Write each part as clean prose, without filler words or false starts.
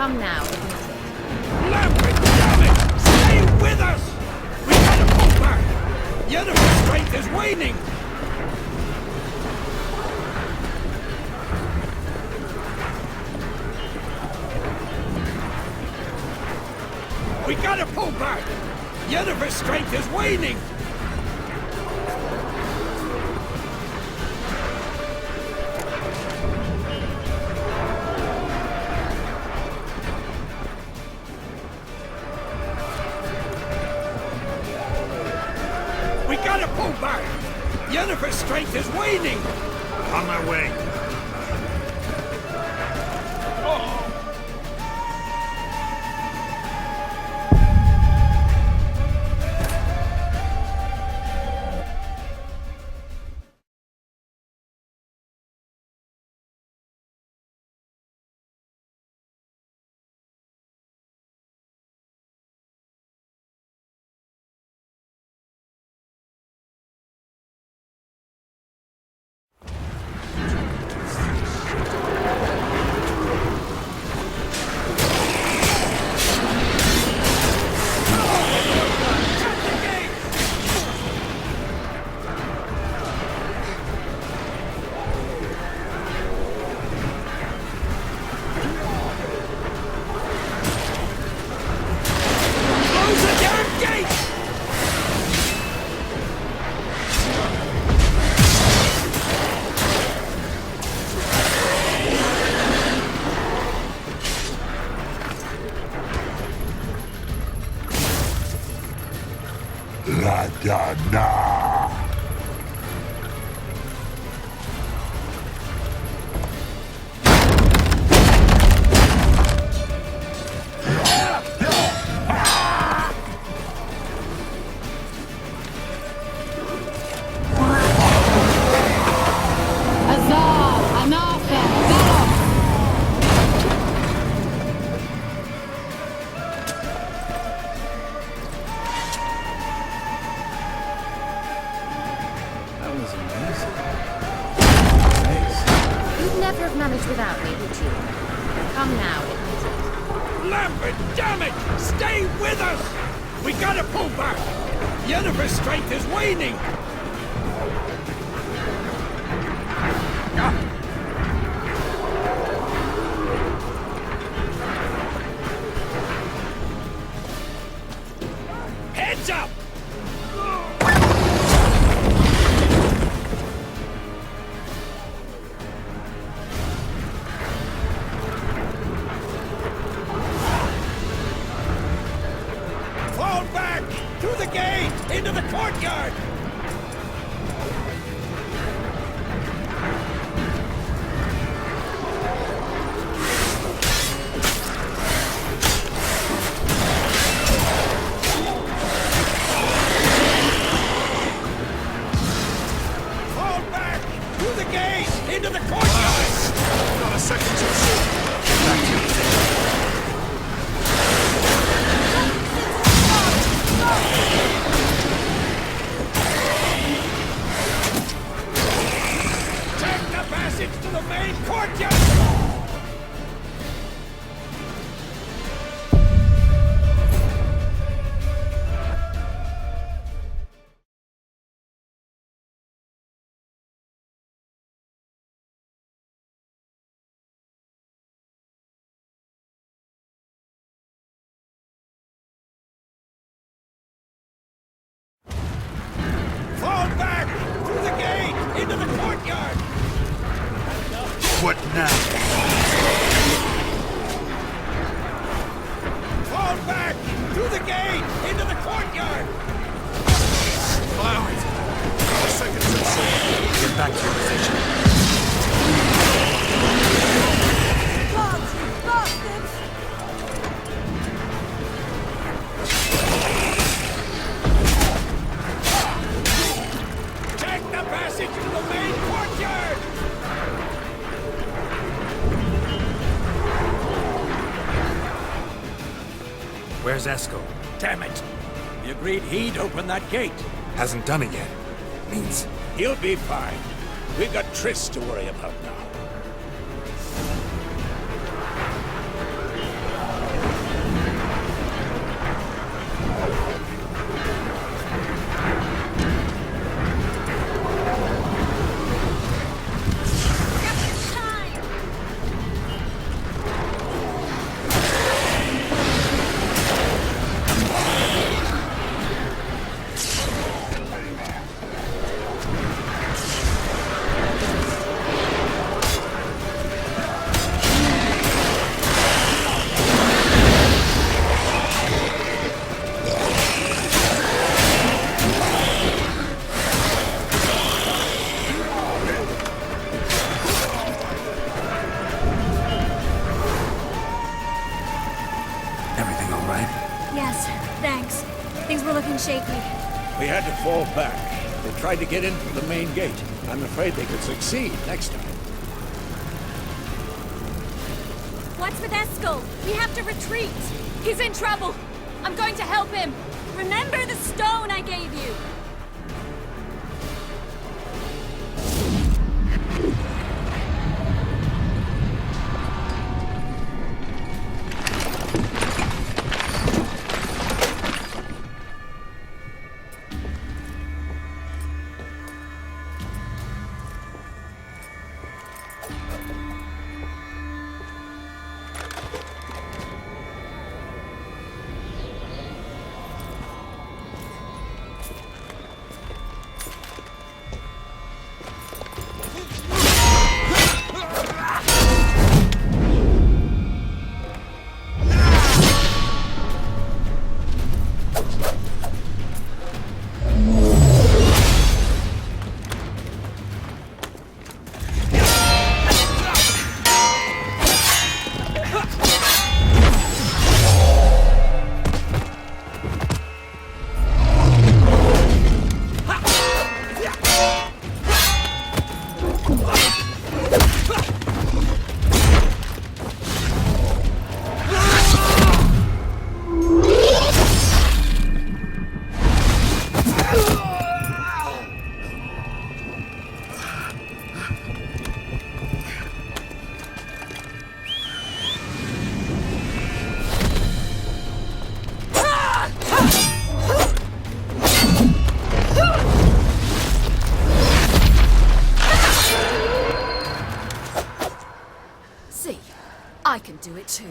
Come now, admit it. Lambert, damn it! Stay with us! We gotta pull back! The enemy's strength is waning! We gotta pull back! The enemy's strength is waning! We gotta pull back! The enemy's strength is waning! On my way. La Dana! Never have managed without me, would you? Come now, admit it. Lambert, damn it! Stay with us! We gotta pull back! The enemy's strength is waning! Heads up! Fall back! Through the gate! Into the courtyard! Fall back! Through the gate! Into the courtyard! Not a second too soon. Get back to your position. Take the passage to the main courtyard! Fall back! Through the gate! Into the courtyard! What now? Fall back! Through the gate! Into the courtyard! Allow it. Not a second too soon. Get back to your position. Bastards! Take the passage to the main courtyard! Where's Esco? Damn it! We agreed he'd open that gate. Hasn't done it yet. Means He'll be fine. We've got Triss to worry about now. looking shaky. We had to fall back. They tried to get into the main gate. I'm afraid they could succeed next time. What's with Eskel? We have to retreat. He's in trouble. I'm going to help him. Remember the stone I gave you. I can do it too.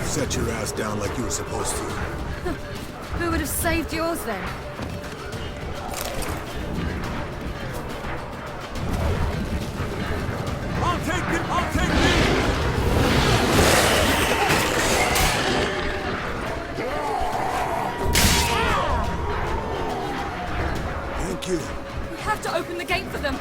Set your ass down like you were supposed to. Who would have saved yours then? I'll take it! I'll take it! Thank you. We have to open the gate for them.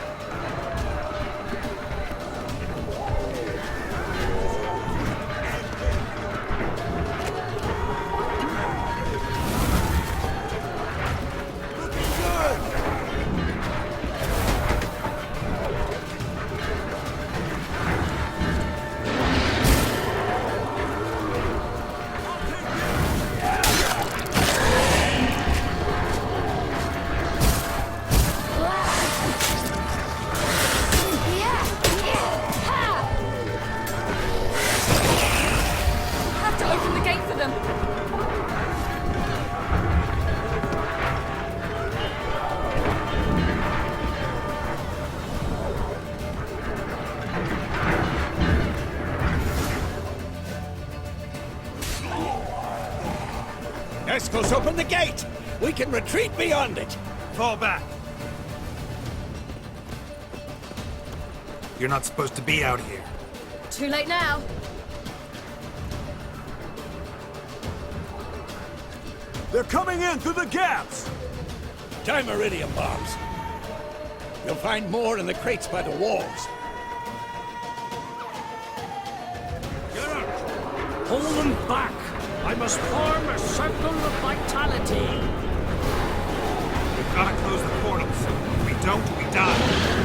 Eskel's open the gate! We can retreat beyond it! Fall back. You're not supposed to be out here. Too late now. They're coming in through the gaps! Time iridium bombs. You'll find more in the crates by the walls. Hold them back! I must form a circle of vitality! We've got to close the portals. If we don't, we die.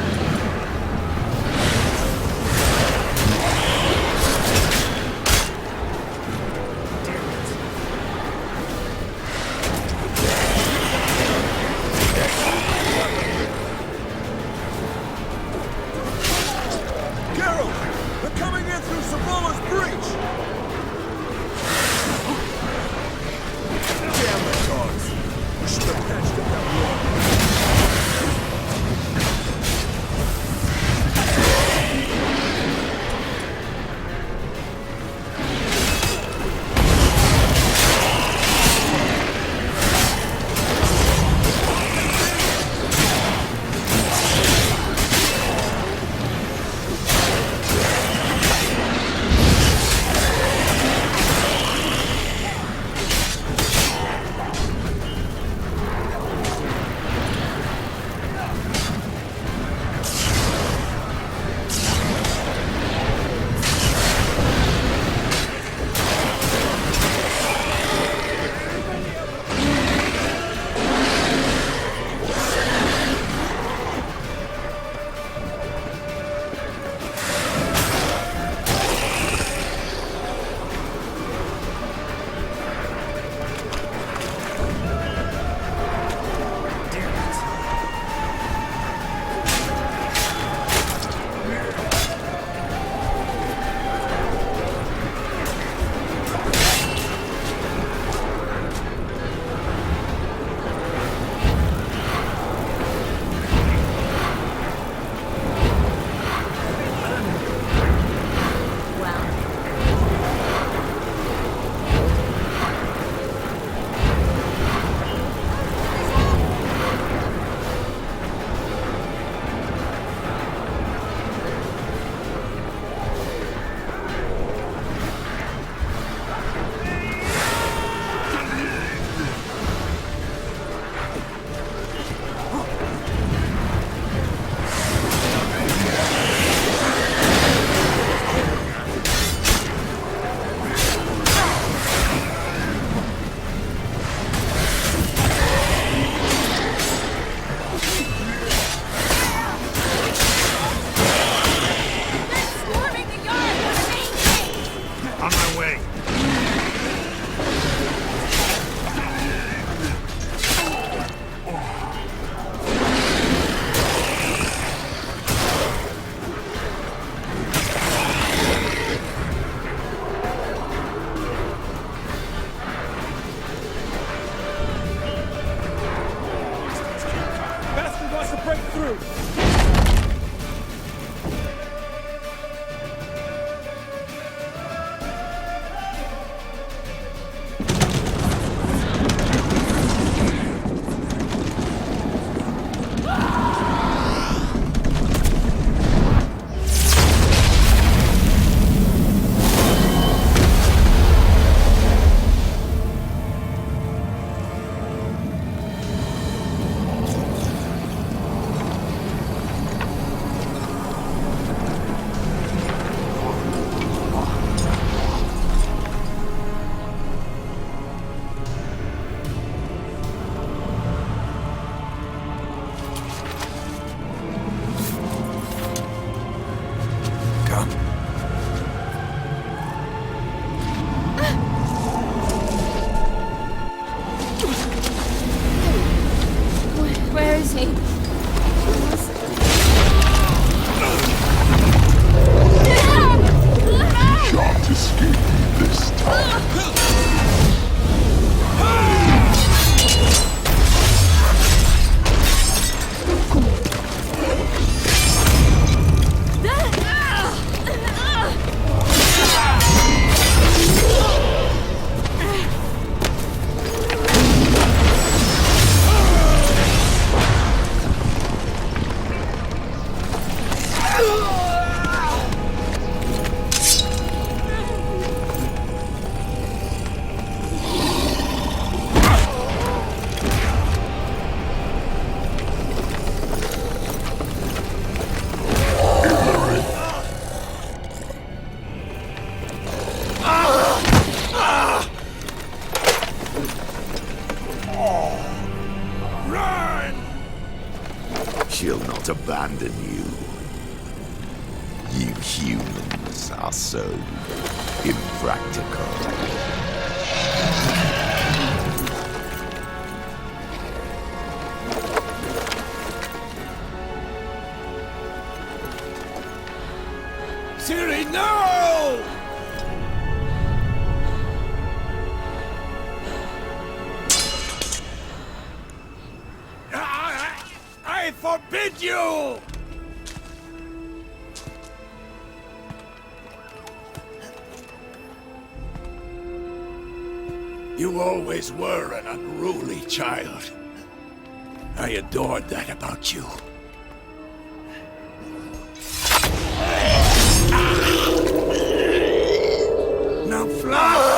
Run! She'll not abandon you. You humans are so impractical. Ciri, no! I forbid you! You always were an unruly child. I adored that about you. Now fly!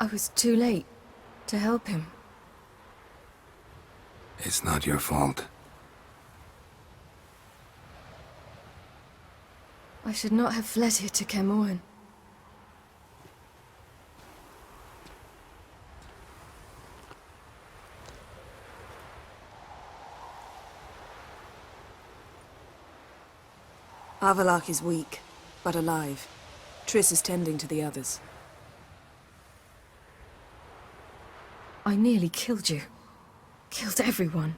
I was too late, To help him. It's not your fault. I should not have fled here to Kaer. Avalak is weak, but alive. Triss is tending to the others. I nearly killed you. Killed everyone.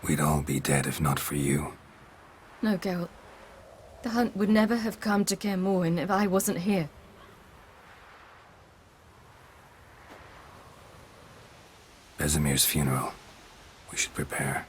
We'd all be dead if not for you. No, Geralt. The hunt would never have come to Kaer if I wasn't here. Bezimir's funeral. We should prepare.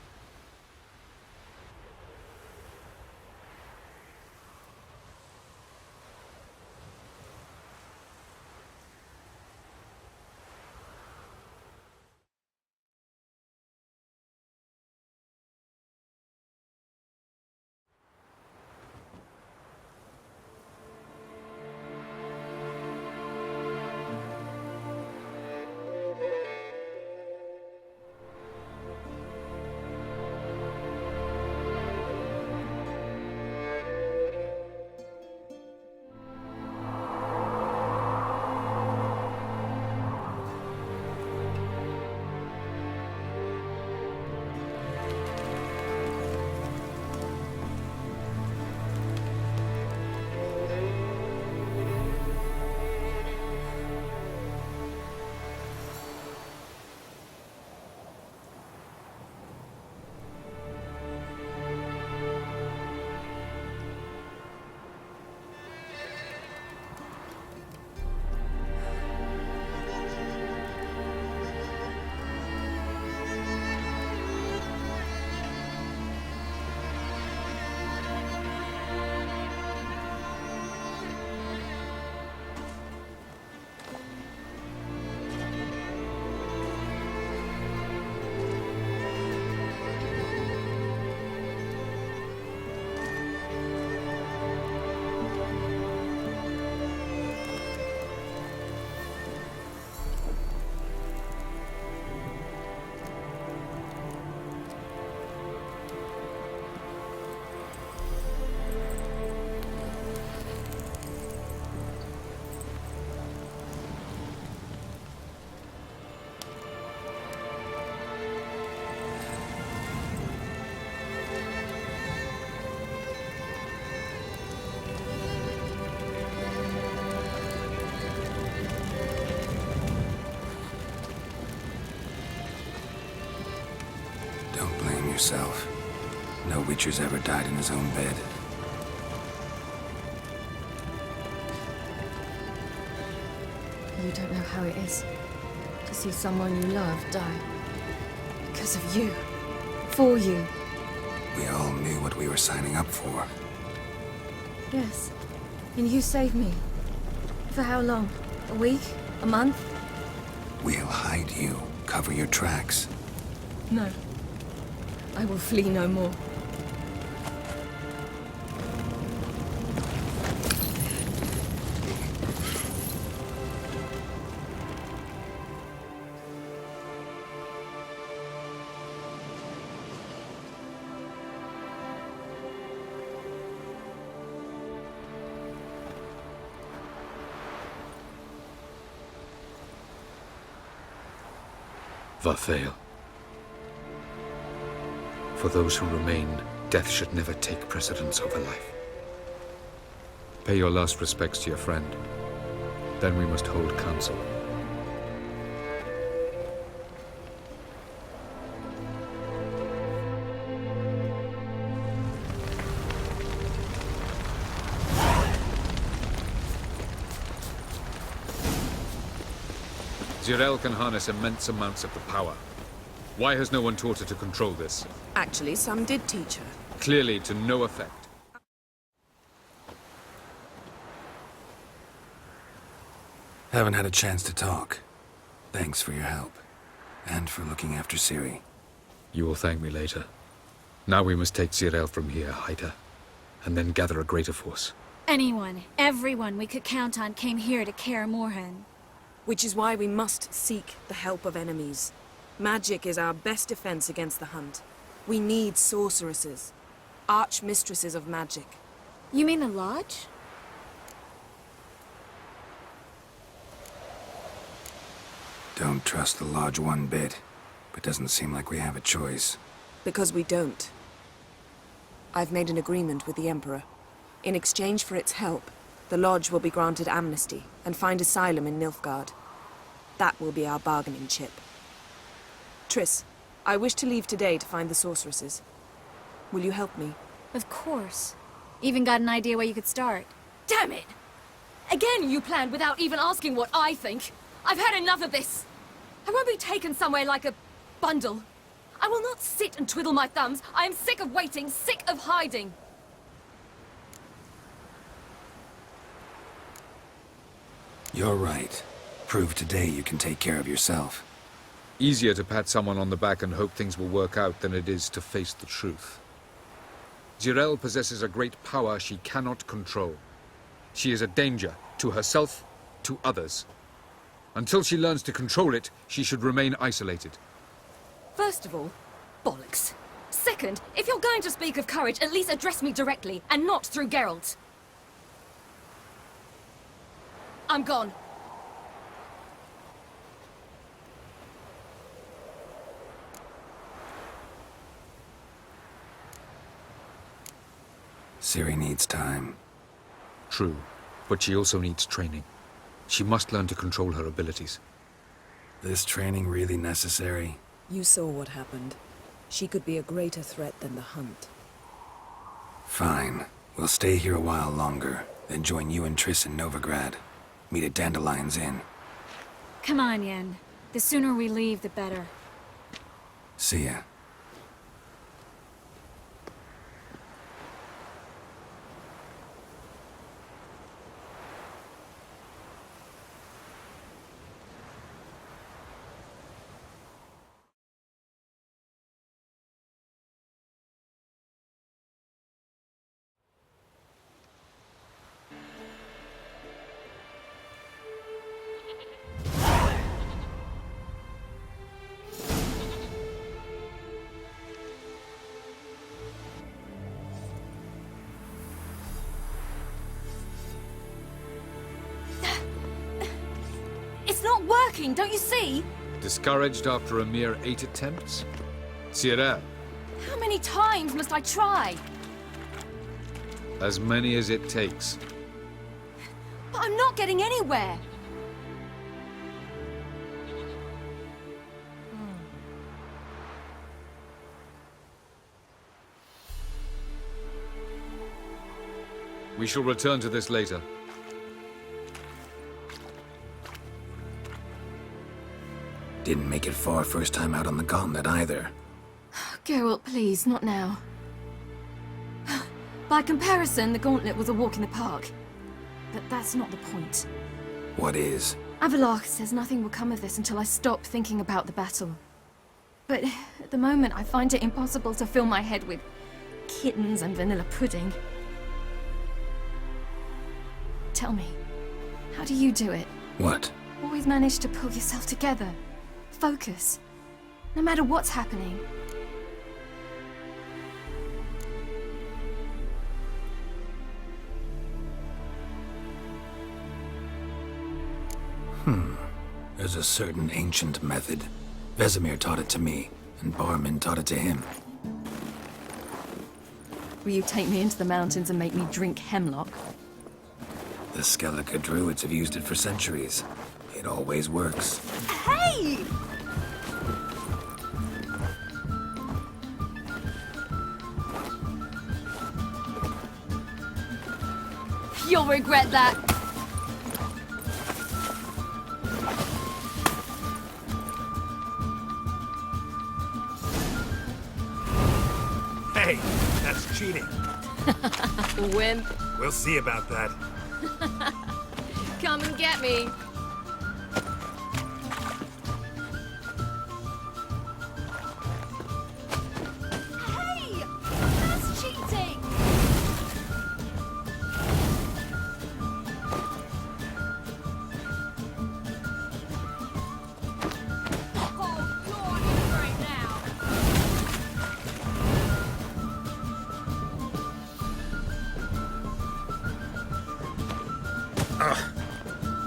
Yourself. No Witcher's ever died in his own bed. You don't know how it is to see someone you love die. Because of you. For you. We all knew what we were signing up for. Yes. And you saved me. For how long? A week? A month? We'll hide you. Cover your tracks. No. I will flee no more. Varthael. For those who remain, death should never take precedence over life. Pay your last respects to your friend. Then we must hold council. Zirel can harness immense amounts of the power. Why has no one taught her to control this? Actually, some did teach her. Clearly to no effect. Haven't had a chance to talk. Thanks for your help. And for looking after Ciri. You will thank me later. Now we must take Zirael from here, hide her, and then gather a greater force. Anyone, everyone we could count on came here to Kaer Morhen. Which is why we must seek the help of enemies. Magic is our best defense against the Hunt. We need sorceresses. Archmistresses of magic. You mean the Lodge? Don't trust the Lodge one bit, but doesn't seem like we have a choice. Because we don't. I've made an agreement with the Emperor. In exchange for its help, the Lodge will be granted amnesty and find asylum in Nilfgaard. That will be our bargaining chip. Triss, I wish to leave today to find the sorceresses. Will you help me? Of course. Even got an idea where you could start. Damn it! Again you planned without even asking what I think. I've had enough of this. I won't be taken somewhere like a bundle. I will not sit and twiddle my thumbs. I am sick of waiting, sick of hiding. You're right. Prove today you can take care of yourself. Easier to pat someone on the back and hope things will work out than it is to face the truth. Zirael possesses a great power she cannot control. She is a danger to herself, to others. Until she learns to control it, she should remain isolated. First of all, bollocks. Second, if you're going to speak of courage, at least address me directly, and not through Geralt. I'm gone. Ciri needs time. True, but she also needs training. She must learn to control her abilities. This training really necessary? You saw what happened. She could be a greater threat than the Hunt. Fine. We'll stay here a while longer, then join you and Triss in Novigrad. Meet at Dandelion's Inn. Come on, Yen. The sooner we leave, the better. See ya. It's not working, don't you see? Discouraged after a mere 8 attempts? Zirael, How many times must I try? as many as it takes. But I'm not getting anywhere. We shall return to this later. Didn't make it far first time out on the gauntlet either. Geralt, please, not now. By comparison, the gauntlet was a walk in the park. But that's not the point. What is? Avalach says nothing will come of this until I stop thinking about the battle. But at the moment, I find it impossible to fill my head with kittens and vanilla pudding. Tell me, how do you do it? What? Always manage to pull yourself together. Focus. No matter what's happening. There's a certain ancient method. Vesemir taught it to me, and Barman taught it to him. Will you take me into the mountains and make me drink hemlock? The Skellige druids have used it for centuries. It always works. Hey! You'll regret that. Hey, that's cheating. Wimp. We'll see about that. Come and get me.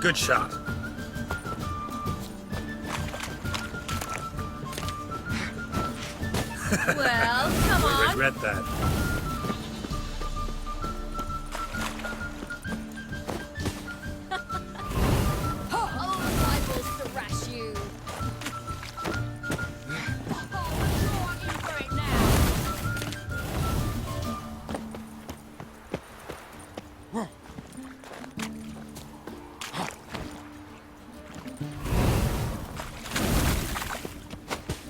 Good shot. Well, come I on. regret that. Oh, I will thrash you. Oh, you're in for it now.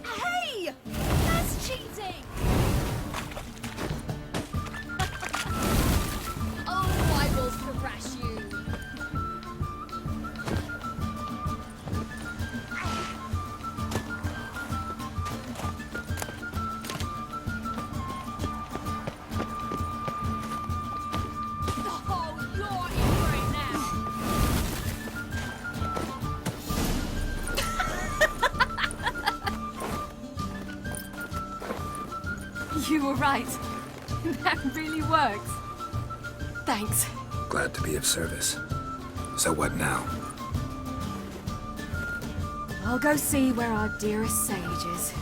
Hey! That's cheating! Oh, I will thrash you. Oh, you're in for it now. You were right. That really works. Thanks. Glad to be of service. So what now? I'll go see where our dearest sage is.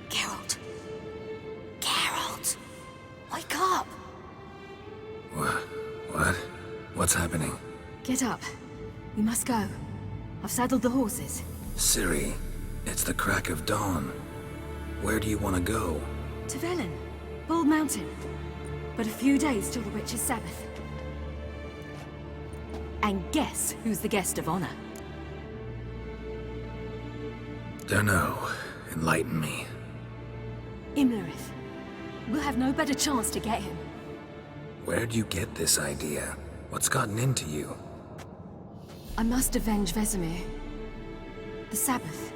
Geralt. Geralt! Wake up! What? What's happening? Get up. We must go. I've saddled the horses. Ciri, it's the crack of dawn. Where do you want to go? To Velen. Bald Mountain. But a few days till the Witch's Sabbath. And guess who's the guest of honor? Dunno. Enlighten me. Imlerith. We'll have no better chance to get him. Where'd you get this idea? What's gotten into you? I must avenge Vesemir. The Sabbath.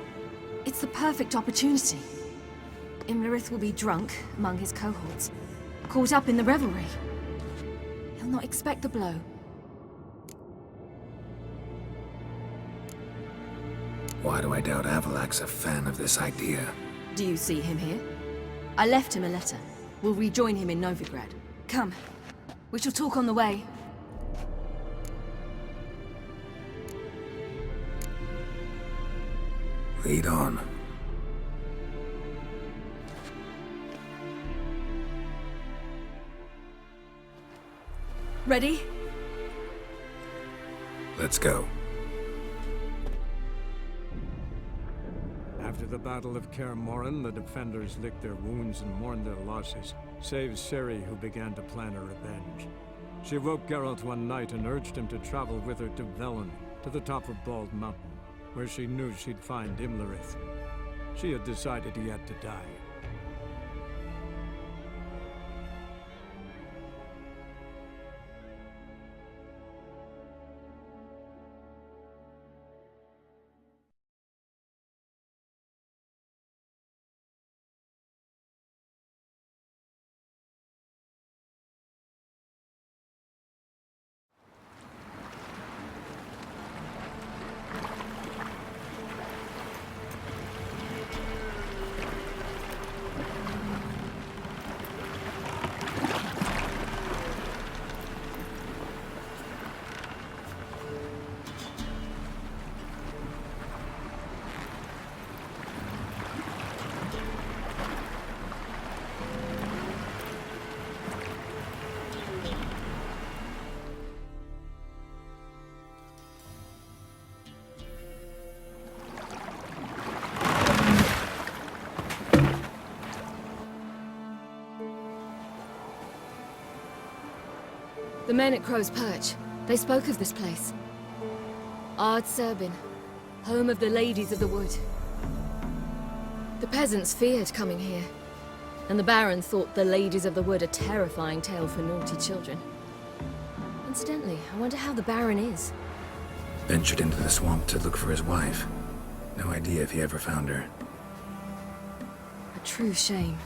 It's the perfect opportunity. Imlerith will be drunk among his cohorts, caught up in the revelry. He'll not expect the blow. Why do I doubt Avalak's a fan of this idea? Do you see him here? I left him a letter. We'll rejoin him in Novigrad. Come. We shall talk on the way. Lead on. Ready? Let's go. After the Battle of Kaer, the defenders licked their wounds and mourned their losses, save Ciri, who began to plan a revenge. She woke Geralt one night and urged him to travel with her to Velen, to the top of Bald Mountain, where she knew she'd find Imlerith. She had decided he had to die. The men at Crow's Perch, they spoke of this place. Ard Serbin, home of the Ladies of the Wood. The peasants feared coming here, and the Baron thought the Ladies of the Wood a terrifying tale for naughty children. Incidentally, I wonder how the Baron is. Ventured into the swamp to look for his wife. No idea if he ever found her. A true shame.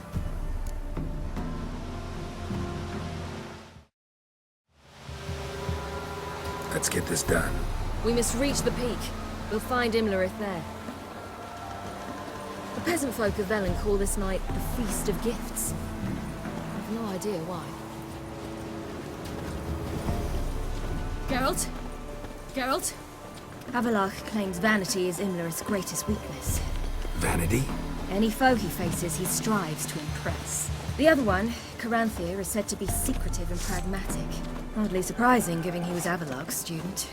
Let's get this done. We must reach the peak. We'll find Imlerith there. The peasant folk of Velen call this night the Feast of Gifts. I've no idea why. Geralt? Geralt? Avalach claims vanity is Imlerith's greatest weakness. Vanity? Any foe he faces, he strives to impress. The other one, Caranthir, is said to be secretive and pragmatic. Hardly surprising, given he was Avalach's student.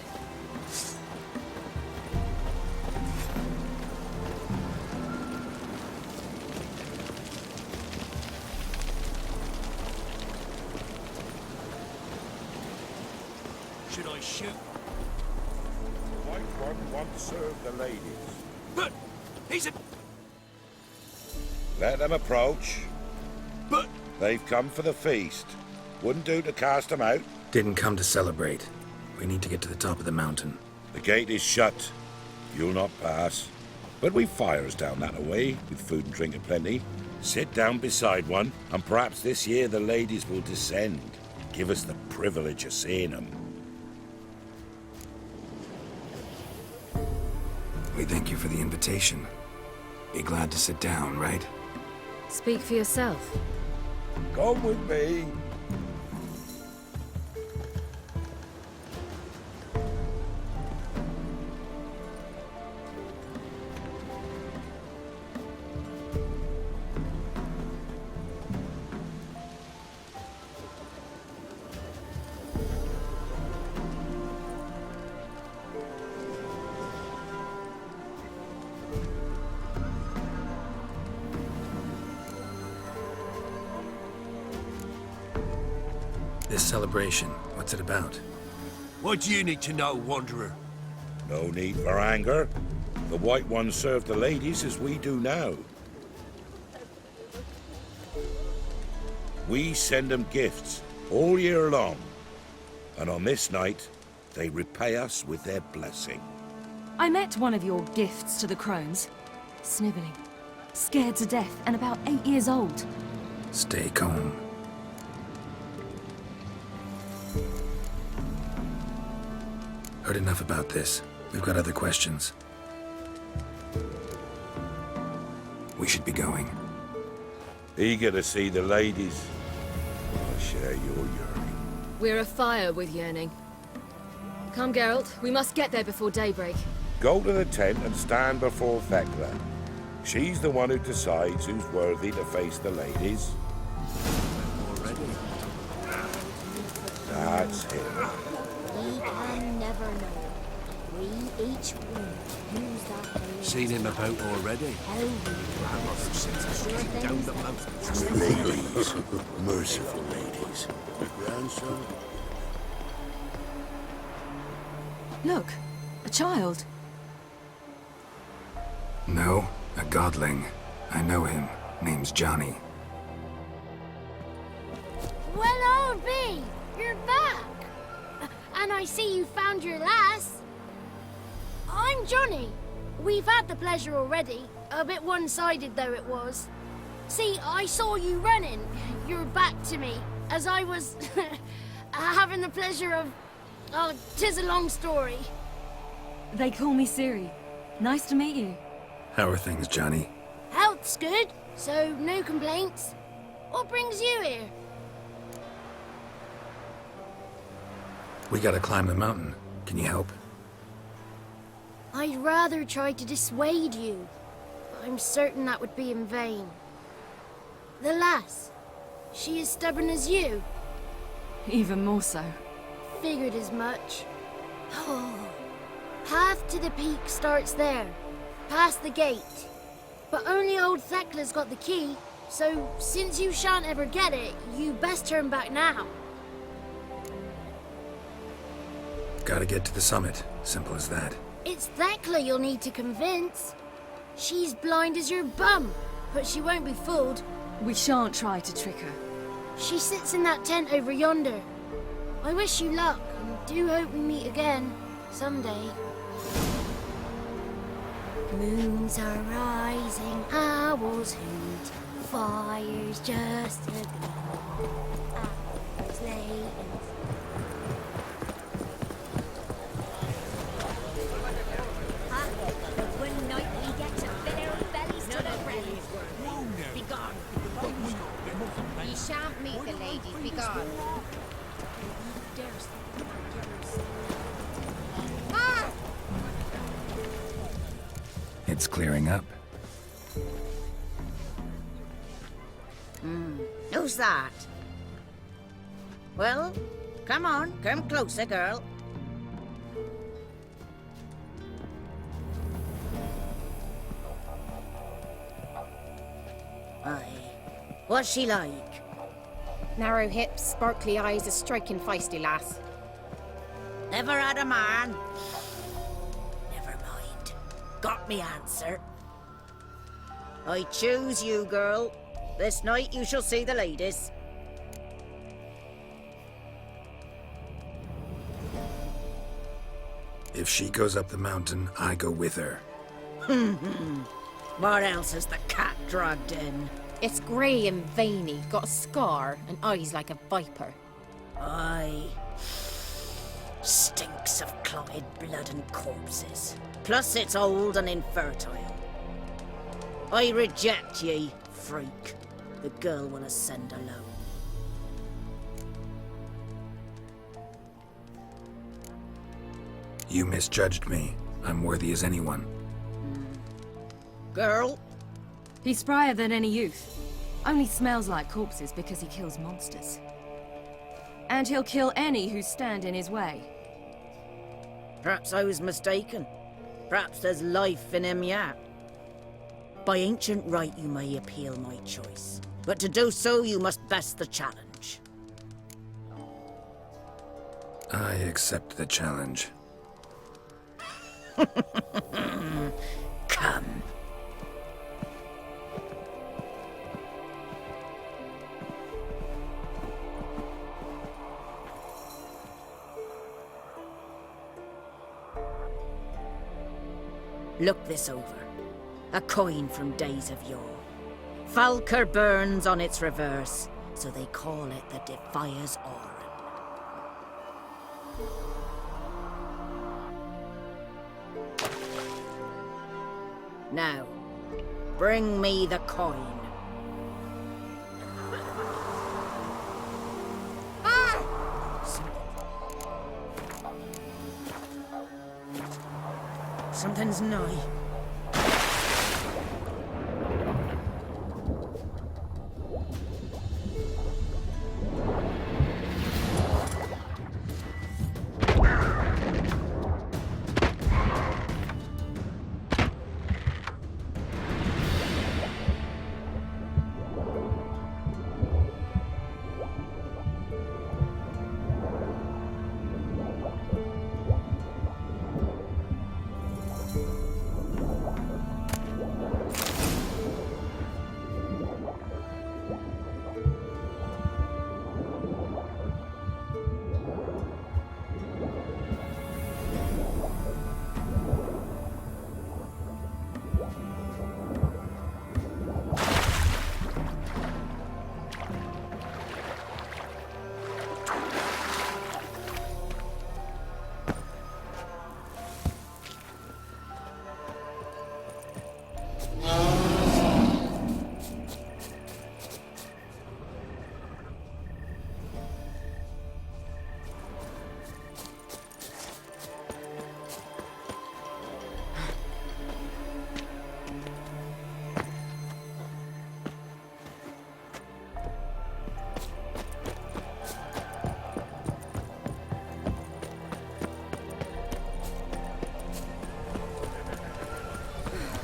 Should I shoot? The White One won't serve the ladies. But he's a... Let them approach. But... They've come for the feast. Wouldn't do to cast them out. Didn't come to celebrate. We need to get to the top of the mountain. The gate is shut. You'll not pass. But we've fires down that way, with food and drink aplenty. Sit down beside one, and perhaps this year the ladies will descend. Give us the privilege of seeing them. We thank you for the invitation. Be glad to sit down, right? Speak for yourself. Come with me. This celebration, what's it about? What do you need to know, Wanderer? No need for anger. The White Ones serve the ladies as we do now. We send them gifts all year long. And on this night, they repay us with their blessing. I met one of your gifts to the crones. Sniveling. Scared to death and about 8 years old. Stay calm. Heard enough about this. We've got other questions. We should be going. Eager to see the ladies. I share your yearning. We're afire with yearning. Come, Geralt. We must get there before daybreak. Go to the tent and stand before Thekla. She's the one who decides who's worthy to face the ladies. Already? That's him. We can never know. We each win. Who's that lady? Seen him about already? How we Down the mountain. Ladies, merciful ladies. Grandson? Look, a child. No, a godling. I know him. Name's Johnny. Well, old B, you're back. And I see you found your lass. I'm Johnny. We've had the pleasure already. A bit one-sided though it was. See, I saw you running. Your back to me. As I was having the pleasure of... Oh, 'tis a long story. They call me Ciri. Nice to meet you. How are things, Johnny? Health's good, so no complaints. What brings you here? We gotta climb the mountain. Can you help? I'd rather try to dissuade you, but I'm certain that would be in vain. The lass, she as stubborn as you? Even more so. Figured as much. Oh, path to the peak starts there, past the gate. But only old Thekla's got the key, so since you shan't ever get it, you best turn back now. Gotta get to the summit. Simple as that. It's Thekla you'll need to convince. She's blind as your bum, but she won't be fooled. We shan't try to trick her. She sits in that tent over yonder. I wish you luck, and do hope we meet again, someday. Moons are rising, owls hoot, fire's just aglow. Hours late. It's clearing up. Who's that? Well, come on, come closer, girl. Aye. What's she like? Narrow hips, sparkly eyes, a striking feisty lass. Never had a man. Never mind. Got me answer. I choose you, girl. This night you shall see the ladies. If she goes up the mountain, I go with her. What else has the cat dragged in? It's grey and veiny, got a scar, and eyes like a viper. Aye. Stinks of clotted blood and corpses. Plus it's old and infertile. I reject ye, freak. The girl will ascend alone. You misjudged me. I'm worthy as anyone. Girl? He's sprier than any youth. Only smells like corpses because he kills monsters. And he'll kill any who stand in his way. Perhaps I was mistaken. Perhaps there's life in him yet. By ancient right you may appeal my choice. But to do so you must best the challenge. I accept the challenge. Come. Look this over. A coin from days of yore. Falker burns on its reverse, so they call it the Defier's Oran. Now, bring me the coin. Something's nigh.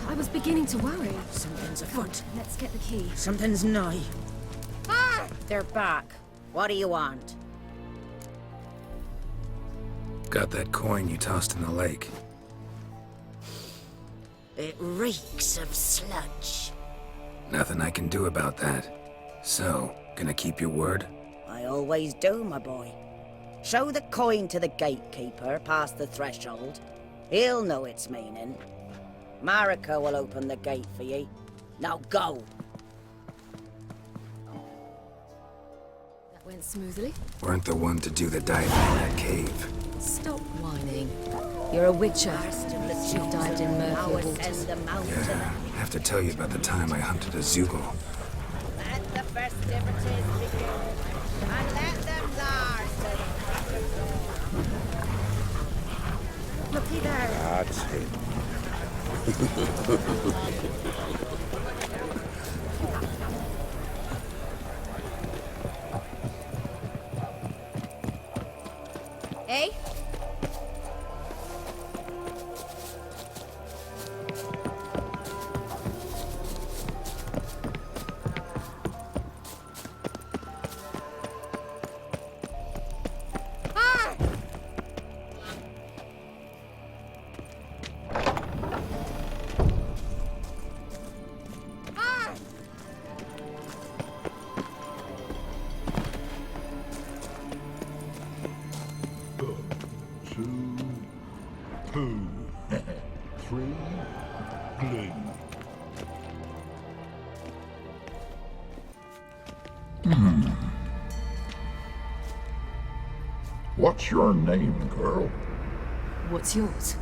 I was beginning to worry. Something's Come on, afoot. let's get the key. Something's nigh. They're back. What do you want? Got that coin you tossed in the lake. It reeks of sludge. Nothing I can do about that. So, gonna keep your word? I always do, my boy. Show the coin to the gatekeeper past the threshold. He'll know its meaning. Marika will open the gate for ye. Now go. That went smoothly. Weren't the one to do the diving in that cave. Stop whining. You're a witcher. She dived in murky waters. Yeah, I have to tell you about the time I hunted a Zugel. Let the festivities begin. And let them last to the Looky there. That's him. Eh? What's your name, girl? What's yours?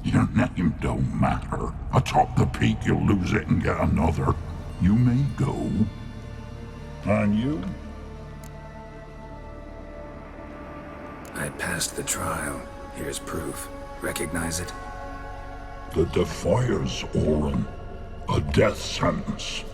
Your name don't matter. Atop the peak, you'll lose it and get another. You may go. And you? I passed the trial. Here's proof. Recognize it? The Defier's Orin. A death sentence.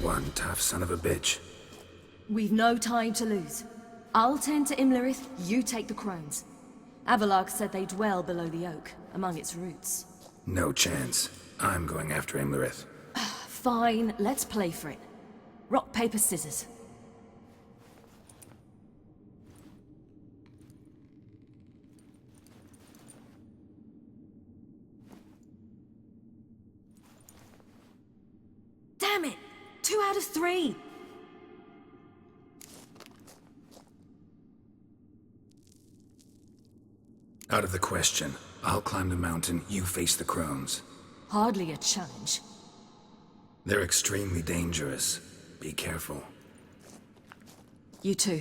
One tough son of a bitch. We've no time to lose. I'll tend to Imlerith, you take the crones. Avalark said they dwell below the oak, among its roots. No chance. I'm going after Imlerith. Fine, let's play for it. Rock, paper, scissors. Damn it! 2 out of 3! Out of the question. I'll climb the mountain, you face the crones. Hardly a challenge. They're extremely dangerous. Be careful. You too.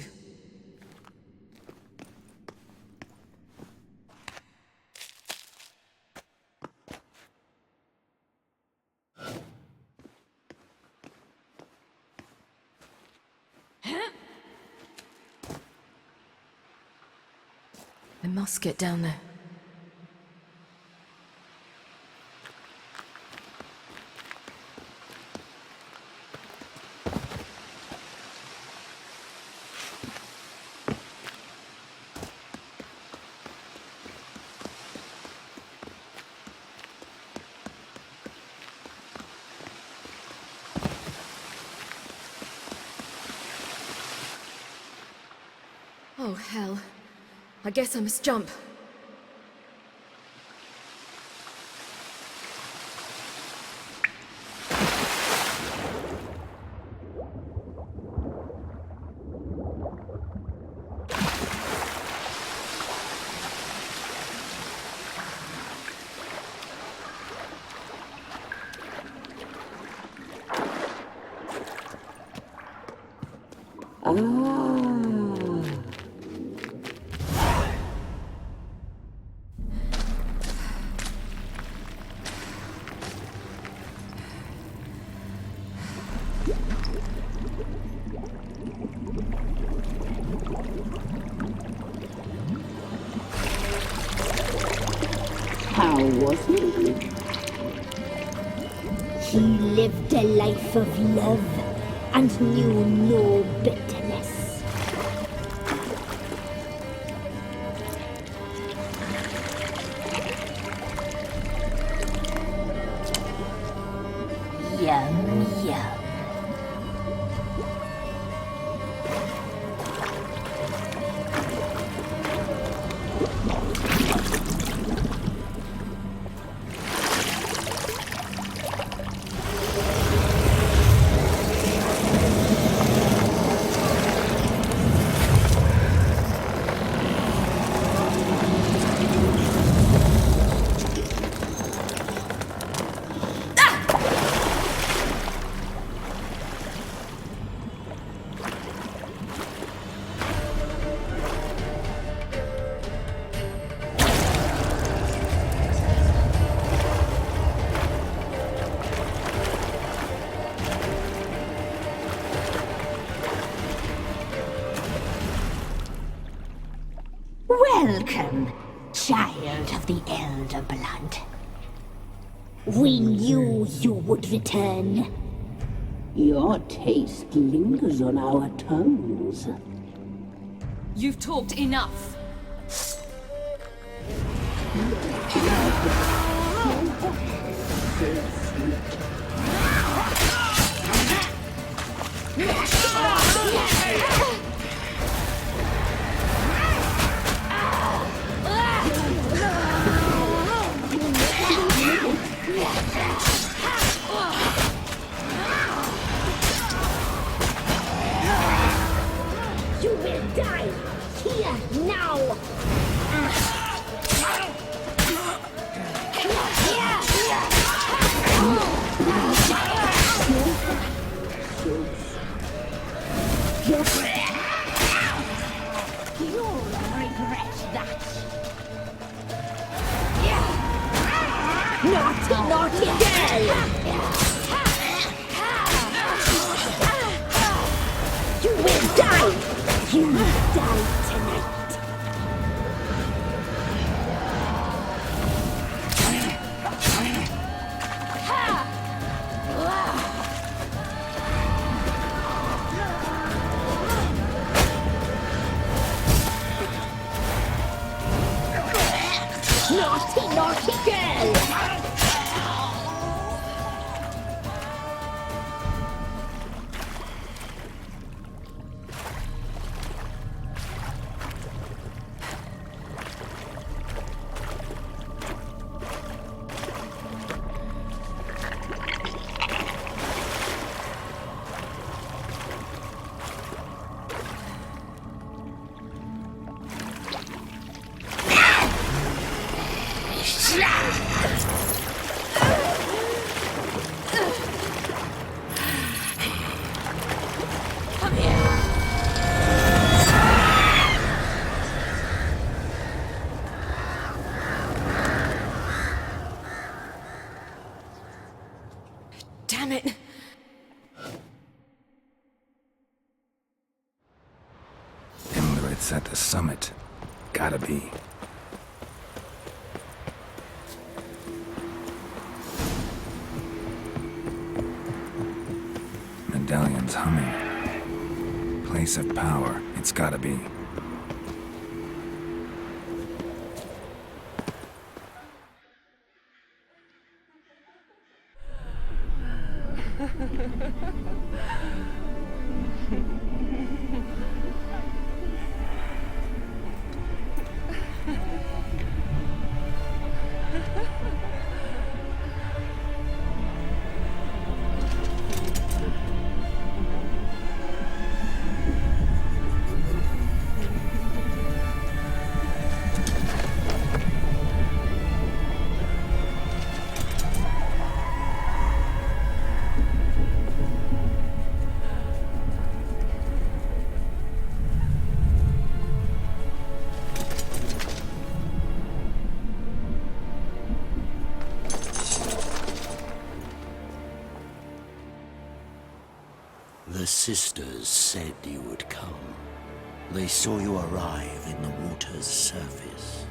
I must get down there. Oh, hell. I guess I must jump. How was he? He lived a life of love and knew no bitterness. Yum, yum. Welcome, child of the Elder Blood. We knew you would return. Your taste lingers on our tongues. You've talked enough. You will die here now! You'll regret that. Naughty, naughty girl! You will die! You will die tonight! Naughty, naughty girl! Damn it! Imlerit's at the summit. Gotta be. Medallion's humming. Place of power. It's gotta be. The sisters said you would come. They saw you arrive in the water's surface.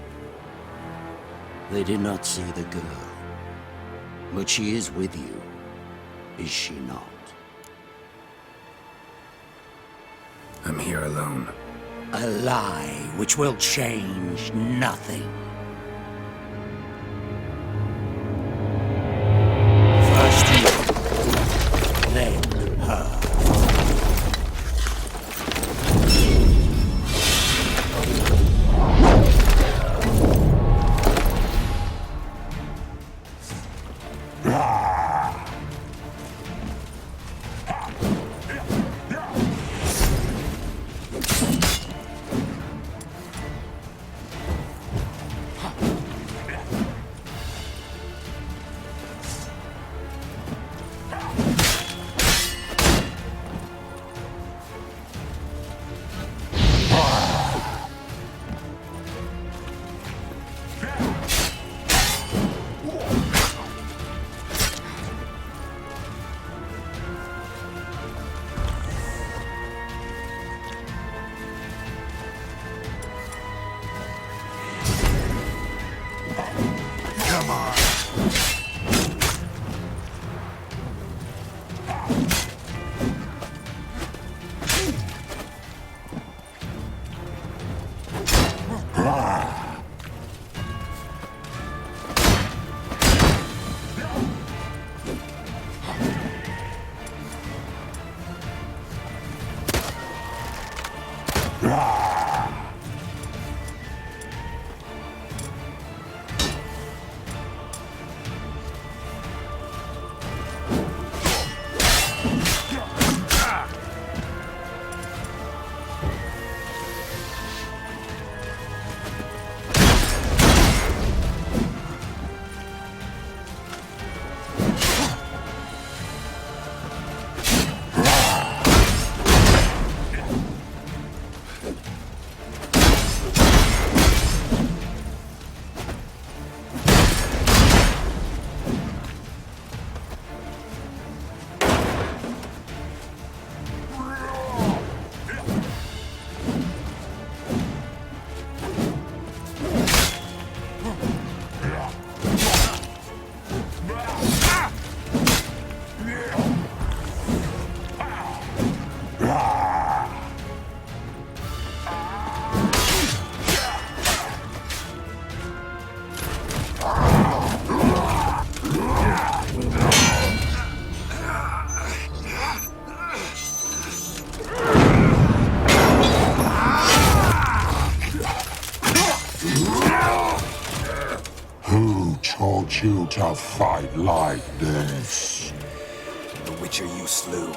They did not see the girl. But she is with you, is she not? I'm here alone. A lie which will change nothing. First you, then her. taught you to fight like this? The Witcher you slew.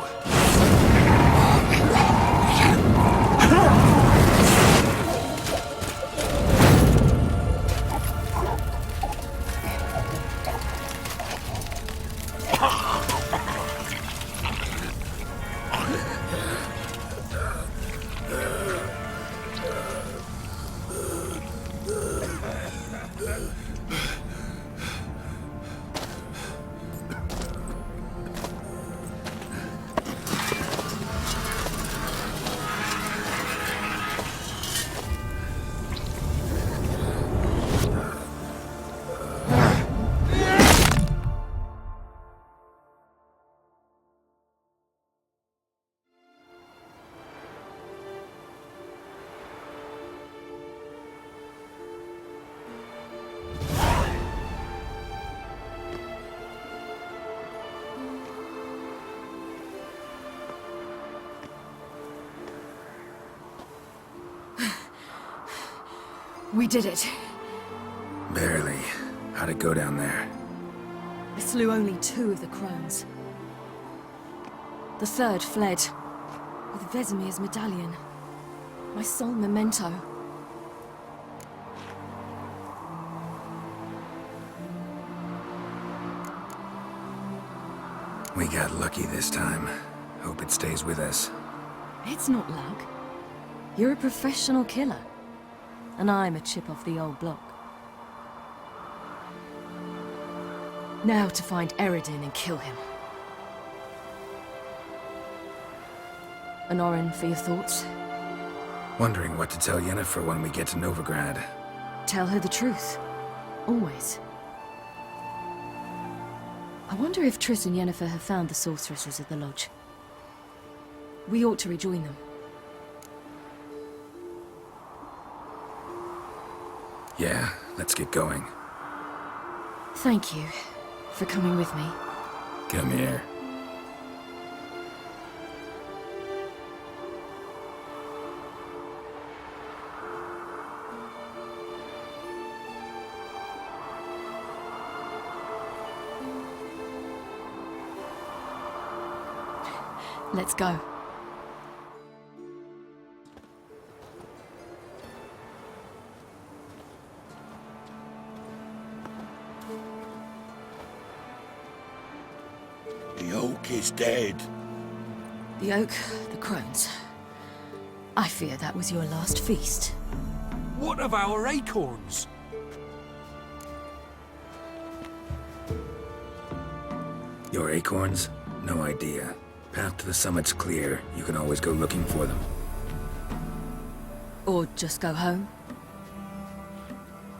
We did it. Barely. How'd it go down there? I slew only 2 of the crones. The third fled, with Vesemir's medallion. My sole memento. We got lucky this time. Hope it stays with us. It's not luck. You're a professional killer. And I'm a chip off the old block. Now to find Eredin and kill him. An Oren for your thoughts? Wondering what to tell Yennefer when we get to Novigrad. Tell her the truth. Always. I wonder if Triss and Yennefer have found the sorceresses at the lodge. We ought to rejoin them. Yeah, let's get going. Thank you for coming with me. Come here. Let's go. The oak is dead. The oak, the crones. I fear that was your last feast. What of our acorns? Your acorns? No idea. Path to the summit's clear. You can always go looking for them. Or just go home?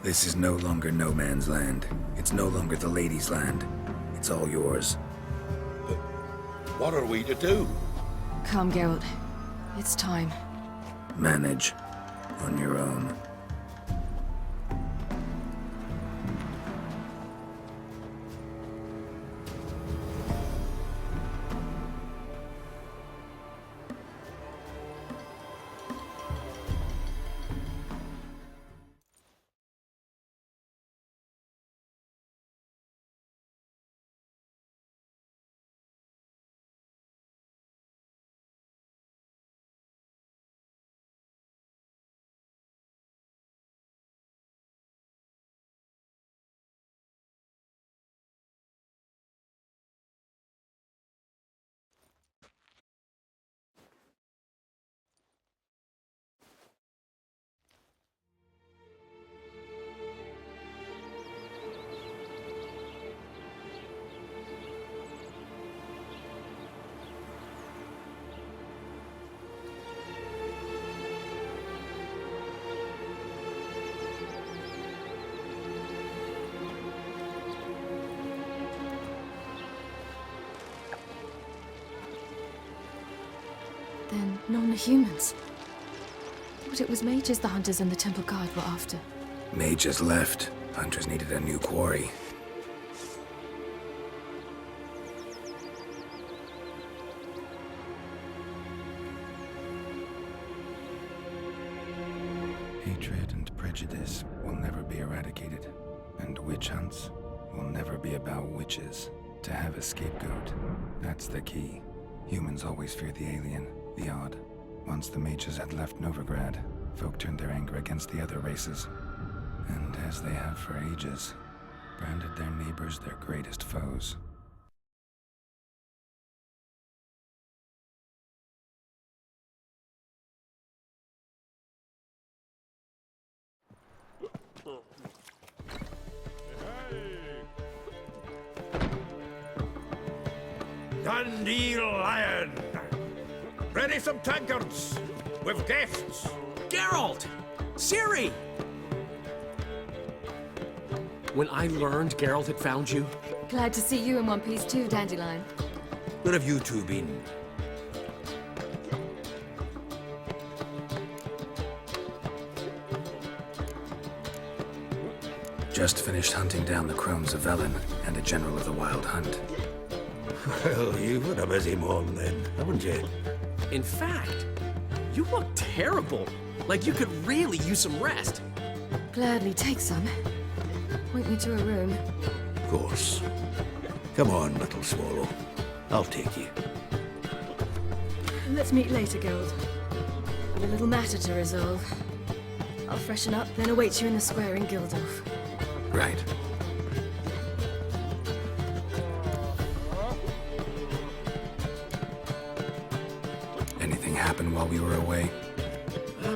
This is no longer no man's land. It's no longer the lady's land. It's all yours. But what are we to do? Come, Geralt. It's time. Manage. On your own. Then non-humans. But it was mages the hunters and the temple guard were after. Mages left. Hunters needed a new quarry. Hatred and prejudice will never be eradicated. And witch hunts will never be about witches. To have a scapegoat, that's the key. Humans always fear the alien, the odd. Once the mages had left Novigrad, folk turned their anger against the other races. And as they have for ages, branded their neighbors their greatest foes. Dandelion! Ready some tankards! With guests! Geralt! Ciri! When I learned Geralt had found you... Glad to see you in one piece too, Dandelion. Where have you two been? Just finished hunting down the crones of Velen and a general of the Wild Hunt. Well, you've had a busy morning then, haven't you? In fact, you look terrible. Like you could really use some rest. Gladly take some. Point me to a room. Of course. Come on, little swallow. I'll take you. Let's meet later, Geralt. I've a little matter to resolve. I'll freshen up, then await you in the square in Gildorf. Right. Anything happened while we were away?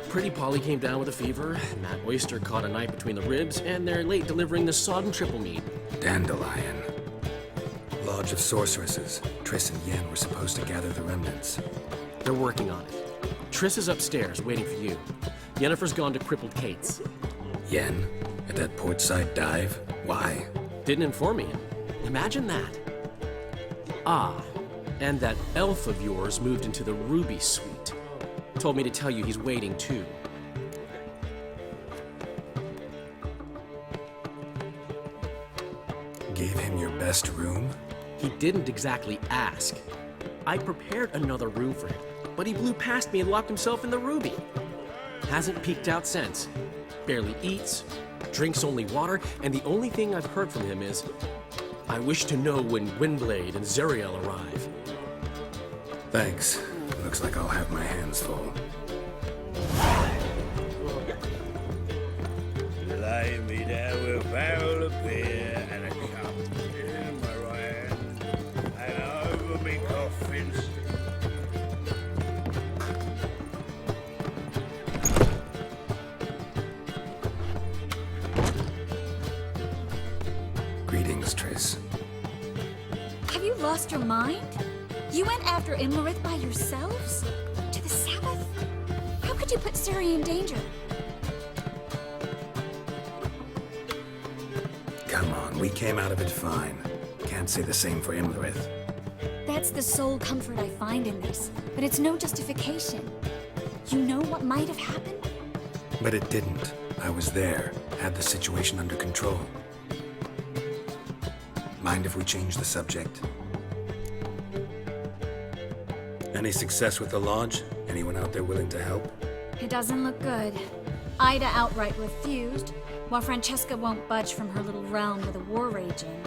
Pretty Polly came down with a fever. Matt Oyster caught a knife between the ribs, and they're late delivering the sodden triple meat. Dandelion. Lodge of Sorceresses. Triss and Yen were supposed to gather the remnants. They're working on it. Triss is upstairs, waiting for you. Yennefer's gone to Crippled Kate's. Yen? At that portside dive? Why? Didn't inform me. Imagine that. Ah, and that elf of yours moved into the Ruby Suite. Told me to tell you he's waiting too. Gave him your best room? He didn't exactly ask. I prepared another room for him, but he blew past me and locked himself in the Ruby. Hasn't peeked out since. Barely eats, drinks only water, and the only thing I've heard from him is, I wish to know when Windblade and Zeriel arrive. Thanks. Looks like I'll have my hands full. Lay me down with a barrel of beer and a cup in my right hand, and over me coffins. Greetings, Triss. Have you lost your mind? You went after Imlerith by yourselves? To the Sabbath? How could you put Ciri in danger? Come on, we came out of it fine. Can't say the same for Imlerith. That's the sole comfort I find in this, but it's no justification. You know what might have happened? But it didn't. I was there, had the situation under control. Mind if we change the subject? Any success with the Lodge? Anyone out there willing to help? It doesn't look good. Ida outright refused, while Francesca won't budge from her little realm with a war raging.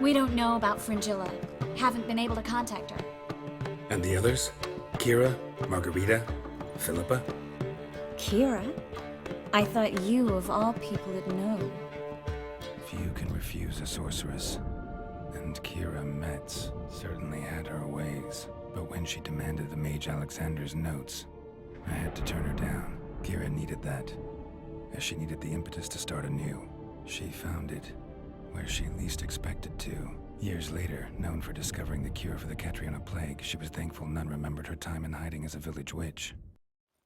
We don't know about Fringilla. Haven't been able to contact her. And the others? Kira? Margarita? Philippa? Kira? I thought you, of all people, would know. Few can refuse a sorceress. And Kira Metz certainly had her ways. But when she demanded the Mage Alexander's notes, I had to turn her down. Kira needed that, as she needed the impetus to start anew. She found it where she least expected to. Years later, known for discovering the cure for the Catriona plague, she was thankful none remembered her time in hiding as a village witch.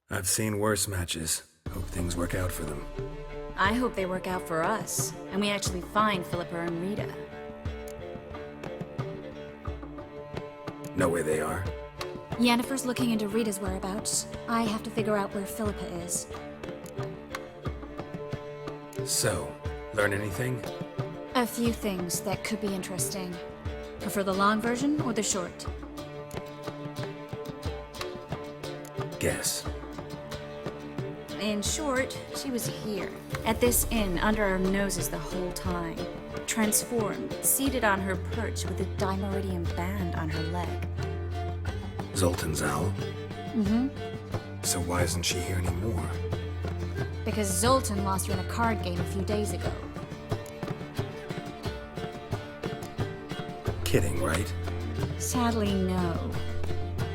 I've seen worse matches. Hope things work out for them. I hope they work out for us, and we actually find Philippa and Rita. Know where they are? Yennefer's looking into Rita's whereabouts. I have to figure out where Philippa is. So, learn anything? A few things that could be interesting. Prefer the long version or the short? Guess. In short, she was here, at this inn, under our noses the whole time. transformed, seated on her perch with a dimeridium band on her leg. Zoltan's owl? Mm-hmm. So why isn't she here anymore? Because Zoltan lost her in a card game a few days ago. Kidding, right? Sadly, no.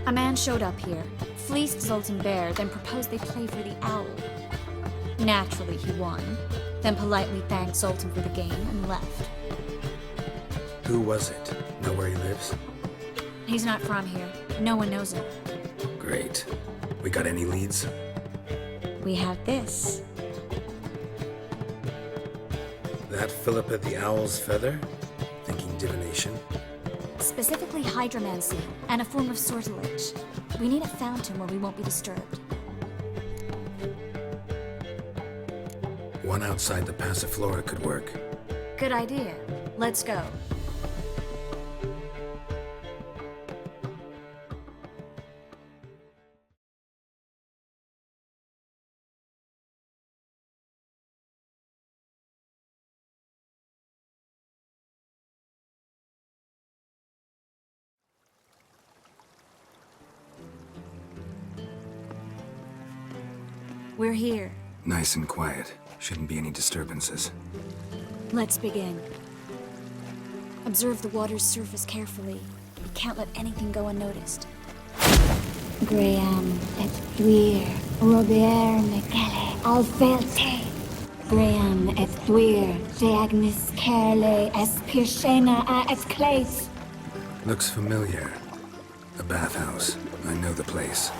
A man showed up here, fleeced Zoltan bare, then proposed they play for the owl. Naturally, he won, then politely thanked Zoltan for the game and left. Who was it? Know where he lives? He's not from here. No one knows him. Great. We got any leads? We have this. That Philippa the Owl's feather? Thinking divination? Specifically hydromancy, and a form of sortilege. We need a fountain where we won't be disturbed. One outside the Passiflora could work. Good idea. Let's go. We're here. Nice and quiet. Shouldn't be any disturbances. Let's begin. Observe the water's surface carefully. We can't let anything go unnoticed. Graham et thuir, Robert Mekele, Alfelte. Graham et thuir, de Agnes Kerle, es Pirshena a et Claes. Looks familiar. A bathhouse. I know the place.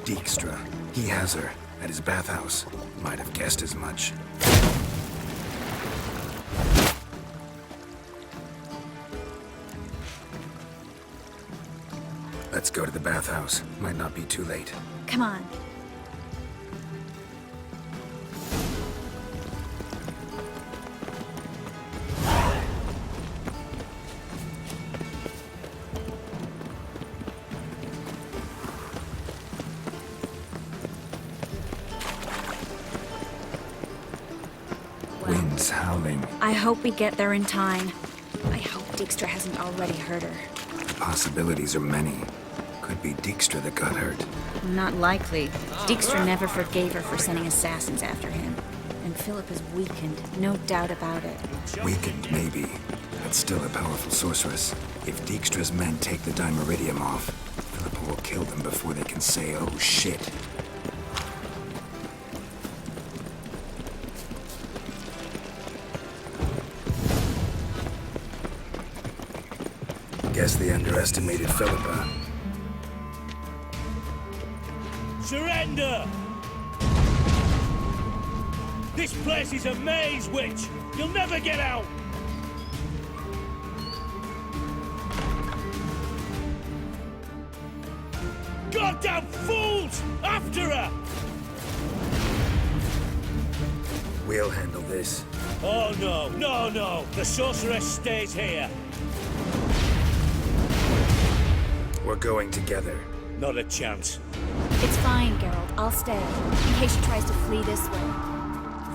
Dijkstra. He has her. At his bathhouse. Might have guessed as much. Let's go to the bathhouse. Might not be too late. Come on. Wind's howling. I hope we get there in time. I hope Dijkstra hasn't already hurt her. The possibilities are many. Could be Dijkstra that got hurt. Not likely. Dijkstra never forgave her for sending assassins after him. And Philip is weakened, no doubt about it. Weakened, maybe. But still a powerful sorceress. If Dijkstra's men take the Dimeridium off, Philippa will kill them before they can say, oh shit. Guess they underestimated Philippa. Surrender! This place is a maze, witch! You'll never get out! Goddamn fools! After her! We'll handle this. Oh no, no, no! The sorceress stays here! We're going together. Not a chance. It's fine, Geralt. I'll stay, in case she tries to flee this way.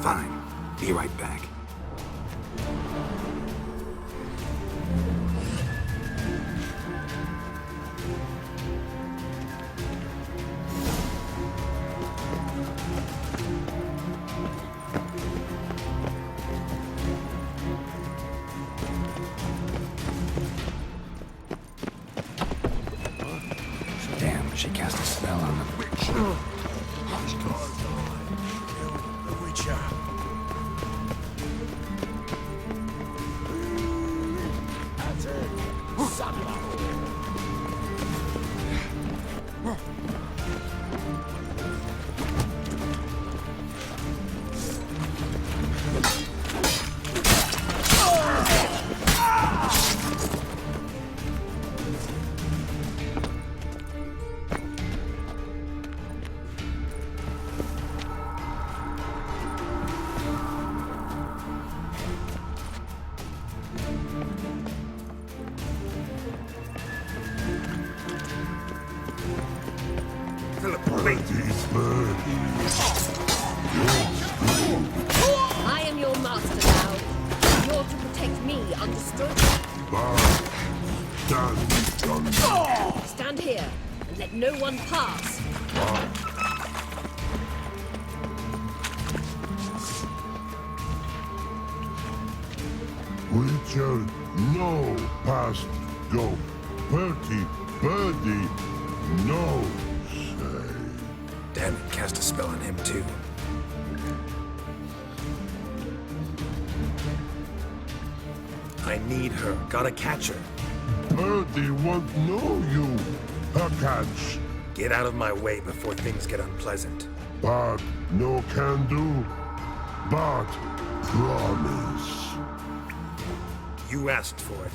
Fine. Be right back. Damn, she cast a spell on the witch. The Witcher. That's it. Sunlight. I am your master now. sure to protect me, understood? Stand here and let no one pass. Richard, no past go. Bertie, birdie, no say. Damn it, cast a spell on him too. I need her. Gotta catch her. Birdie won't know you. Her catch. Get out of my way before things get unpleasant. But no can do. But promise. You asked for it.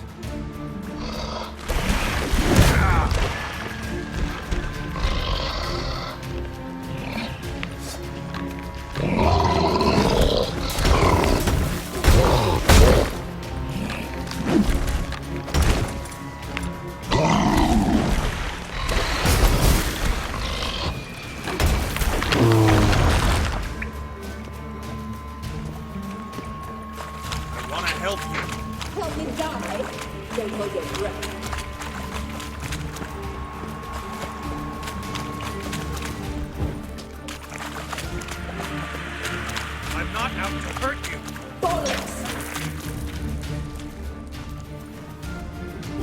I'm not out to hurt you. Bollocks!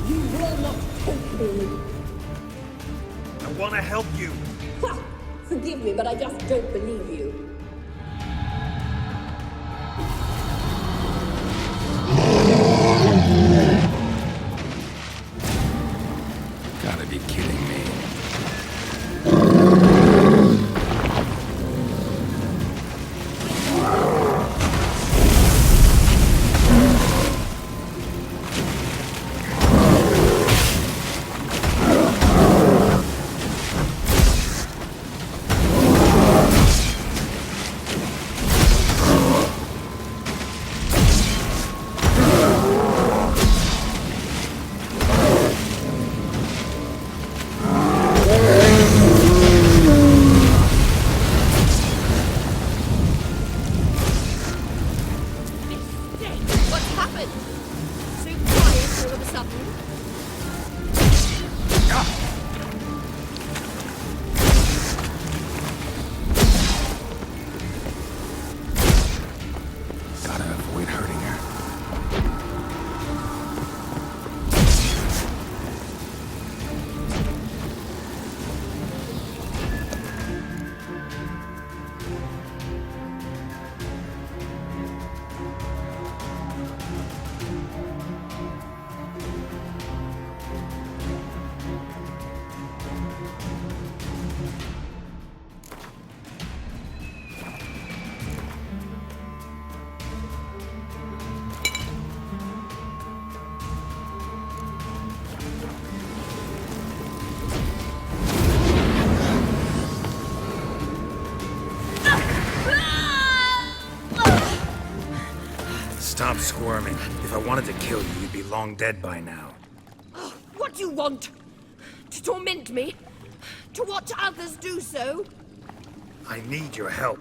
You will not take me. I want to help you. Ha! Forgive me, but I just don't believe you. Gotta be kidding me. Stop squirming. If I wanted to kill you, you'd be long dead by now. What do you want? To torment me? To watch others do so? I need your help.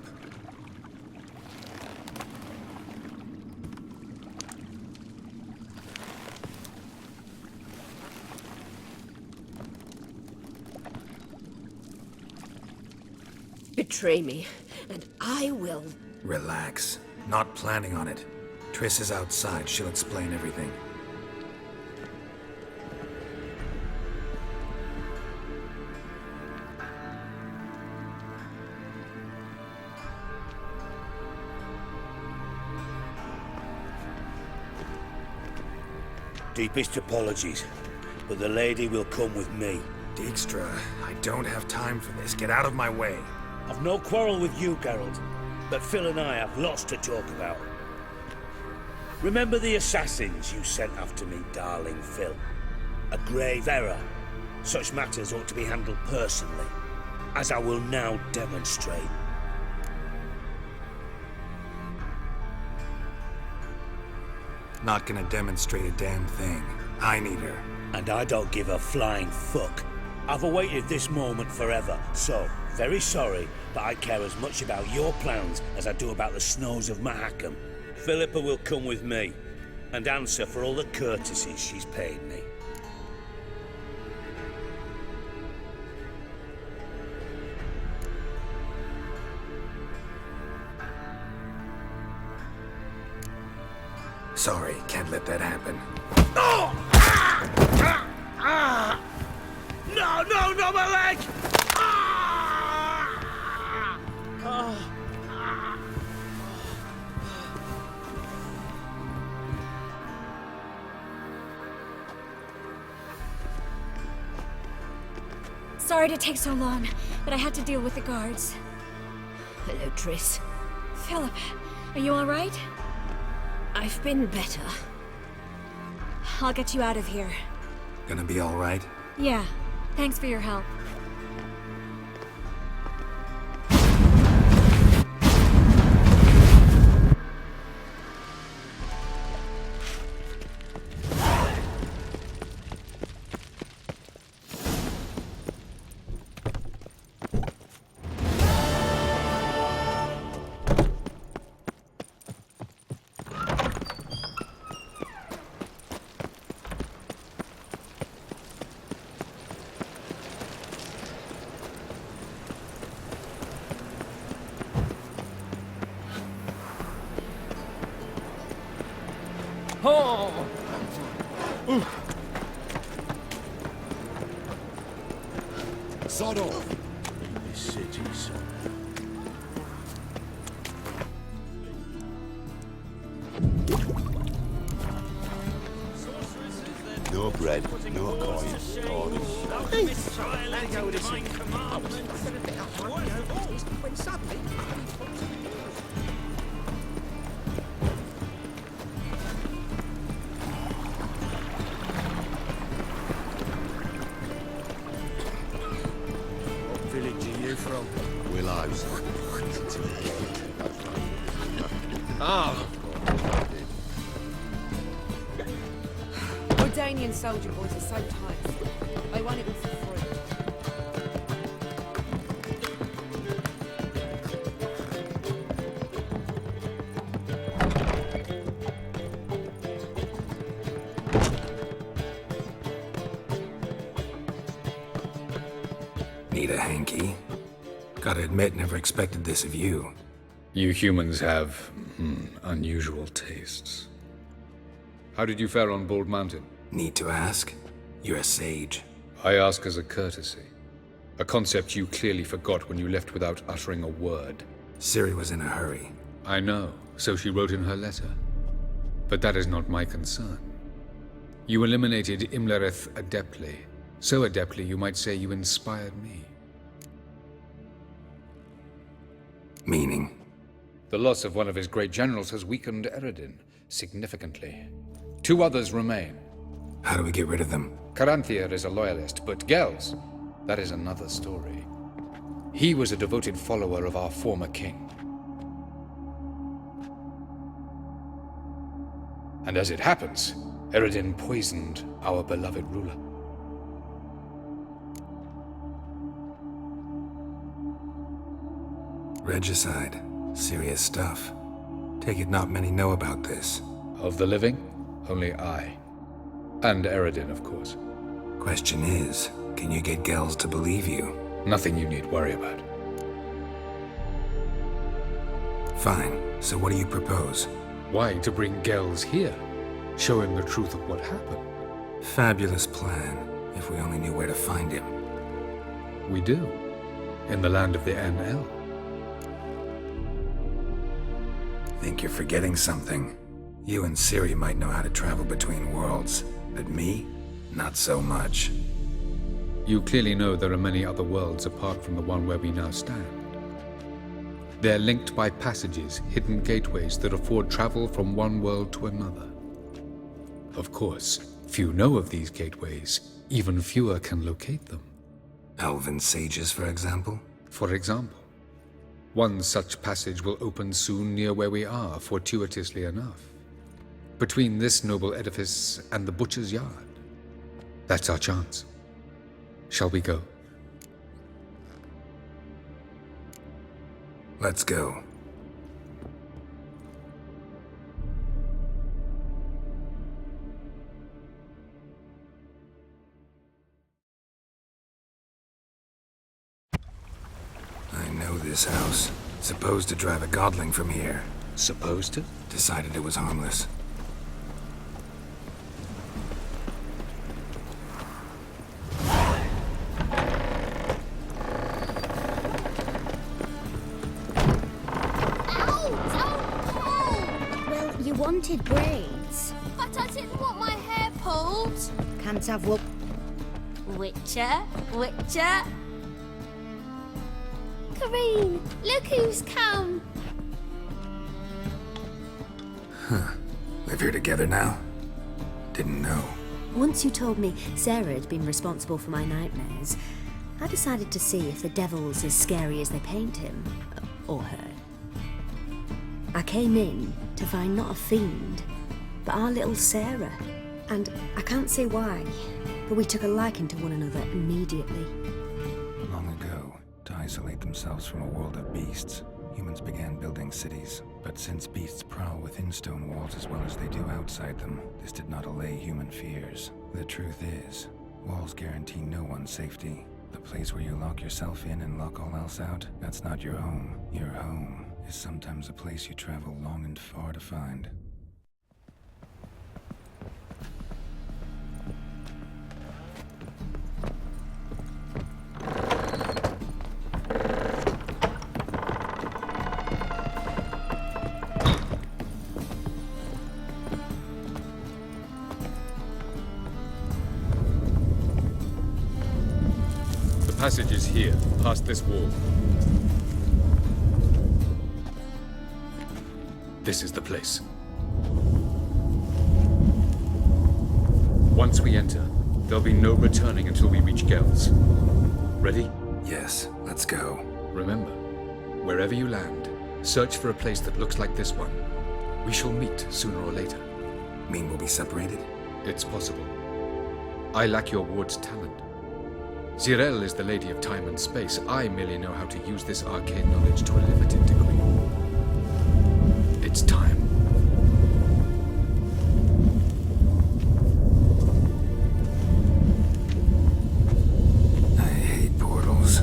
Betray me, and I will. Relax. Not planning on it. Triss is outside. She'll explain everything. Deepest apologies, but the lady will come with me. Dijkstra, I don't have time for this. Get out of my way. I've no quarrel with you, Geralt, but Phil and I have lots to talk about. Remember the assassins you sent after me, darling Phil? A grave error. Such matters ought to be handled personally, as I will now demonstrate. Not gonna demonstrate a damn thing. I need her. And I don't give a flying fuck. I've awaited this moment forever, so, very sorry, but I care as much about your plans as I do about the snows of Mahakam. Philippa will come with me. and answer for all the courtesies she's paid me. Sorry, can't let that happen. Oh! No, no, no, my leg! Sorry to take so long, but I had to deal with the guards. Hello, Triss. Philip, are you all right? I've been better. I'll get you out of here. Gonna be all right? Yeah, thanks for your help. Oh! Ooh. Sod off! In this city, son. No bread, no coins, Let go of this. When suddenly from Willows. Ah. Ordanian soldier boys are so tight. I want it all for free. Need a hanky? Gotta admit, never expected this of you. You humans have unusual tastes. How did you fare on Bald Mountain? Need to ask? You're a sage. I ask as a courtesy. A concept you clearly forgot when you left without uttering a word. Ciri was in a hurry. I know, so she wrote in her letter. But that is not my concern. You eliminated Imlerith adeptly. So adeptly, you might say you inspired me. Meaning? The loss of one of his great generals has weakened Eredin significantly. 2 others remain. How do we get rid of them? Caranthir is a loyalist, but Gels, that is another story. He was a devoted follower of our former king. And as it happens, Eredin poisoned our beloved ruler. Regicide. Serious stuff. Take it not many know about this. Of the living, only I. And Eredin, of course. Question is, can you get Gels to believe you? Nothing you need worry about. Fine. So what do you propose? Why, to bring Gels here. Show him the truth of what happened. Fabulous plan, if we only knew where to find him. We do. In the land of the NL. Think you're forgetting something. You and Ciri might know how to travel between worlds, but me? Not so much. You clearly know there are many other worlds apart from the one where we now stand. They're linked by passages, hidden gateways that afford travel from one world to another. Of course, few know of these gateways. Even fewer can locate them. Elven sages, for example? For example. One such passage will open soon near where we are, fortuitously enough. Between this noble edifice and the butcher's yard. That's our chance. Shall we go? Let's go. this house. Supposed to drive a godling from here. Supposed to? Decided it was harmless. Well, you wanted braids. But I didn't want my hair pulled. Can't have what? Witcher? Kareen, look who's come. Huh. Live here together now? Didn't know. Once you told me Sarah had been responsible for my nightmares, I decided to see if the devil's as scary as they paint him. Or her. I came in to find not a fiend, but our little Sarah. And I can't say why, but we took a liking to one another immediately. Long ago, to isolate themselves from a world of beasts, humans began building cities. But since beasts prowl within stone walls as well as they do outside them, this did not allay human fears. The truth is, walls guarantee no one's safety. The place where you lock yourself in and lock all else out, that's not your home. Your home is sometimes a place you travel long and far to find. The passage is here, past this wall. This is the place. Once we enter, there'll be no returning until we reach Gel's. Ready? Yes, let's go. Remember, wherever you land, search for a place that looks like this one. We shall meet sooner or later. Mean we'll be separated? It's possible. I lack your ward's talent. Zirel is the lady of time and space. I merely know how to use this arcane knowledge to a limited degree. It's time. I hate portals.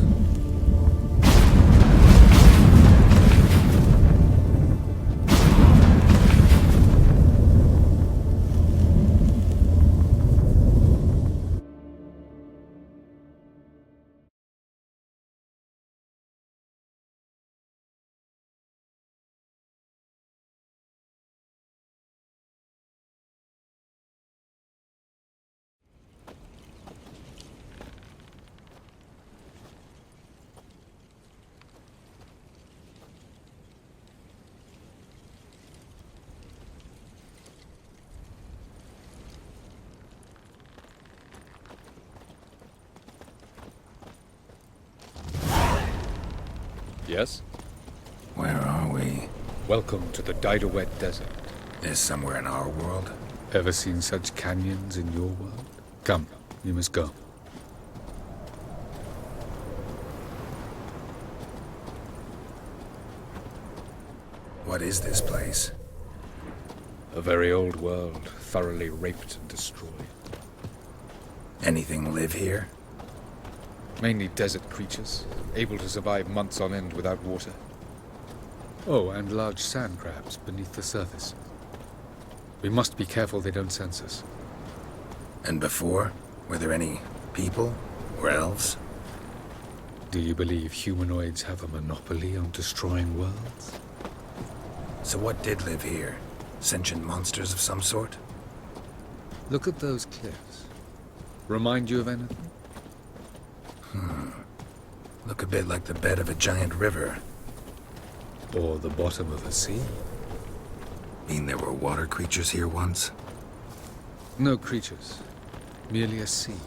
Yes? Where are we? Welcome to the Didowet Desert. Is somewhere in our world? Ever seen such canyons in your world? Come, you must go. What is this place? A very old world, thoroughly raped and destroyed. Anything live here? Mainly desert creatures, able to survive months on end without water. Oh, and large sand crabs beneath the surface. We must be careful they don't sense us. And before? Were there any people? Or elves? Do you believe humanoids have a monopoly on destroying worlds? So what did live here? Sentient monsters of some sort? Look at those cliffs. Remind you of anything? Look a bit like the bed of a giant river. Or the bottom of a sea. Mean there were water creatures here once? No creatures. Merely a sea.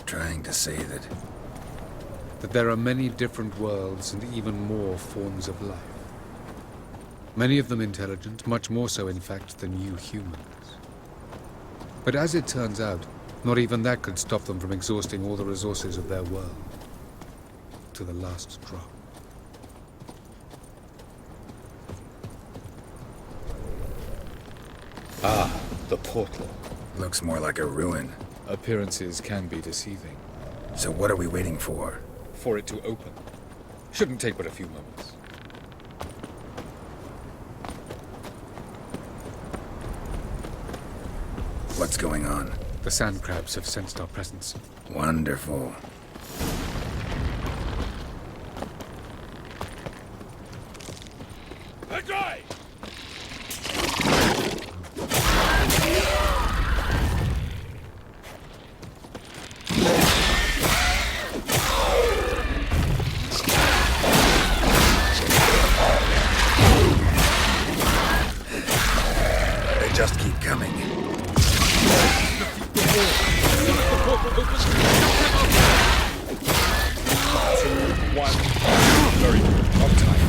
Trying to say that there are many different worlds and even more forms of life. Many of them intelligent, much more so in fact than you humans. But as it turns out, not even that could stop them from exhausting all the resources of their world. To the last drop. Ah, the portal. Looks more like a ruin. Appearances can be deceiving. So what are we waiting for? For it to open. Shouldn't take but a few moments. What's going on? The sand crabs have sensed our presence. Wonderful. Dry! They just keep coming. Very good. On time.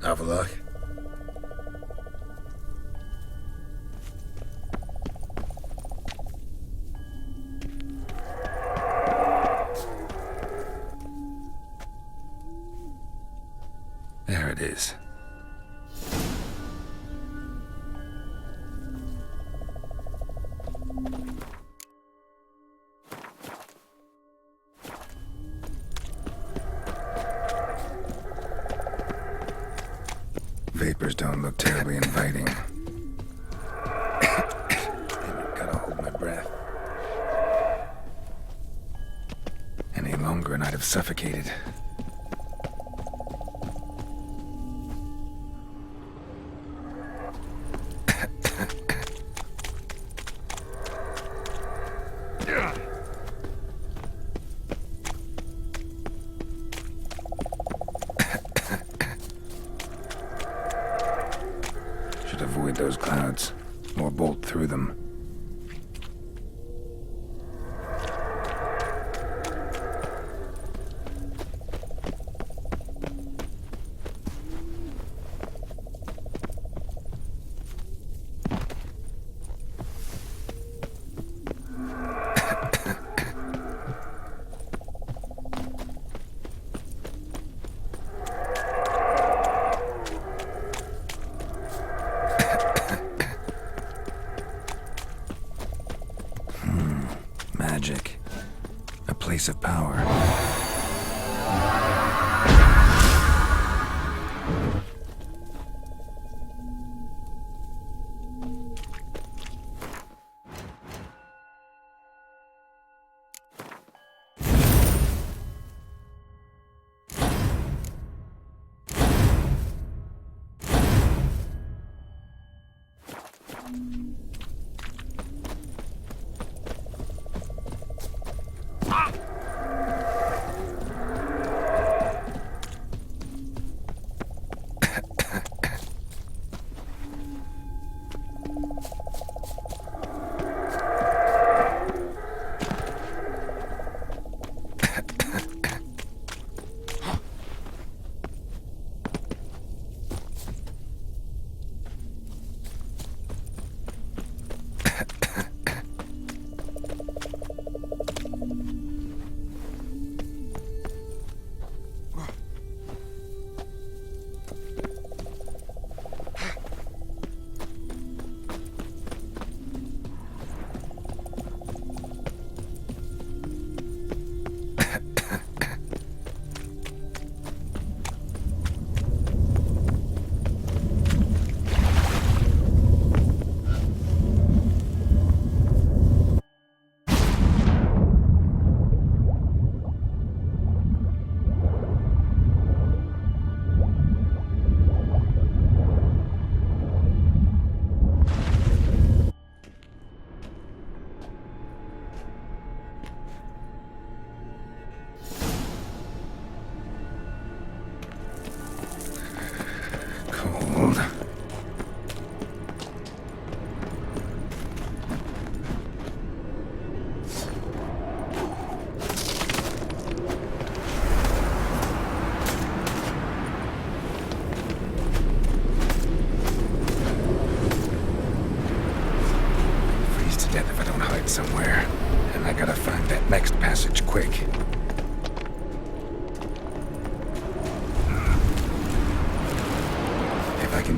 Have a look. There it is. Vapors don't look terribly inviting. Gotta hold my breath. Any longer and I'd have suffocated. Should avoid those clouds, or bolt through them.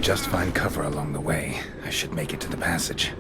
can just find cover along the way, I should make it to the passage.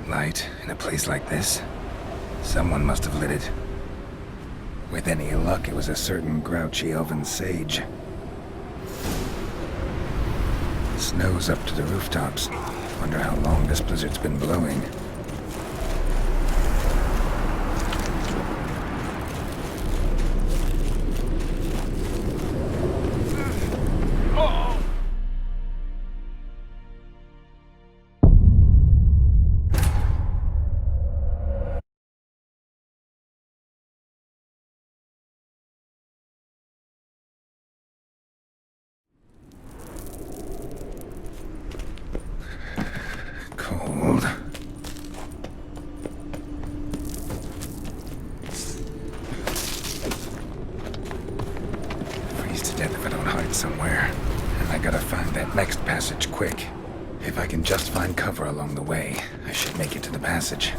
Light in a place like this? Someone must have lit it. With any luck, it was a certain grouchy elven sage. Snow's up to the rooftops. Wonder how long this blizzard's been blowing. Cold. Freeze to death if I don't hide somewhere. And I gotta find that next passage quick. If I can just find cover along the way, I should make it to the passage.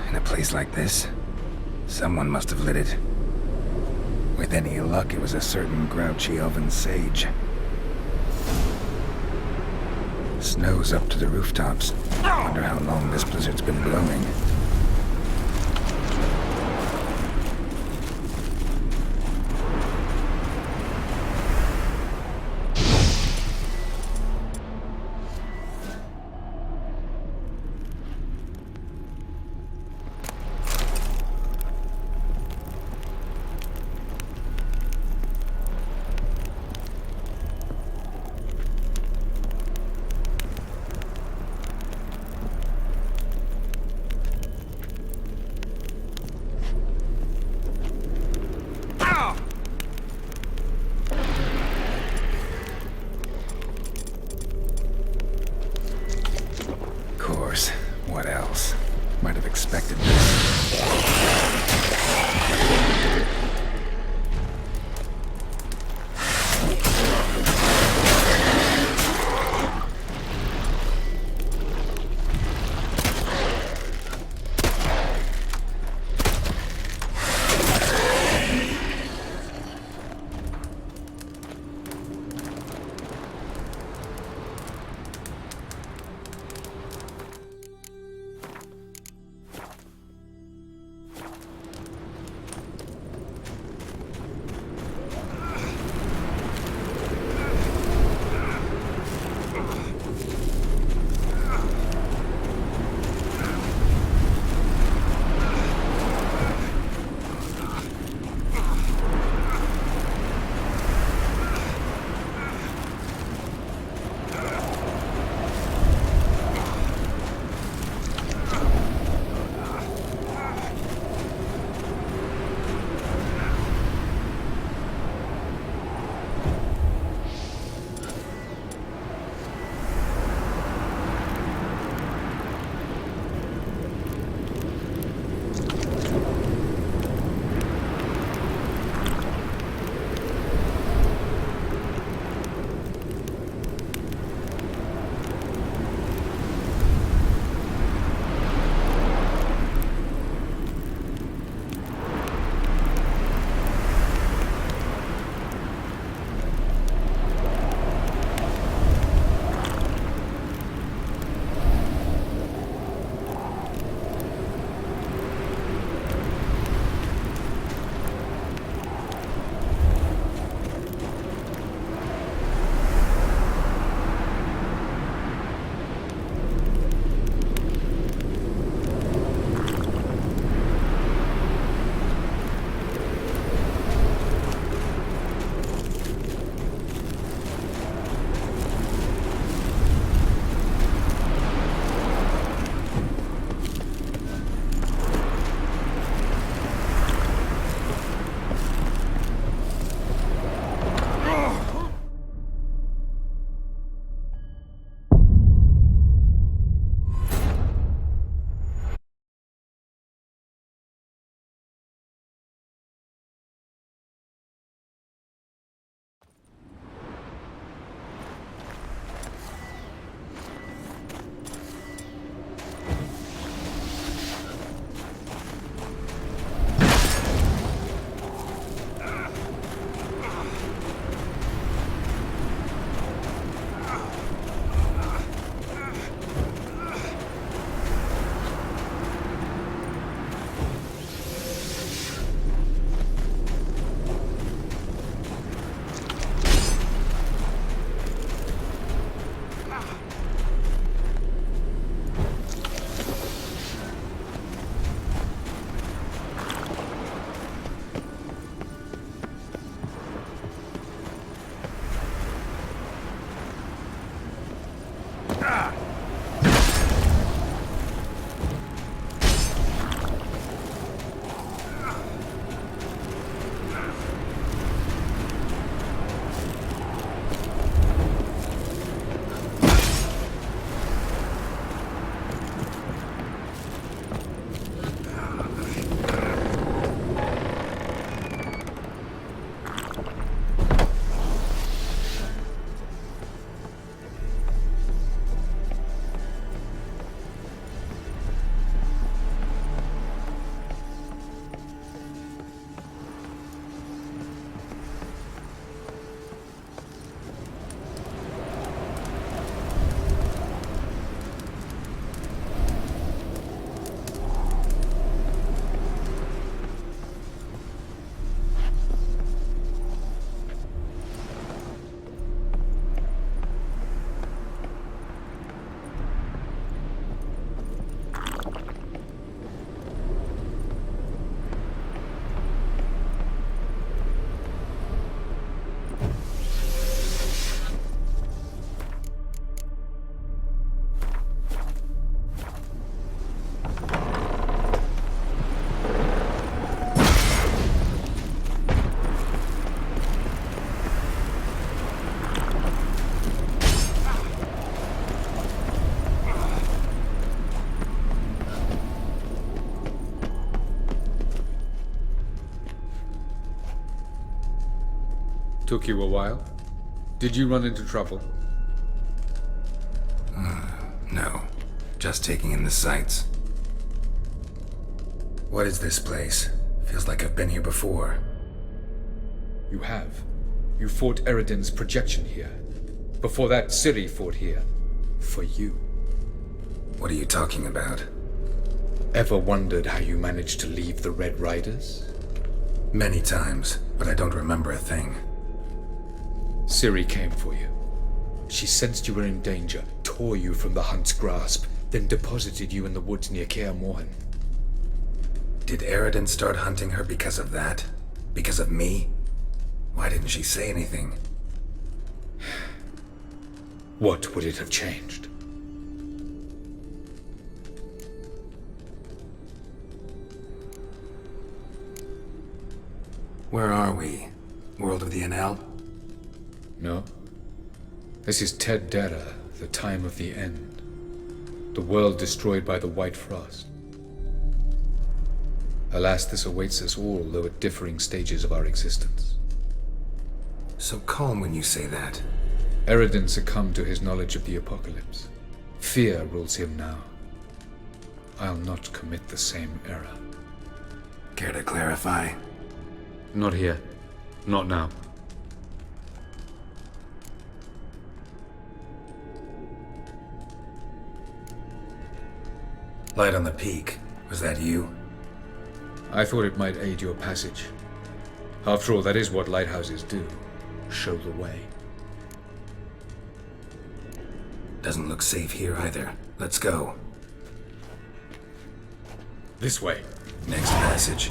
In a place like this, someone must have lit it. With any luck, it was a certain grouchy elven sage. Snow's up to the rooftops. Wonder how long this blizzard's been blowing. course. What else? Might have expected this. Took you a while? Did you run into trouble? No. Just taking in the sights. What is this place? Feels like I've been here before. You have. You fought Eredin's projection here. Before that, Ciri fought here. For you. What are you talking about? Ever wondered how you managed to leave the Red Riders? Many times, but I don't remember a thing. Ciri came for you. She sensed you were in danger, tore you from the Hunt's grasp, then deposited you in the woods near Kaer Morhen. Did Eredin start hunting her because of that? Because of me? Why didn't she say anything? What would it have changed? Where are we? World of the NL? No. This is Ted Dera, the time of the end. The world destroyed by the White Frost. Alas, this awaits us all, though at differing stages of our existence. So calm when you say that. Eredin succumbed to his knowledge of the apocalypse. Fear rules him now. I'll not commit the same error. Care to clarify? Not here. Not now. Light on the peak. Was that you? I thought it might aid your passage. After all, that is what lighthouses do. Show the way. Doesn't look safe here either. Let's go. This way. Next passage.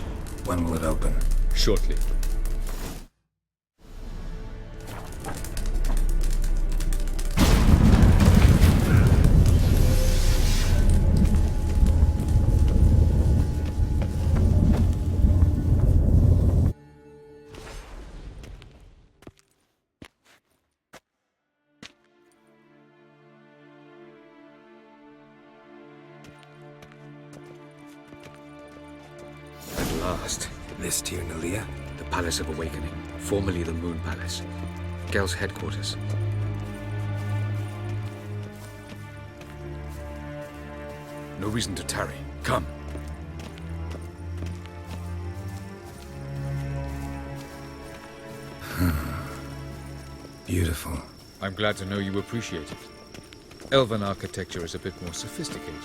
When will it open? Shortly. This Tyr Nalia? The Palace of Awakening, formerly the Moon Palace. Gel's headquarters. No reason to tarry. Come. Beautiful. I'm glad to know you appreciate it. Elven architecture is a bit more sophisticated.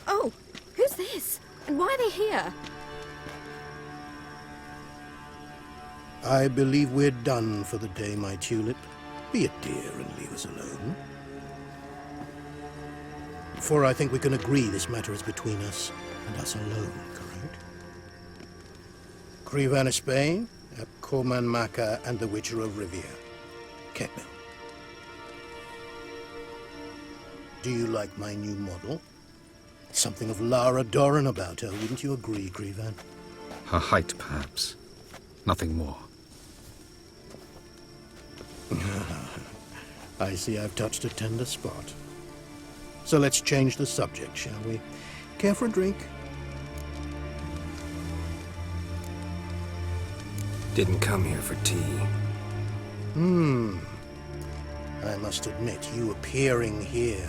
Oh, who's this? And why are they here? I believe we're done for the day, my tulip. Be a dear and leave us alone. For I think we can agree this matter is between us and us alone, correct? Krivan of Spain, Koman Maka, and the Witcher of Rivia. Kekme. Do you like my new model? Something of Lara Doran about her, wouldn't you agree, Krivan? Her height, perhaps. Nothing more. I see I've touched a tender spot. So let's change the subject, shall we? Care for a drink? Didn't come here for tea. I must admit, you appearing here.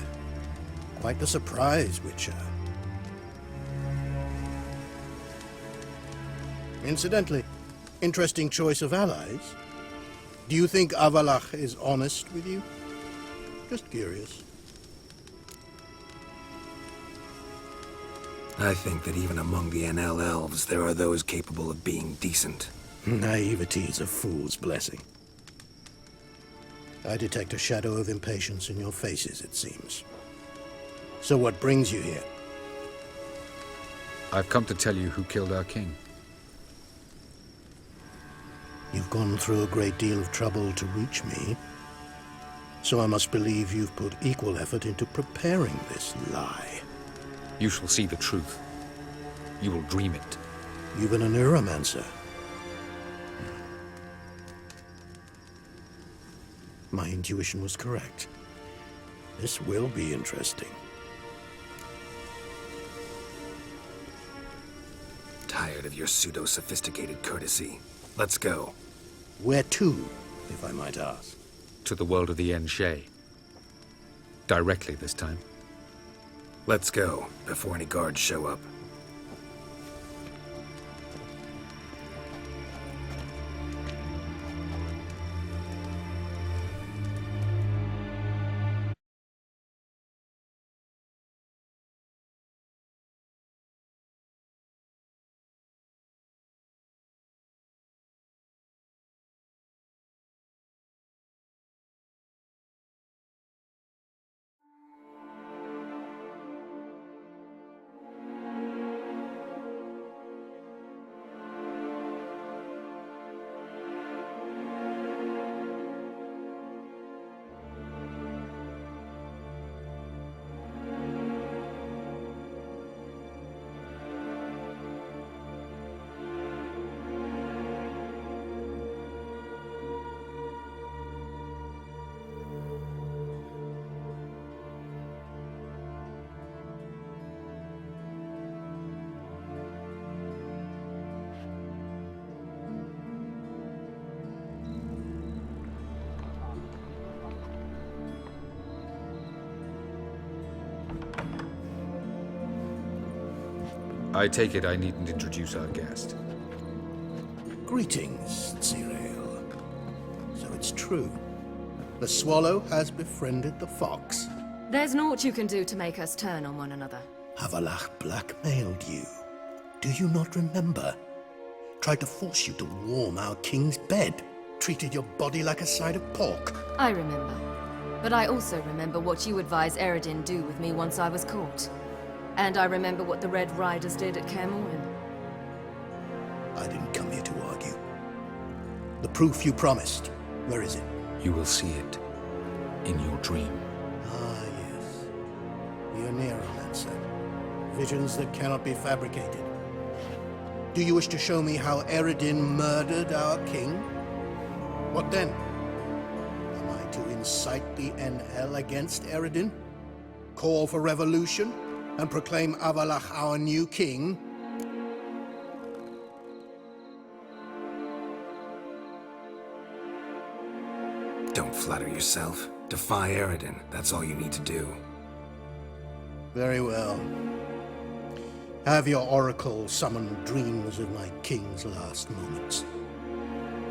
Quite the surprise, Witcher. Incidentally, interesting choice of allies. Do you think Avalach is honest with you? Just curious. I think that even among the NL elves, there are those capable of being decent. Naivety is a fool's blessing. I detect a shadow of impatience in your faces, it seems. So what brings you here? I've come to tell you who killed our king. You've gone through a great deal of trouble to reach me. So I must believe you've put equal effort into preparing this lie. You shall see the truth. You will dream it. Even a neuromancer. My intuition was correct. This will be interesting. Tired of your pseudo-sophisticated courtesy. Let's go. Where to, if I might ask? To the world of the Enshe. Directly this time. Let's go, before any guards show up. I take it I needn't introduce our guest. Greetings, Cyril. So it's true. The swallow has befriended the fox. There's naught you can do to make us turn on one another. Avalach blackmailed you. Do you not remember? Tried to force you to warm our king's bed. Treated your body like a side of pork. I remember. But I also remember what you advised Eredin do with me once I was caught. And I remember what the Red Riders did at Kaer. I didn't come here to argue. The proof you promised, where is it? You will see it in your dream. Ah, yes. The neuromancer. Visions that cannot be fabricated. Do you wish to show me how Eredin murdered our king? What then? Am I to incite the NL against Eredin? Call for revolution? And proclaim Avalach our new king? Don't flatter yourself. Defy Eredin. That's all you need to do. Very well. Have your oracle summon dreams of my king's last moments.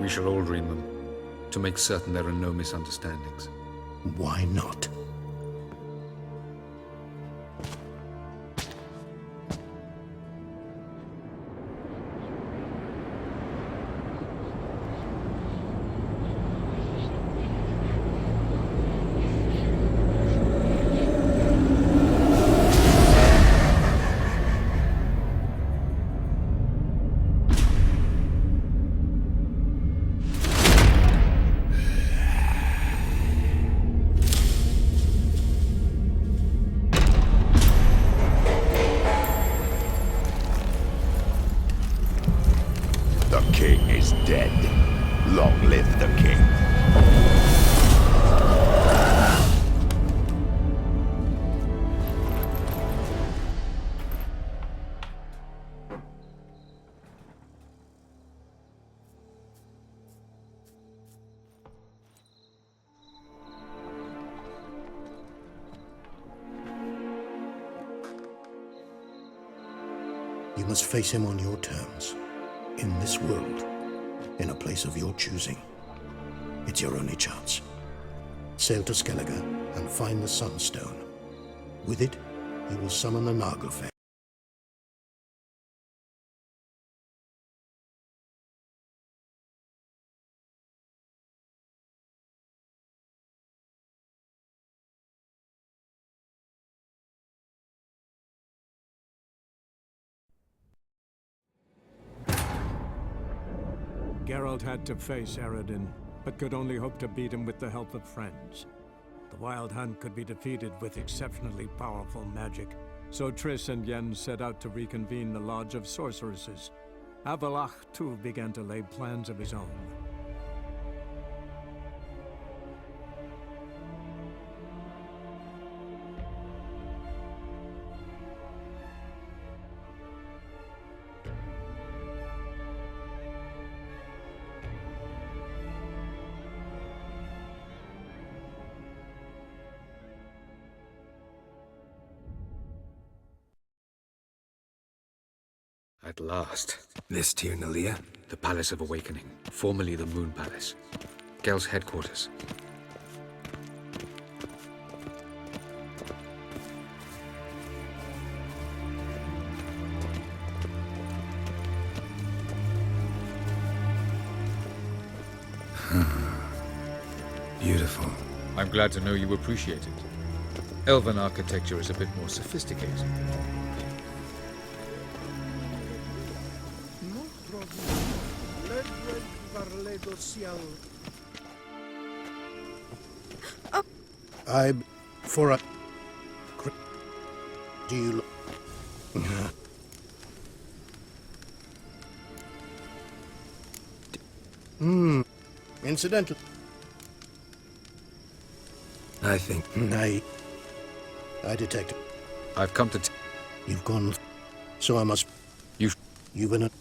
We shall all dream them, to make certain there are no misunderstandings. Why not? You must face him on your terms. In this world. In a place of your choosing. It's your only chance. Sail to Skellige and find the Sunstone. With it, you will summon the Nagelfare. Geralt had to face Eredin, but could only hope to beat him with the help of friends. The Wild Hunt could be defeated with exceptionally powerful magic, So Triss and Yen set out to reconvene the Lodge of Sorceresses. Avalach, too, began to lay plans of his own. At last. This Tir Nalia? The Palace of Awakening, formerly the Moon Palace. Gel's headquarters. Beautiful. I'm glad to know you appreciate it. Elven architecture is a bit more sophisticated. For a... Do you... Incidental. I think... I detect it. I've come to... You've gone... So I must... You've been a...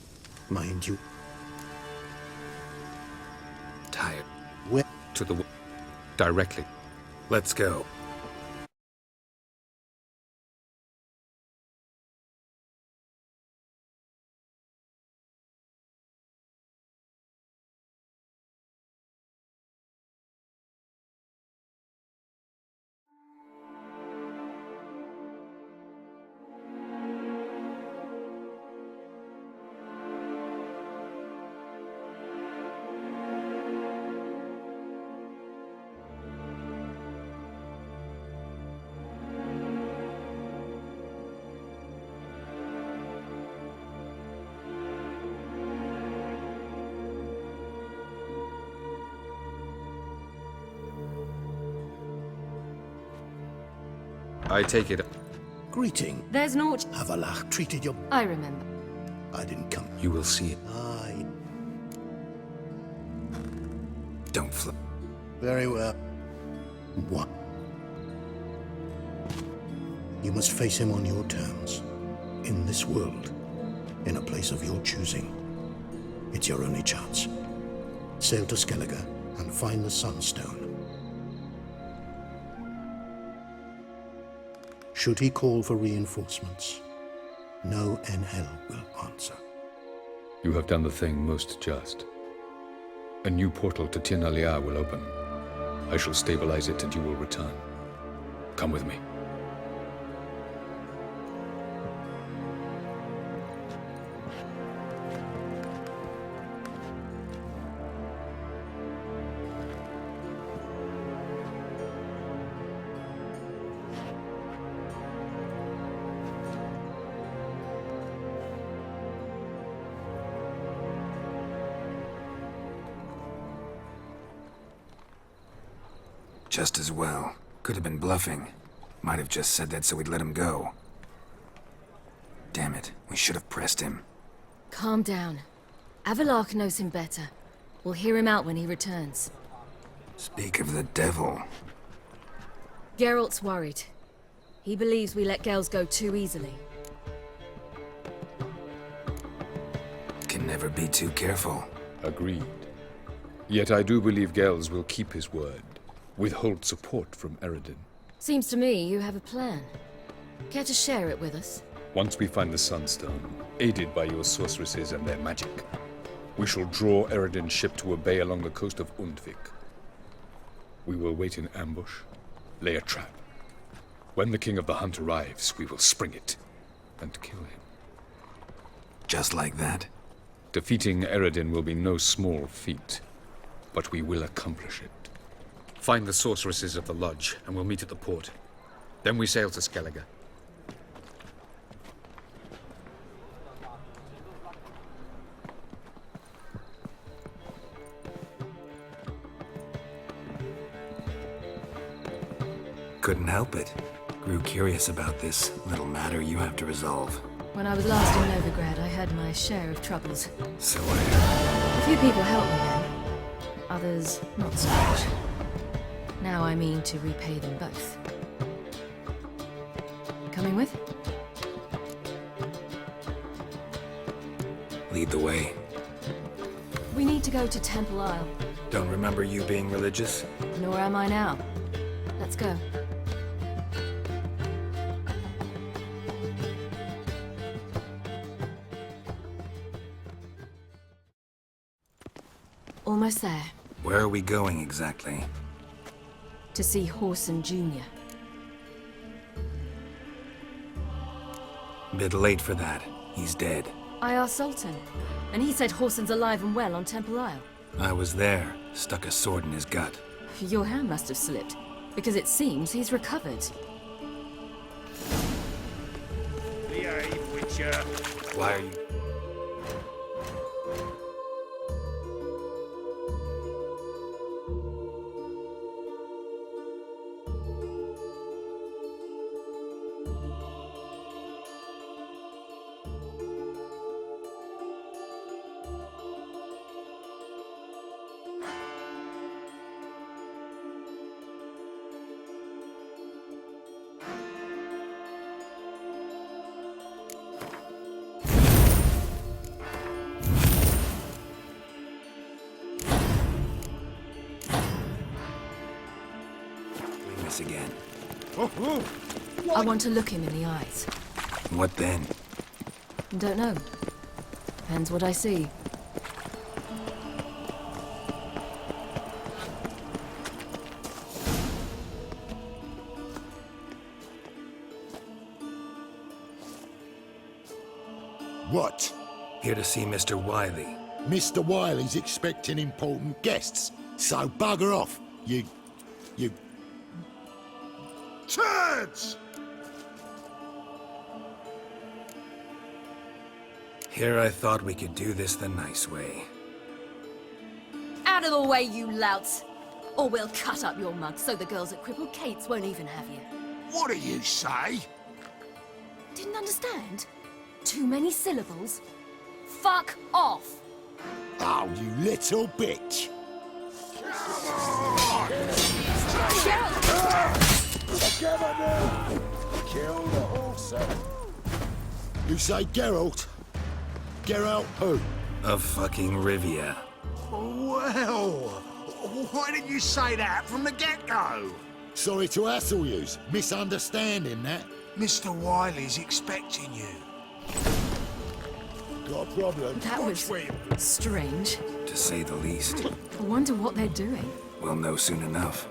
Mind you. Tired. Where? To the... Directly. Let's go. I take it... Greeting. There's naught... Avalach treated your... I remember. I didn't come... You will see it. I... Don't flip. Very well. What? You must face him on your terms. In this world. In a place of your choosing. It's your only chance. Sail to Skellige and find the Sunstone. Should he call for reinforcements, no NL will answer. You have done the thing most just. A new portal to Tir Nalia will open. I shall stabilize it and you will return. Come with me. Just as well. Could have been bluffing. Might have just said that so we'd let him go. Damn it, we should have pressed him. Calm down. Avalach knows him better. We'll hear him out when he returns. Speak of the devil. Geralt's worried. He believes we let Gels go too easily. Can never be too careful. Agreed. Yet I do believe Gels will keep his word. Withhold support from Eredin. Seems to me you have a plan. Care to share it with us? Once we find the Sunstone, aided by your sorceresses and their magic, we shall draw Eredin's ship to a bay along the coast of Undvik. We will wait in ambush, lay a trap. When the King of the Hunt arrives, we will spring it and kill him. Just like that? Defeating Eredin will be no small feat, but we will accomplish it. Find the sorceresses of the lodge, and we'll meet at the port. Then we sail to Skellige. Couldn't help it. Grew curious about this little matter you have to resolve. When I was last in Novigrad, I had my share of troubles. So I heard. A few people helped me then. Others, not so much. Now I mean to repay them both. Coming with? Lead the way. We need to go to Temple Isle. Don't remember you being religious? Nor am I now. Let's go. Almost there. Where are we going exactly? To see Horson Jr. Bit late for that. He's dead. I asked Sultan, and he said Horson's alive and well on Temple Isle. I was there. Stuck a sword in his gut. Your hand must have slipped, because it seems he's recovered. Behave, Witcher. Why are you... again. I want to look him in the eyes. What then? Don't know. Depends what I see. What? Here to see Mr. Wiley. Mr. Wiley's expecting important guests, so bugger off, you turds! Here I thought we could do this the nice way. Out of the way, you louts! Or we'll cut up your mug so the girls at Crippled Kate's won't even have you. What do you say? Didn't understand? Too many syllables? Fuck off! Oh, you little bitch! Together now! Kill the horse! You say Geralt? Geralt who? Of fucking Rivia. Well, why didn't you say that from the get-go? Sorry to hassle yous. Misunderstanding that. Mr. Wiley's expecting you. Got a problem? That was strange. To say the least. I wonder what they're doing. We'll know soon enough.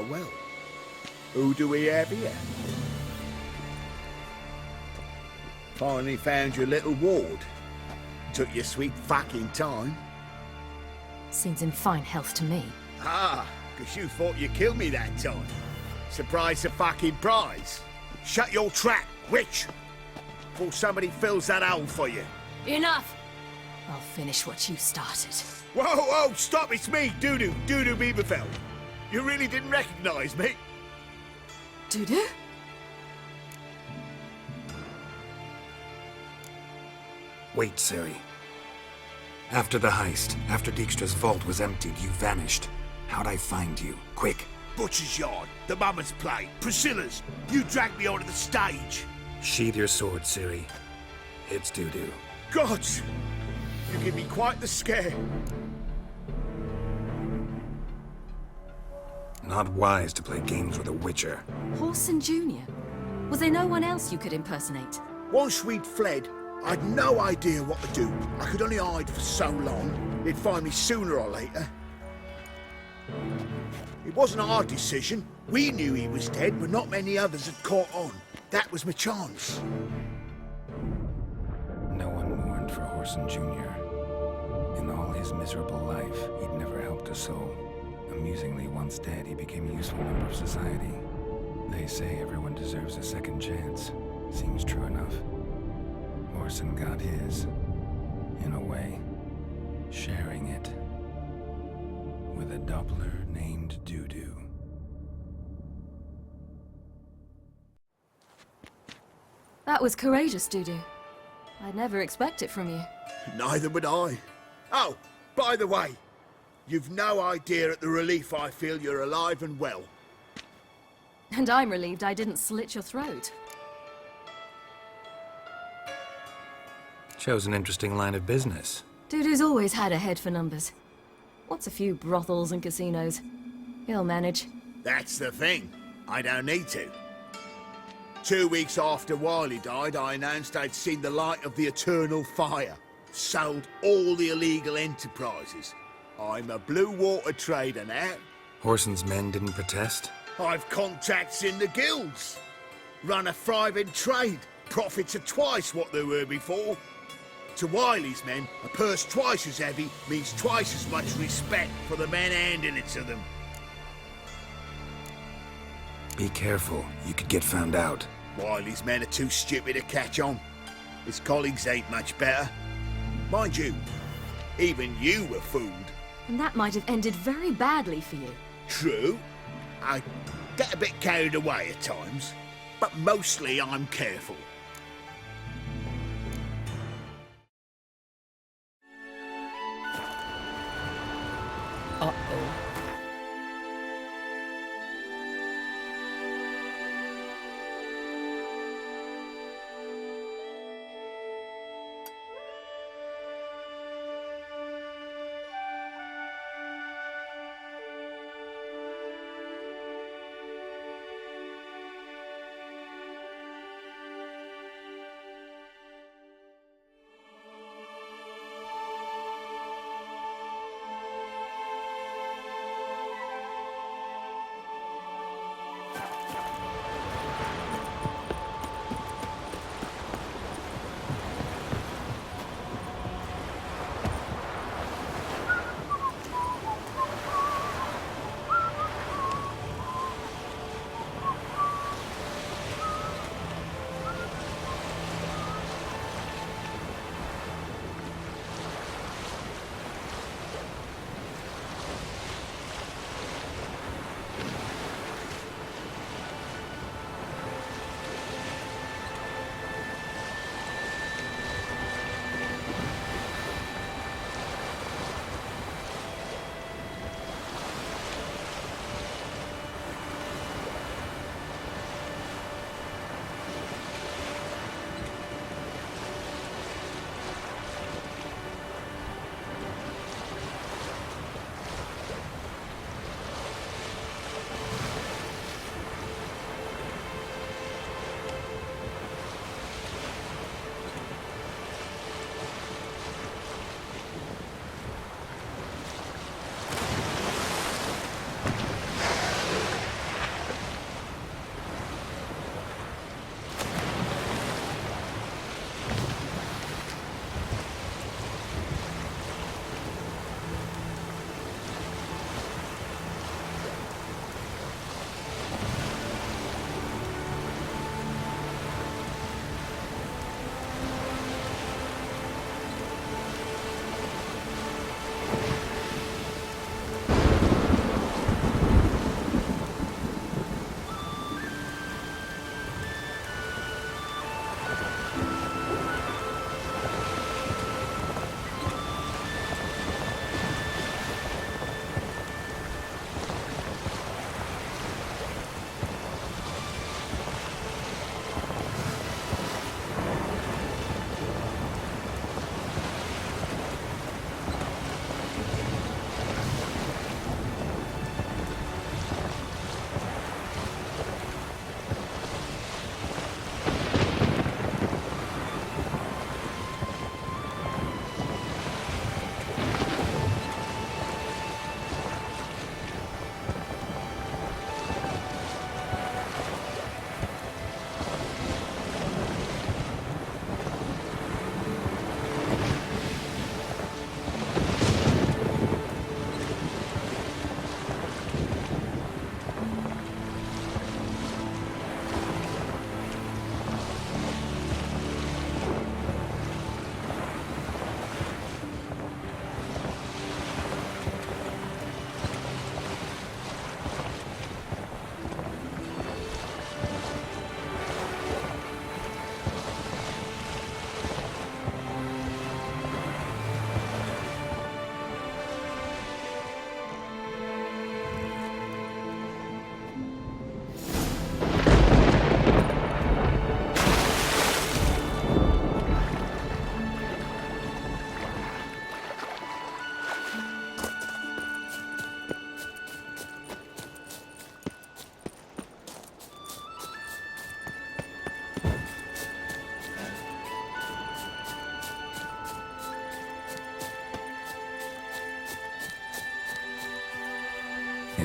Well. Who do we have here? Finally found your little ward. Took your sweet fucking time. Seems in fine health to me. Ah, because you thought you killed me that time. Surprise the fucking prize. Shut your trap, witch! Before somebody fills that hole for you. Enough! I'll finish what you started. Whoa, stop, it's me, Dudu Bieberfeld. You really didn't recognize me? Dudu? Wait, Ciri. After the heist, after Dijkstra's vault was emptied, you vanished. How'd I find you? Quick. Butcher's Yard, the Mama's Play, Priscilla's. You dragged me onto the stage. Sheathe your sword, Ciri. It's Dudu. Gods! You give me quite the scare. Not wise to play games with a witcher. Horson Jr. Was there no one else you could impersonate? Once we'd fled, I'd no idea what to do. I could only hide for so long. They'd find me sooner or later. It wasn't our decision. We knew he was dead, but not many others had caught on. That was my chance. No one mourned for Horson Jr. In all his miserable life, he'd never helped a soul. Amusingly, once dead, he became a useful member of society. They say everyone deserves a second chance. Seems true enough. Orson got his, in a way, sharing it with a Doppler named Dudu. That was courageous, Dudu. I'd never expect it from you. Neither would I. Oh, by the way, you've no idea at the relief I feel you're alive and well. And I'm relieved I didn't slit your throat. Shows an interesting line of business. Dudu's always had a head for numbers. What's a few brothels and casinos? He'll manage. That's the thing. I don't need to. 2 weeks after Wiley died, I announced I'd seen the light of the eternal fire. Sold all the illegal enterprises. I'm a blue water trader now. Horson's men didn't protest? I've contacts in the guilds. Run a thriving trade. Profits are twice what they were before. To Wiley's men, a purse twice as heavy means twice as much respect for the men handing it to them. Be careful, you could get found out. Wiley's men are too stupid to catch on. His colleagues ain't much better. Mind you, even you were fooled. And that might have ended very badly for you. True. I get a bit carried away at times, but mostly I'm careful. Uh-oh.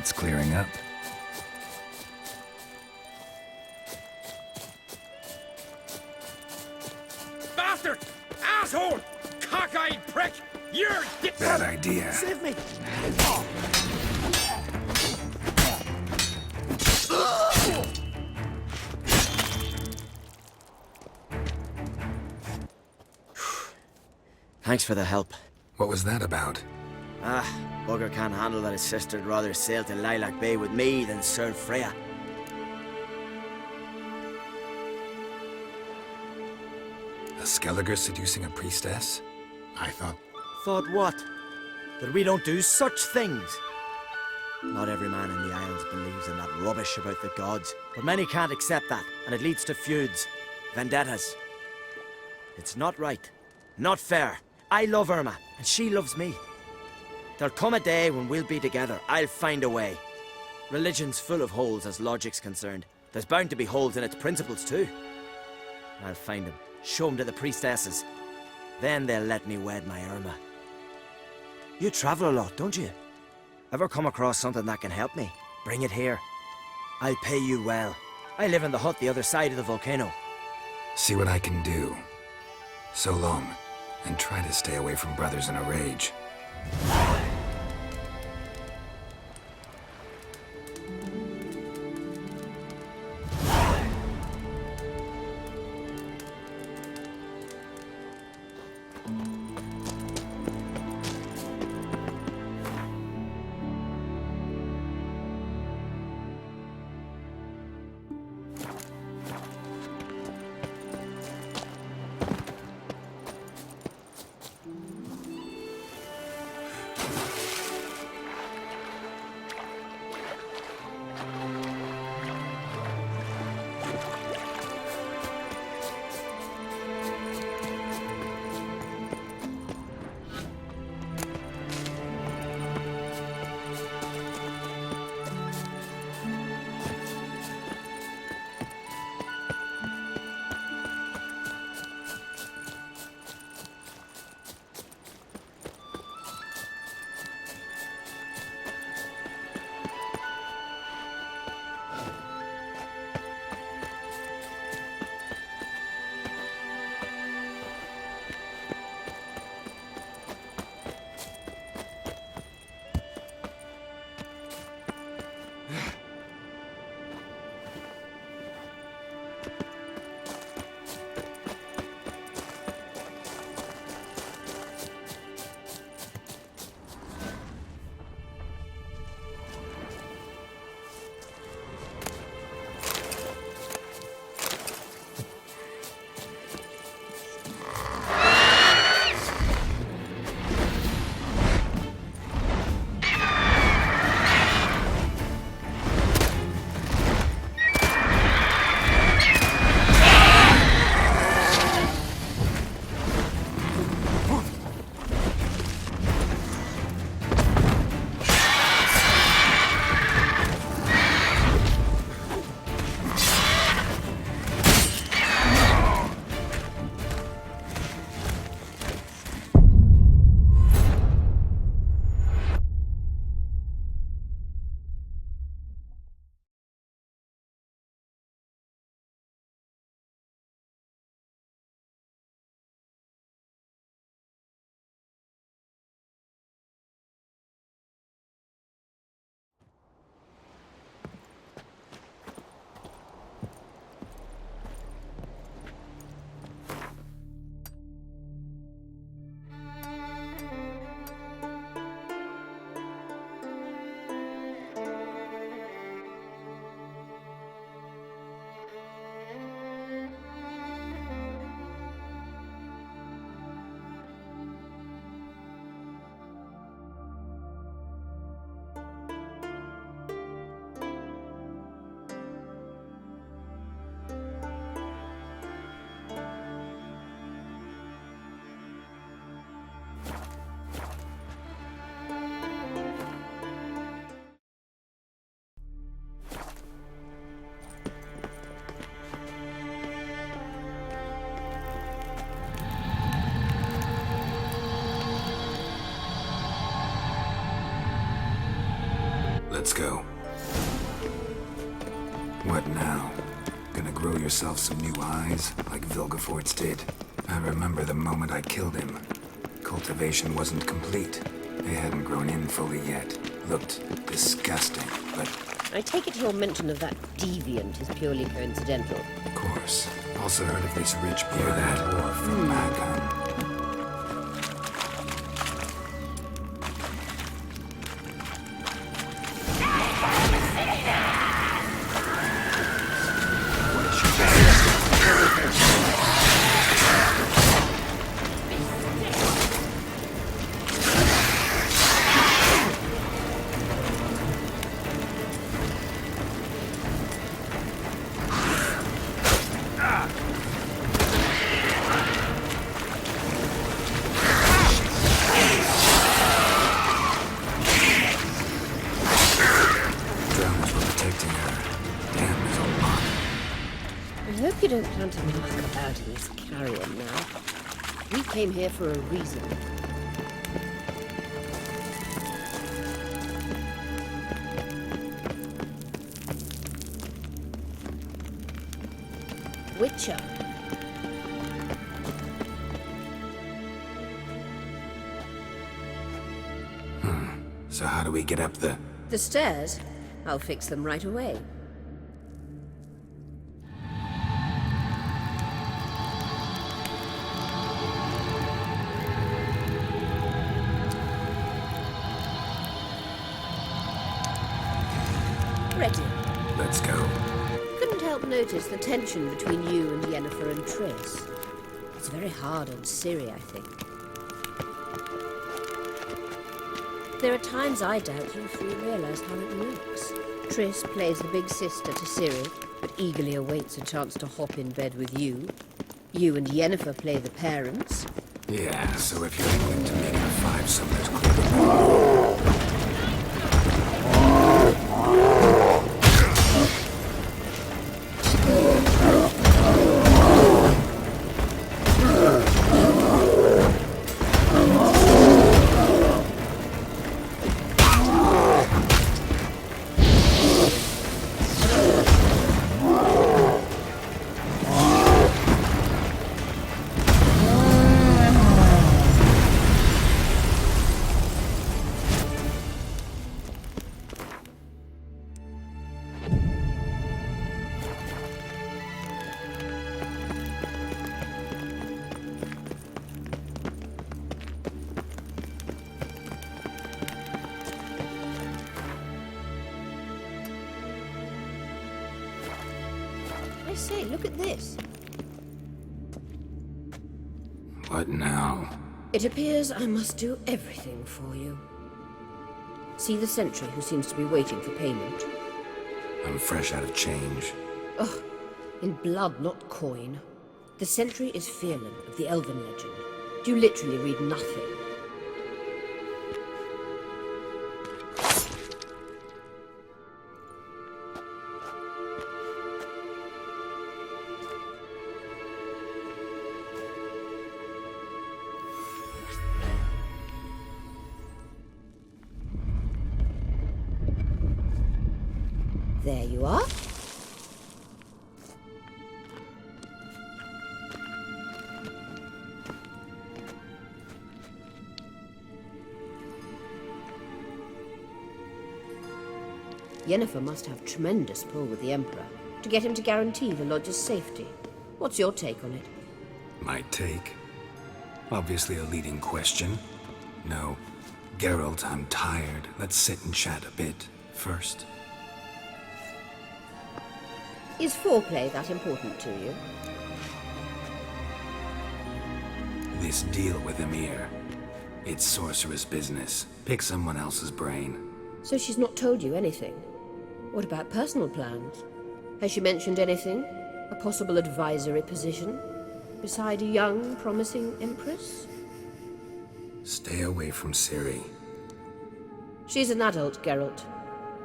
It's clearing up. Bastard! Asshole! Cockeyed prick! You're... Bad idea. Save me! Thanks for the help. What was that about? Bugger can't handle that his sister'd rather sail to Lilac Bay with me than serve Freya. A Skelliger seducing a priestess? I thought... Thought what? That we don't do such things? Not every man in the Isles believes in that rubbish about the gods, but many can't accept that, and it leads to feuds, vendettas. It's not right, not fair. I love Irma, and she loves me. There'll come a day when we'll be together. I'll find a way. Religion's full of holes as logic's concerned. There's bound to be holes in its principles too. I'll find them, show them to the priestesses. Then they'll let me wed my Irma. You travel a lot, don't you? Ever come across something that can help me? Bring it here. I'll pay you well. I live in the hut the other side of the volcano. See what I can do. So long, and try to stay away from brothers in a rage. Let's go. What now? Gonna grow yourself some new eyes, like Vilgefortz did? I remember the moment I killed him. Cultivation wasn't complete. They hadn't grown in fully yet. Looked disgusting, but... I take it your mention of that deviant is purely coincidental. Of course. Also heard of this rich beer that whore from Macon. I hope you don't plan to knock about in this carrion now. We came here for a reason. Witcher. So how do we get up the... The stairs? I'll fix them right away. Ready. Let's go. Couldn't help notice the tension between you and Yennefer and Triss. It's very hard on Ciri, I think. There are times I doubt you three realize how it works. Triss plays the big sister to Ciri, but eagerly awaits a chance to hop in bed with you. You and Yennefer play the parents. Yeah, so if you're willing to make our 5 summers clear... I say, look at this. What now? It appears I must do everything for you. See the sentry who seems to be waiting for payment? I'm fresh out of change. Ugh, in blood, not coin. The sentry is Fierlan of the Elven legend. You literally read nothing. There you are. Yennefer must have tremendous pull with the Emperor to get him to guarantee the Lodge's safety. What's your take on it? My take? Obviously a leading question. No. Geralt, I'm tired. Let's sit and chat a bit first. Is foreplay that important to you? This deal with Emir. It's sorceress business. Pick someone else's brain. So she's not told you anything? What about personal plans? Has she mentioned anything? A possible advisory position? Beside a young, promising empress? Stay away from Ciri. She's an adult, Geralt.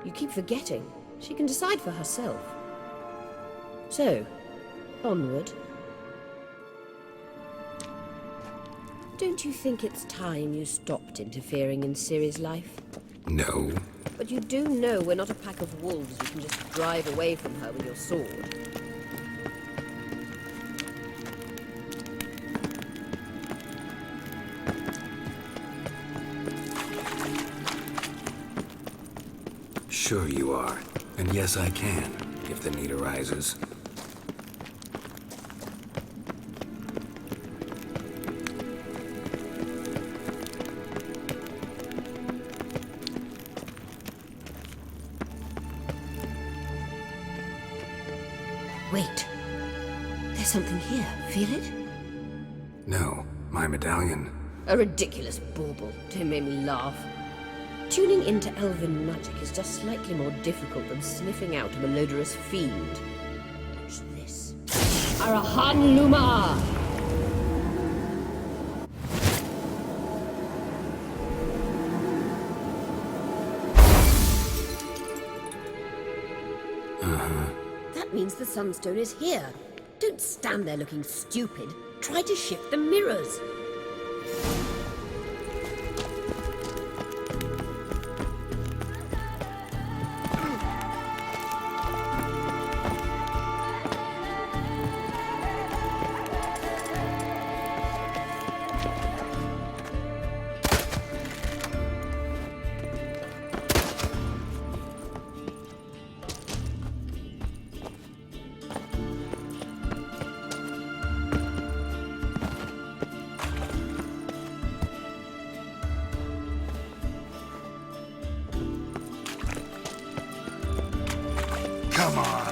You keep forgetting. She can decide for herself. So, onward. Don't you think it's time you stopped interfering in Ciri's life? No. But you do know we're not a pack of wolves you can just drive away from her with your sword. Sure you are. And yes, I can, if the need arises. Wait. There's something here. Feel it? No, my medallion. A ridiculous bauble. Don't make me laugh. Tuning into elven magic is just slightly more difficult than sniffing out a malodorous fiend. Watch this. Arahan Luma! That means the Sunstone is here. Don't stand there looking stupid. Try to shift the mirrors. Come on.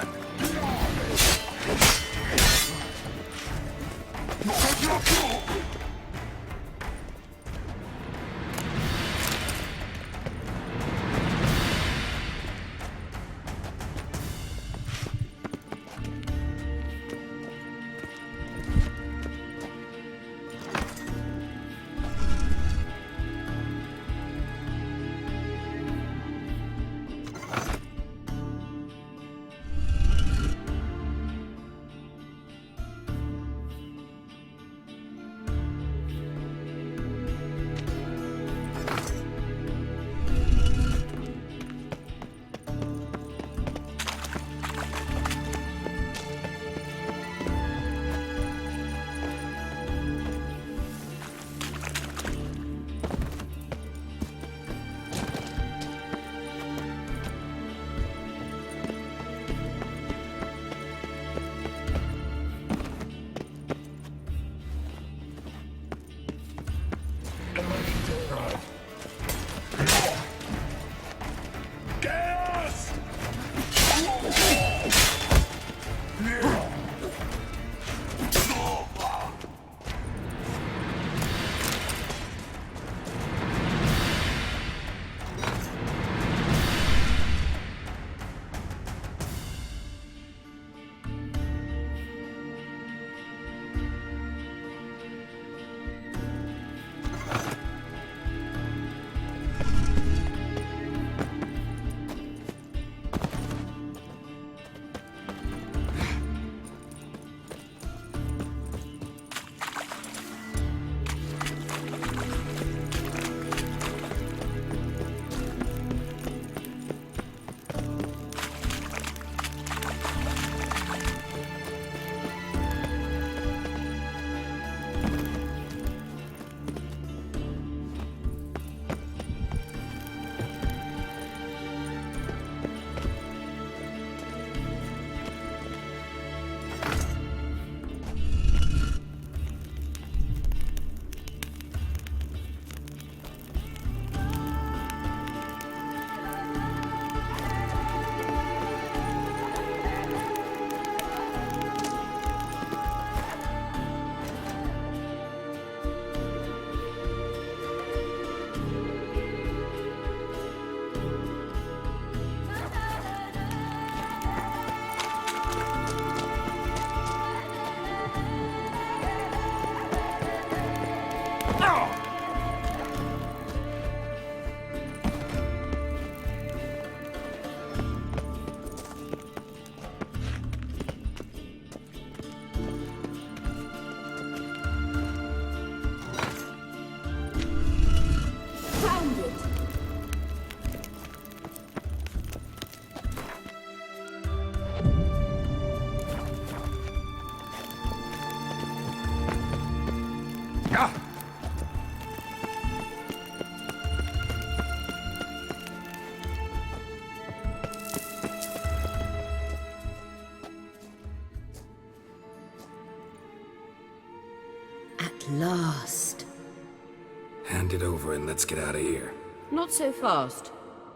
Hand it over and let's get out of here. Not so fast.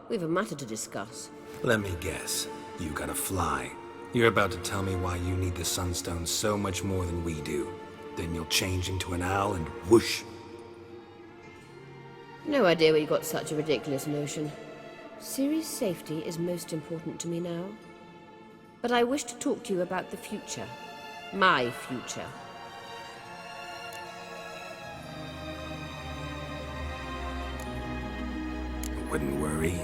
We've a matter to discuss. Let me guess. You gotta fly. You're about to tell me why you need the Sunstone so much more than we do. Then you'll change into an owl and whoosh. No idea where you got such a ridiculous notion. Ciri's safety is most important to me now. But I wish to talk to you about the future. My future. Wouldn't worry.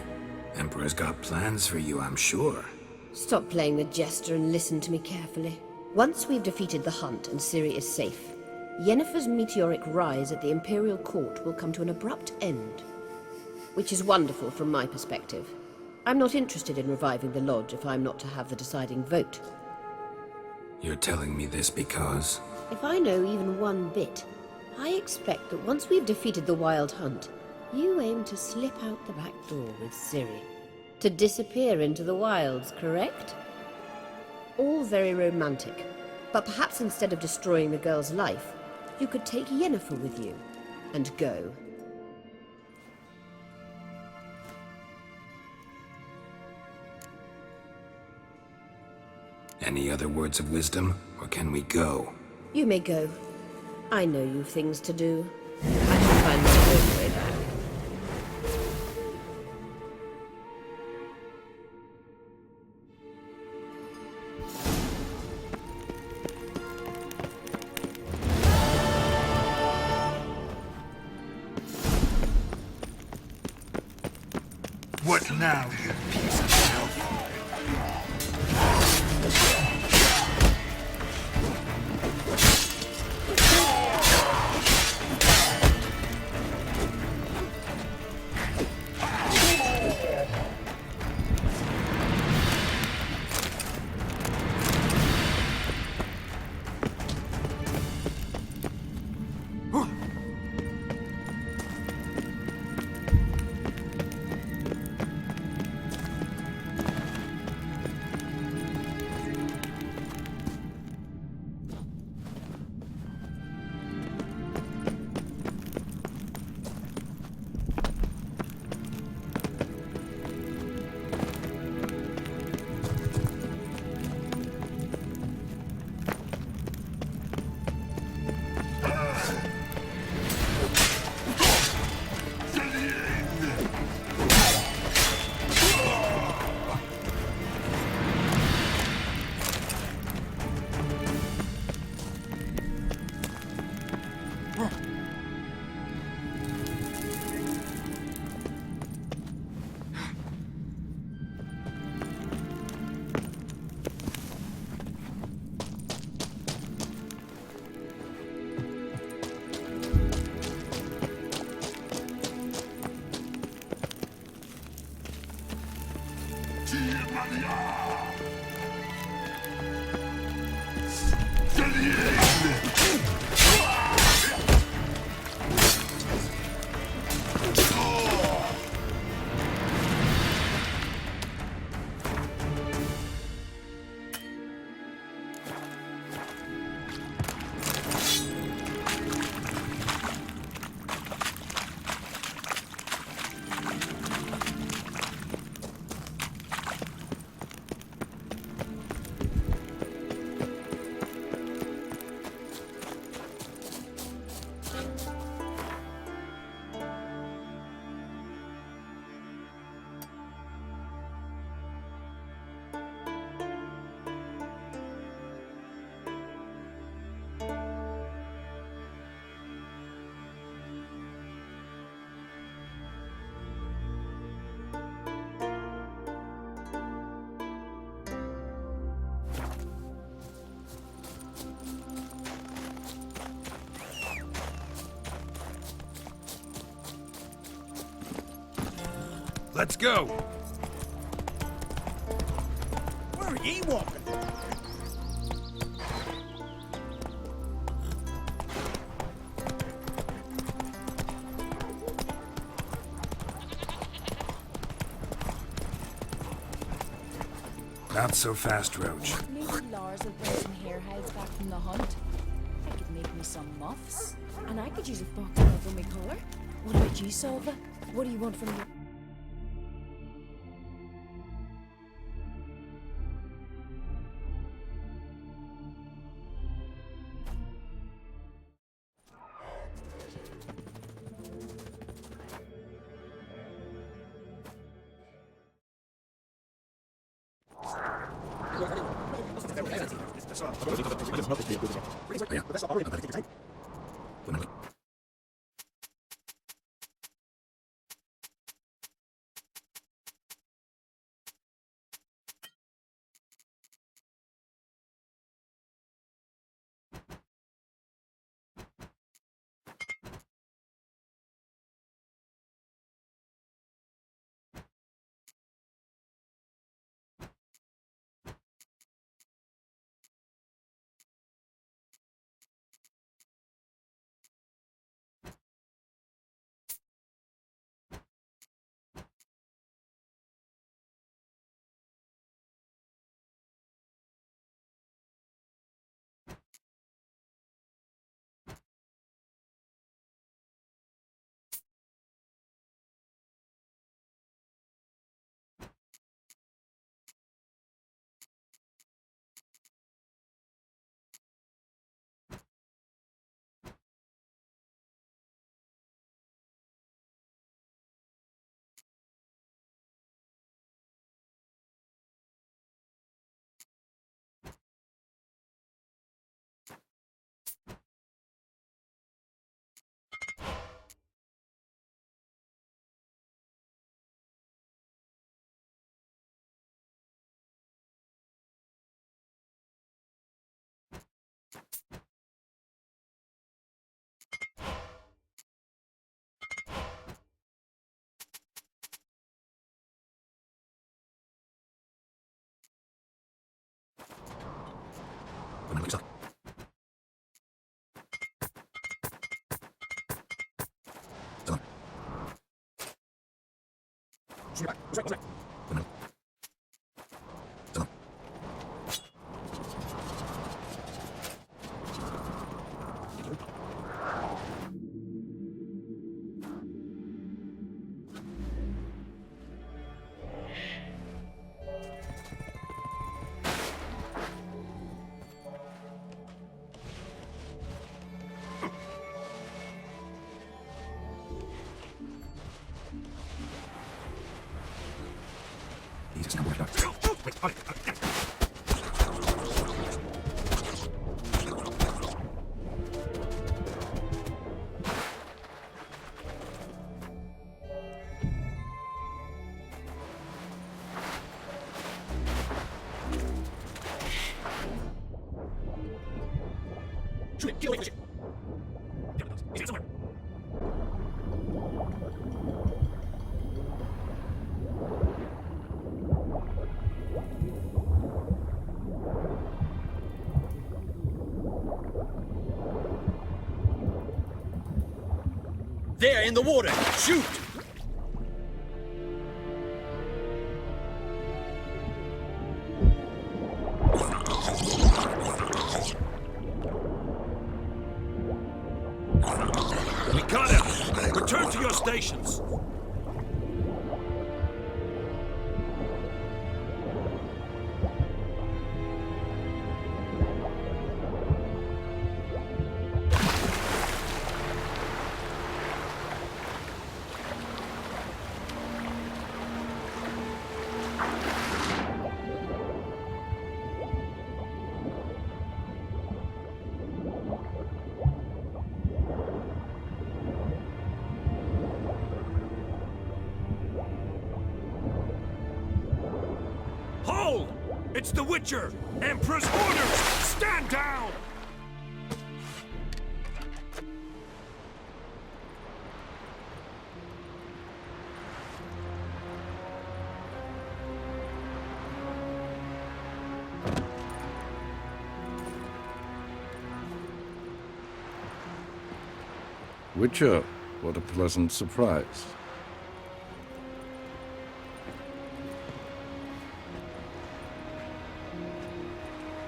Emperor's got plans for you, I'm sure. Stop playing the jester and listen to me carefully. Once we've defeated the hunt and Ciri is safe, Yennefer's meteoric rise at the Imperial Court will come to an abrupt end. Which is wonderful from my perspective. I'm not interested in reviving the Lodge if I'm not to have the deciding vote. You're telling me this because... If I know even one bit, I expect that once we've defeated the Wild Hunt, you aim to slip out the back door with Ciri. To disappear into the wilds, correct? All very romantic, but perhaps instead of destroying the girl's life, you could take Yennefer with you, and go. Any other words of wisdom, or can we go? You may go. I know you've things to do. I can find my own way back. What now, you piece of filth? Let's go! Where are ye walking? Not so fast, Roach. Maybe Lars will bring some hareheads back from the hunt. I could make me some muffs. And I could use a foxtail for my collar. What about you, Solva? What do you want from me? There, in the water! Shoot! We got him! Return to your stations! Hold! It's the Witcher! Emperor's orders! Stand down! Witcher, what a pleasant surprise.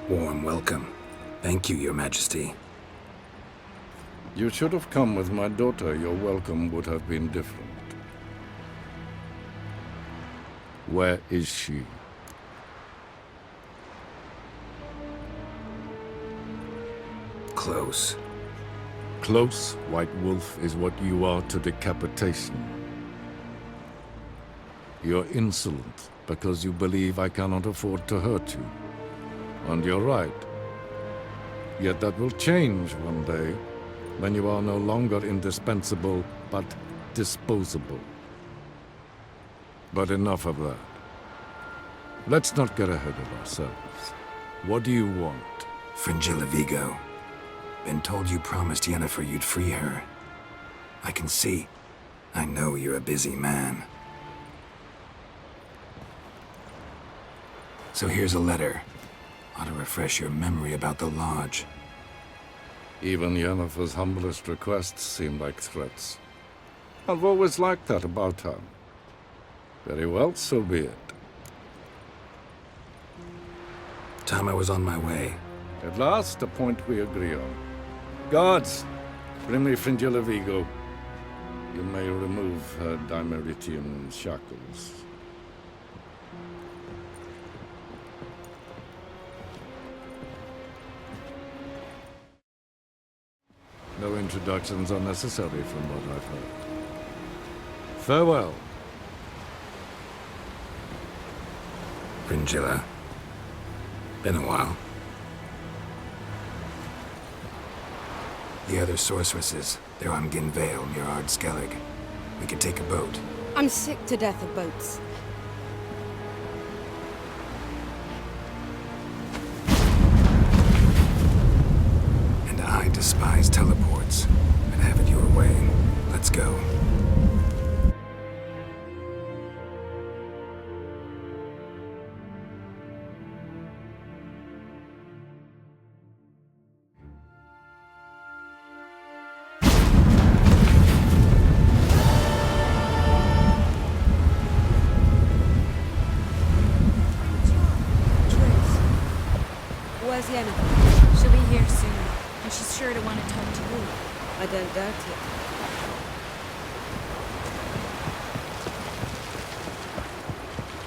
Warm welcome. Thank you, Your Majesty. You should have come with my daughter. Your welcome would have been different. Where is she? Close. Close, White Wolf, is what you are to decapitation. You're insolent because you believe I cannot afford to hurt you. And you're right. Yet that will change one day, when you are no longer indispensable, but disposable. But enough of that. Let's not get ahead of ourselves. What do you want? Fringilla Vigo. Been told you promised Yennefer you'd free her. I can see. I know you're a busy man. So here's a letter. Ought to refresh your memory about the Lodge. Even Yennefer's humblest requests seem like threats. I've always liked that about her. Very well, so be it. Time I was on my way. At last, a point we agree on. Guards, bring me Fringilla Vigo. You may remove her Dimeritian shackles. No introductions are necessary from what I've heard. Farewell. Fringilla. Been a while. The other sorceresses, they're on Ginvale near Ardskellig. We could take a boat. I'm sick to death of boats. And I despise teleports. But have it your way. Let's go. Where's Yennefer? She'll be here soon, and she's sure to want to talk to you. I don't doubt it.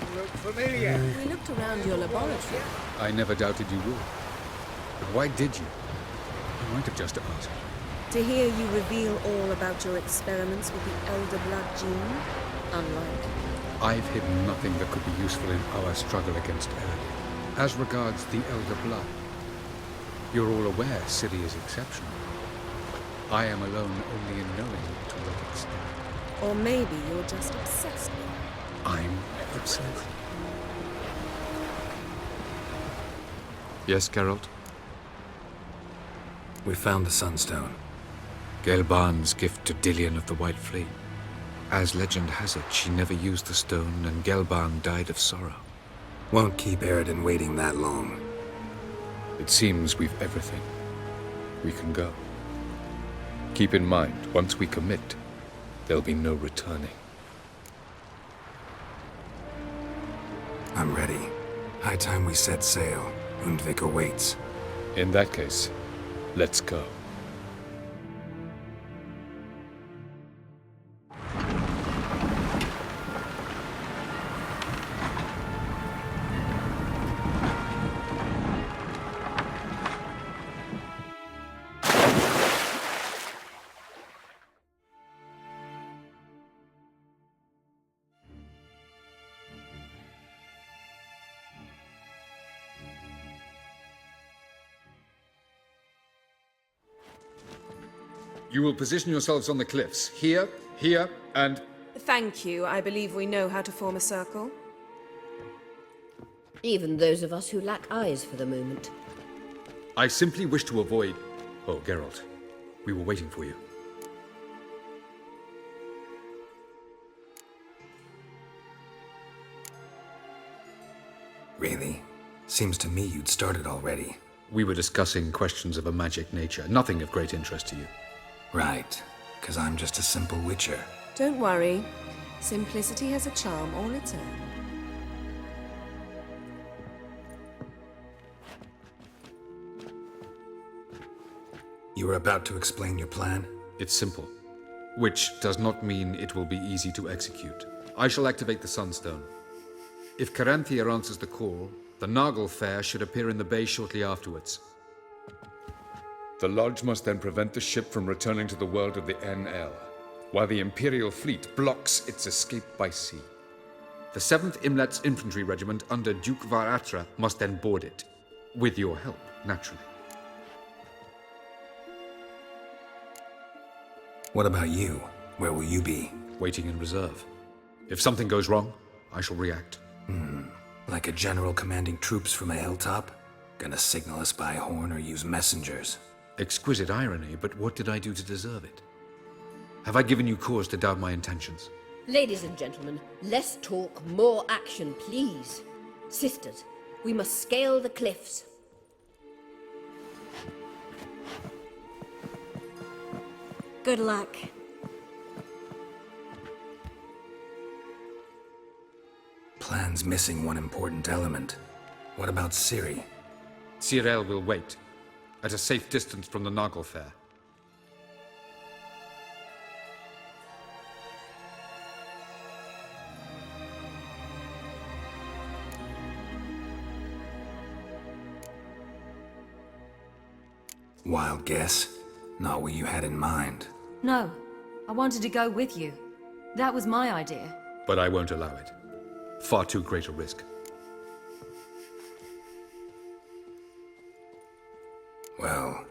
You look familiar. We looked around your laboratory. I never doubted you would. But why did you? You might have just asked. To hear you reveal all about your experiments with the Elder Blood gene, unlike. I've hidden nothing that could be useful in our struggle against Eredin. As regards the Elder Blood, you're all aware Ciri is exceptional. I am alone only in knowing to what extent. Or maybe you're just obsessed with her. I'm obsessed. Yes, Geralt? We found the Sunstone. Gelban's gift to Dillion of the White Flame. As legend has it, she never used the stone, and Gelban died of sorrow. Won't keep Eredin waiting that long. It seems we've everything. We can go. Keep in mind, once we commit, there'll be no returning. I'm ready. High time we set sail. Undvik awaits. In that case, let's go. You will position yourselves on the cliffs. Here, here, and... Thank you. I believe we know how to form a circle. Even those of us who lack eyes for the moment. I simply wish to avoid... Oh, Geralt. We were waiting for you. Really? Seems to me you'd started already. We were discussing questions of a magic nature. Nothing of great interest to you. Right. 'Cause I'm just a simple witcher. Don't worry. Simplicity has a charm all its own. You were about to explain your plan? It's simple, which does not mean it will be easy to execute. I shall activate the Sunstone. If Caranthia answers the call, the Naglfar should appear in the bay shortly afterwards. The Lodge must then prevent the ship from returning to the world of the NL, while the Imperial fleet blocks its escape by sea. The 7th Imlet's infantry regiment under Duke Varatra must then board it. With your help, naturally. What about you? Where will you be? Waiting in reserve. If something goes wrong, I shall react. Like a general commanding troops from a hilltop? Gonna signal us by horn or use messengers? Exquisite irony, but what did I do to deserve it? Have I given you cause to doubt my intentions? Ladies and gentlemen, less talk, more action, please. Sisters, we must scale the cliffs. Good luck. Plan's missing one important element. What about Ciri? Cyril will wait, at a safe distance from the Naglfar. Wild guess? Not what you had in mind. No, I wanted to go with you. That was my idea. But I won't allow it. Far too great a risk. Well,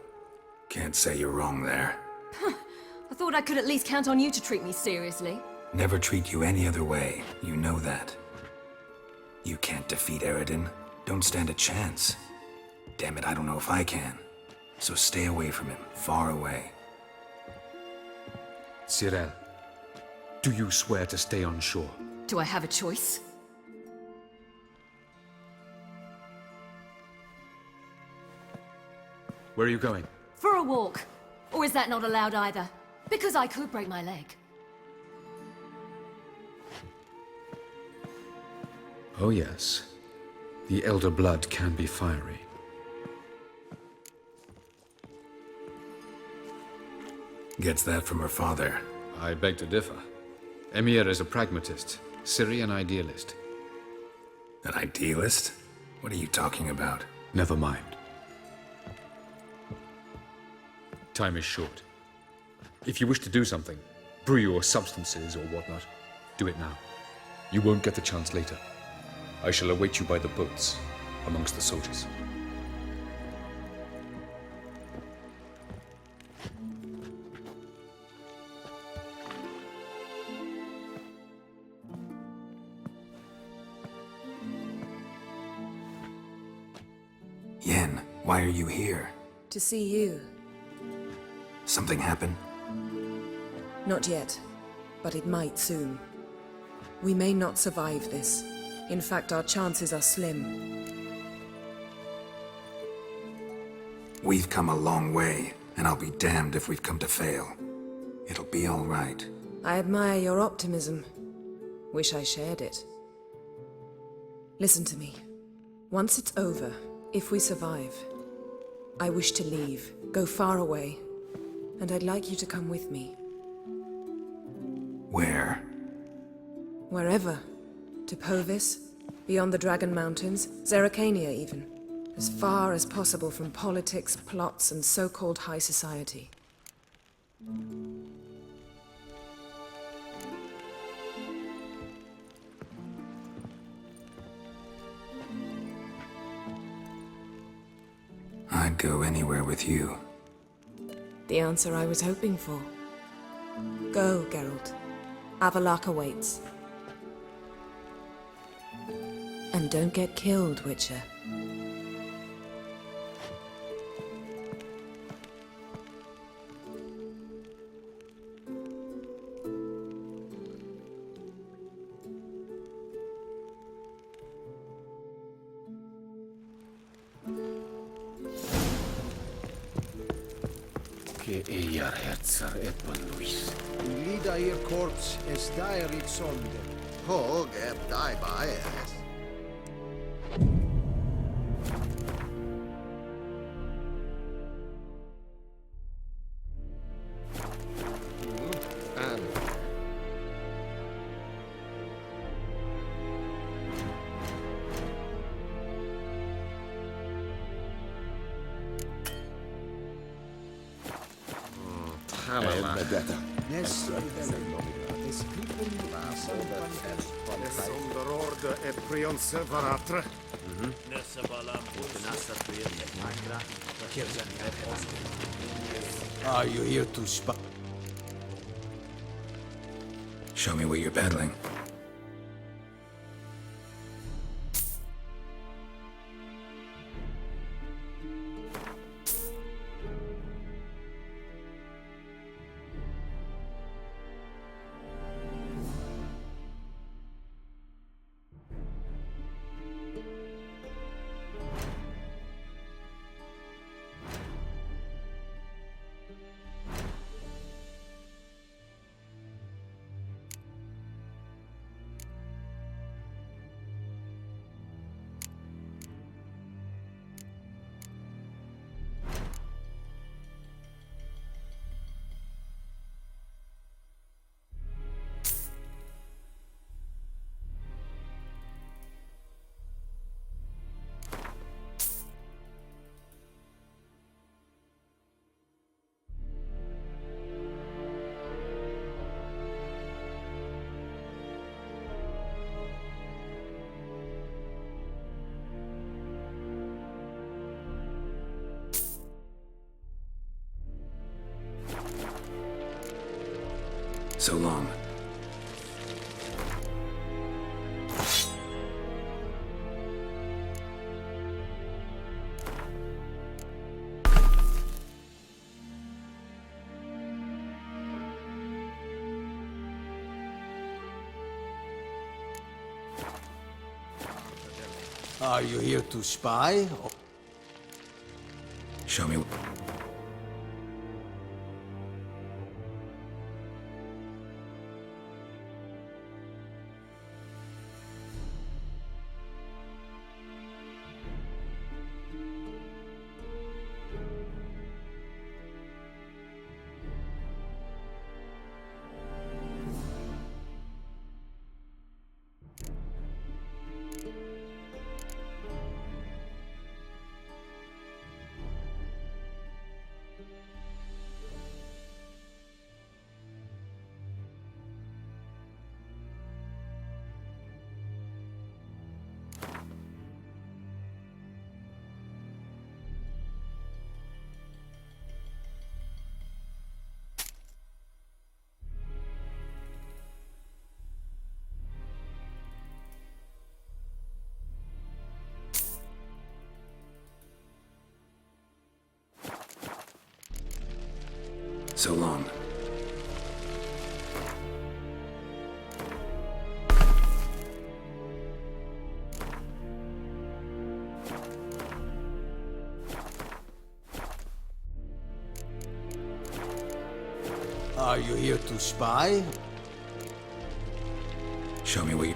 can't say you're wrong there. I thought I could at least count on you to treat me seriously. Never treat you any other way. You know that. You can't defeat Eredin. Don't stand a chance. Damn it, I don't know if I can. So stay away from him, far away. Cyril, do you swear to stay on shore? Do I have a choice? Where are you going? For a walk. Or is that not allowed either? Because I could break my leg. Oh yes. The Elder Blood can be fiery. Gets that from her father. I beg to differ. Emir is a pragmatist, Ciri an idealist. An idealist? What are you talking about? Never mind. Time is short. If you wish to do something, brew your substances or whatnot, do it now. You won't get the chance later. I shall await you by the boats, amongst the soldiers. Yen, why are you here? To see you. Something happened? Not yet, but it might soon. We may not survive this. In fact, our chances are slim. We've come a long way, and I'll be damned if we've come to fail. It'll be all right. I admire your optimism. Wish I shared it. Listen to me. Once it's over, if we survive, I wish to leave, go far away, and I'd like you to come with me. Where? Wherever. To Povis, beyond the Dragon Mountains, Zerrikania even. As far as possible from politics, plots, and so-called high society. I'd go anywhere with you. The answer I was hoping for. Go, Geralt. Avalok awaits. And don't get killed, Witcher. Lida ir corpse es dairit sonde. Hog ep die bias. Vendetta. Yes, Under order e prionse varatre. Are you here to spy? Show me what you're peddling. So long. Are you here to spy? Show me. So long. Are you here to spy? Show me what you...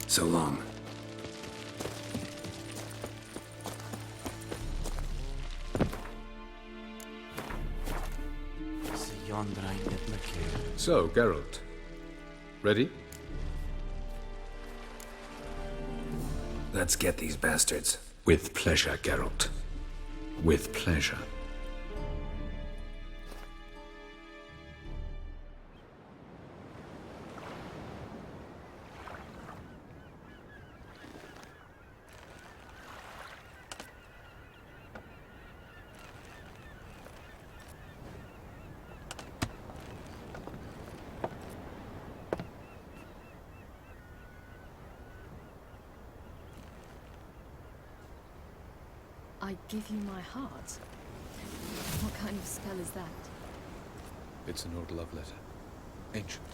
So long. So, Geralt. Ready? Let's get these bastards. With pleasure, Geralt. With pleasure. I give you my heart? What kind of spell is that? It's an old love letter. Ancient.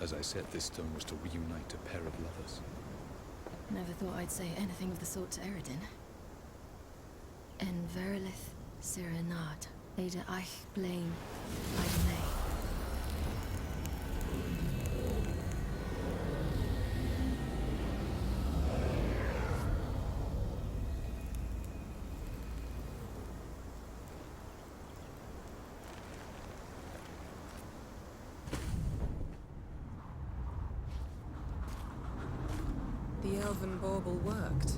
As I said, this stone was to reunite a pair of lovers. Never thought I'd say anything of the sort to Eredin. En verilith serenad, Ada eich blame, Idene. elven bauble worked.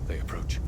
They approach.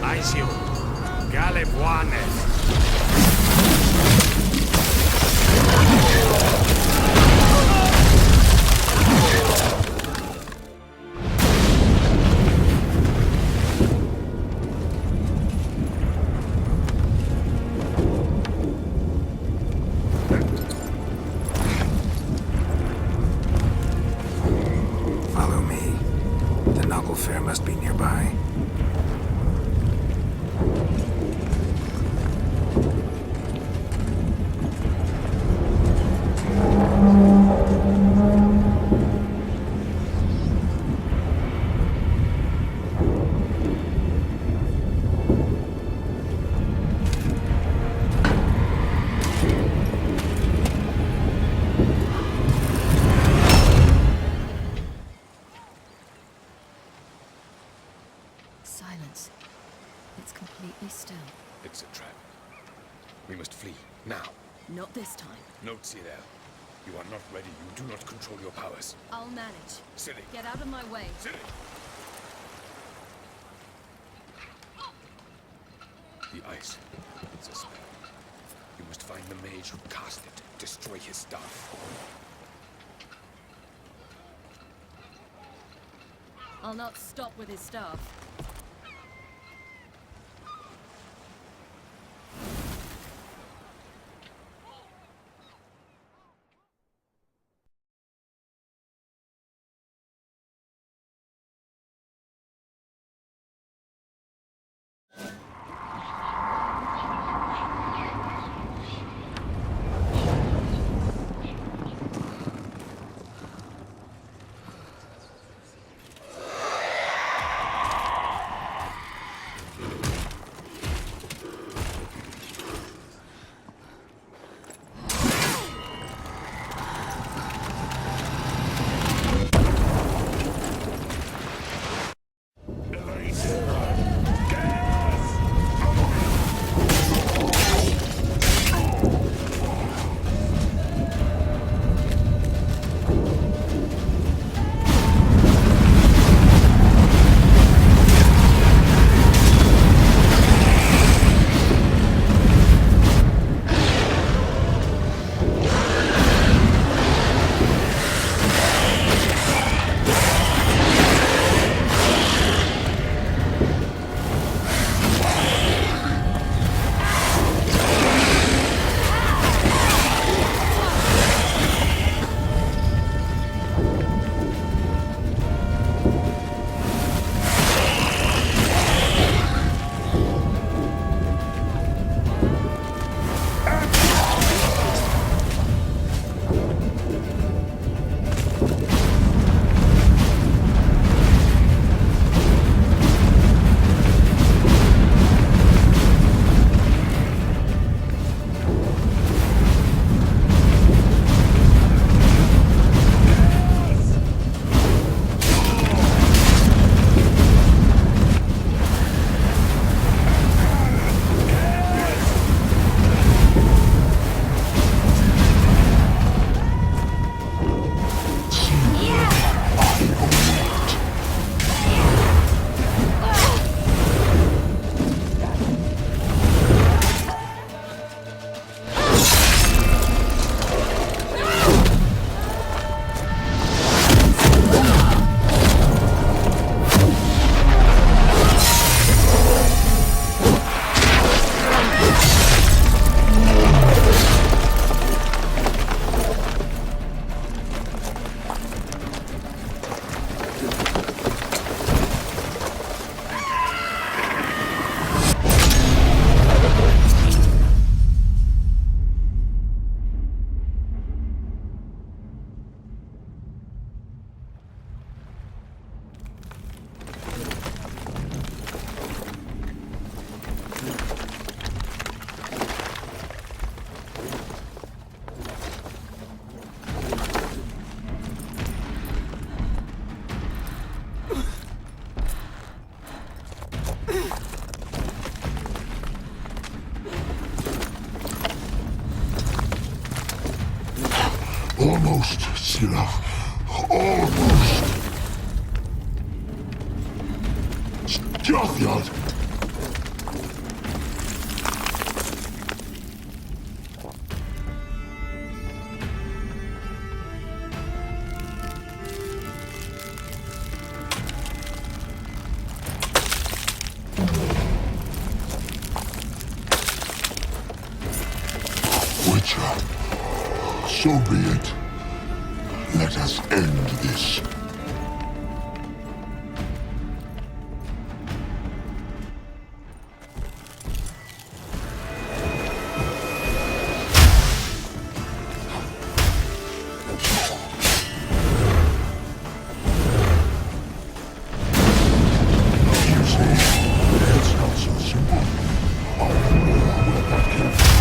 Aisiu, Galebuane. Follow me. The Knuckle Fair must be nearby. Silence. It's completely still. It's a trap. We must flee, now. Not this time. Note, Cyril. You are not ready. You do not control your powers. I'll manage. Silly. Get out of my way. Silly. The ice. It's a spell. You must find the mage who cast it. Destroy his staff. I'll not stop with his staff. Almost, Sila. Almost. Jathjad. Witcher, so be it. Let us end this. You see, it's not so simple. I know where that came from.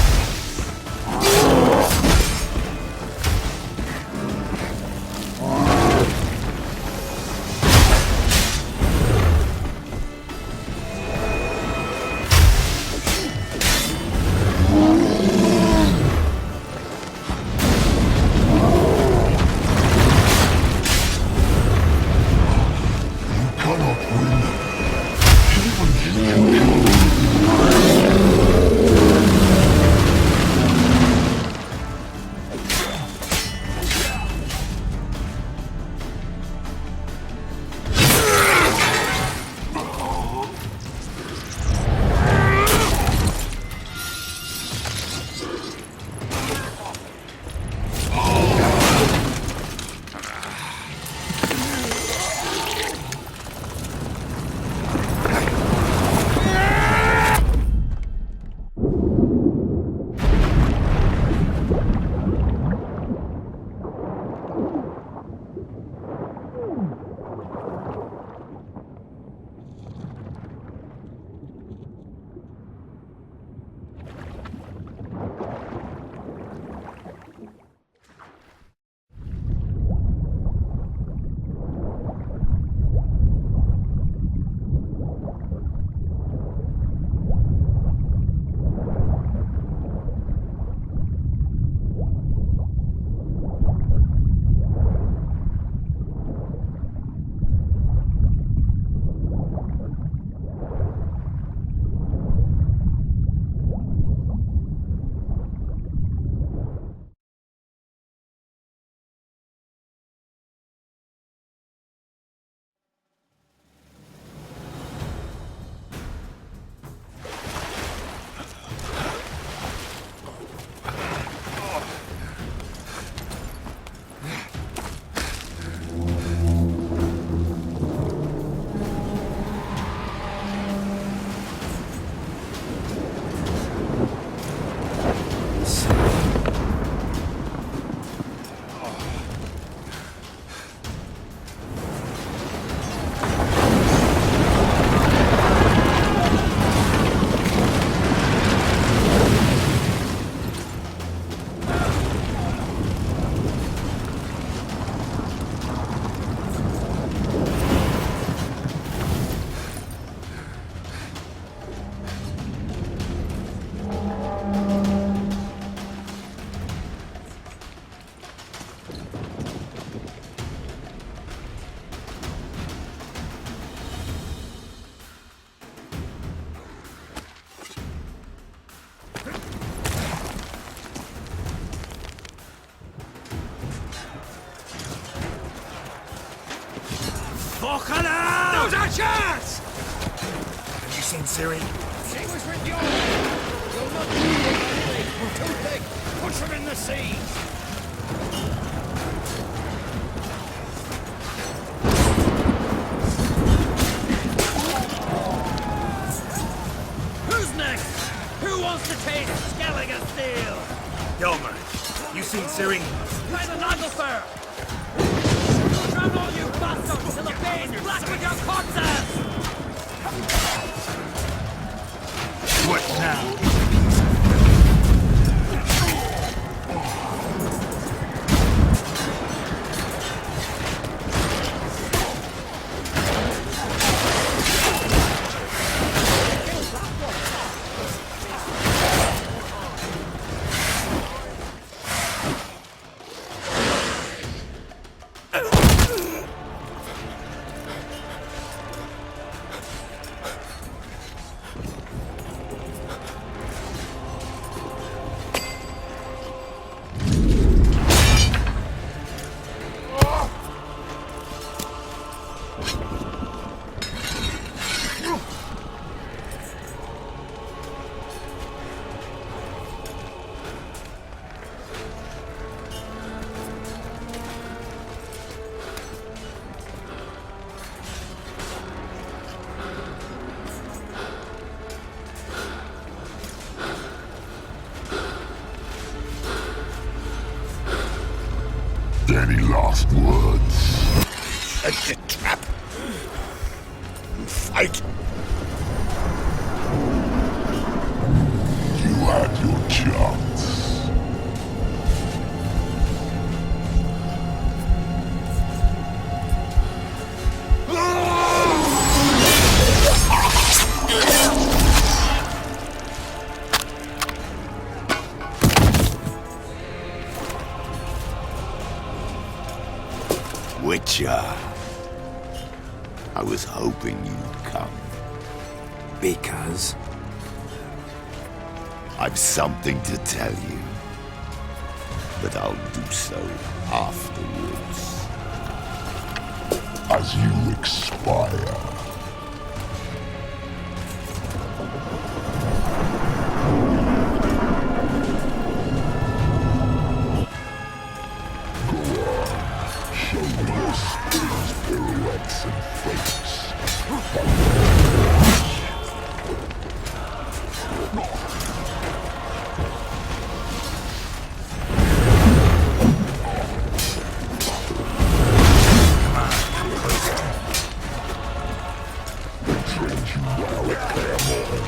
Now's our chance! Have you seen Ciri? She was with you! You'll not do it! We're too big! Push her in the sea! Who's next? Who wants to taste Skelliger Steel? Yolmer, you seen Ciri? By the Nagelfur! Drown all you bastards till the bay is black with your corpses! What now? Any last words? Set the trap. And fight. You had your chance. Witcher. I was hoping you'd come. Because? I've something to tell you. But I'll do so afterwards. As you expire. Pirouettes and fakes. Trained you well at Kaer Morhen.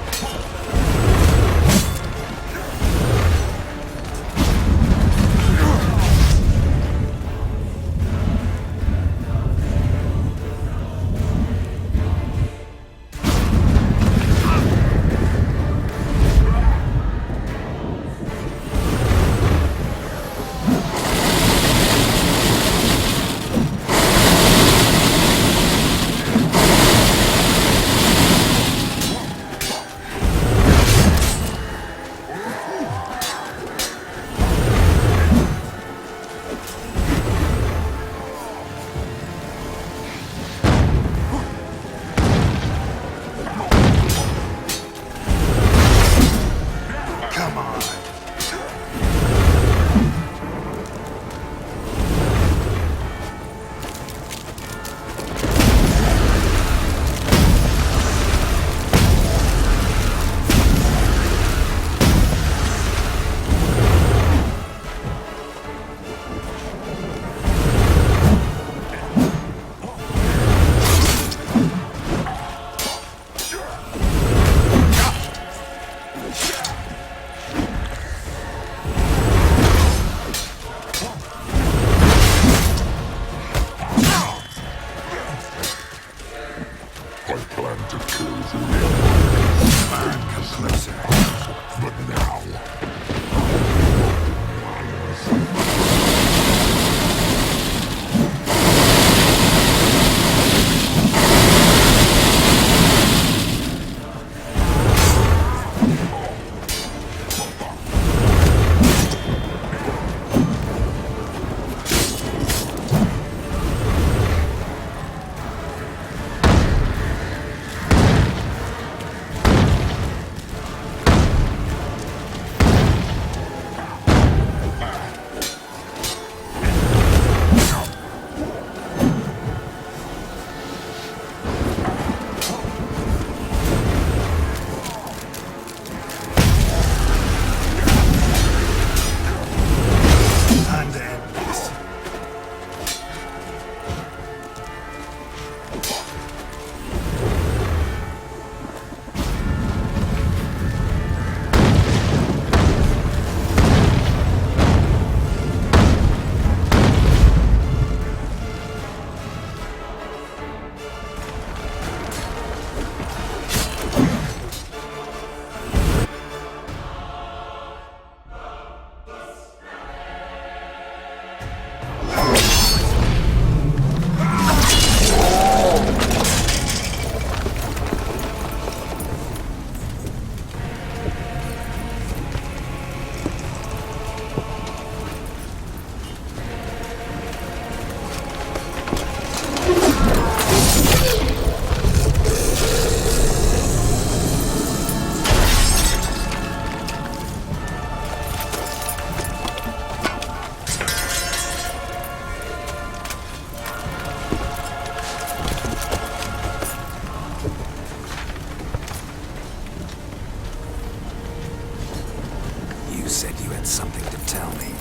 You said you had something to tell me.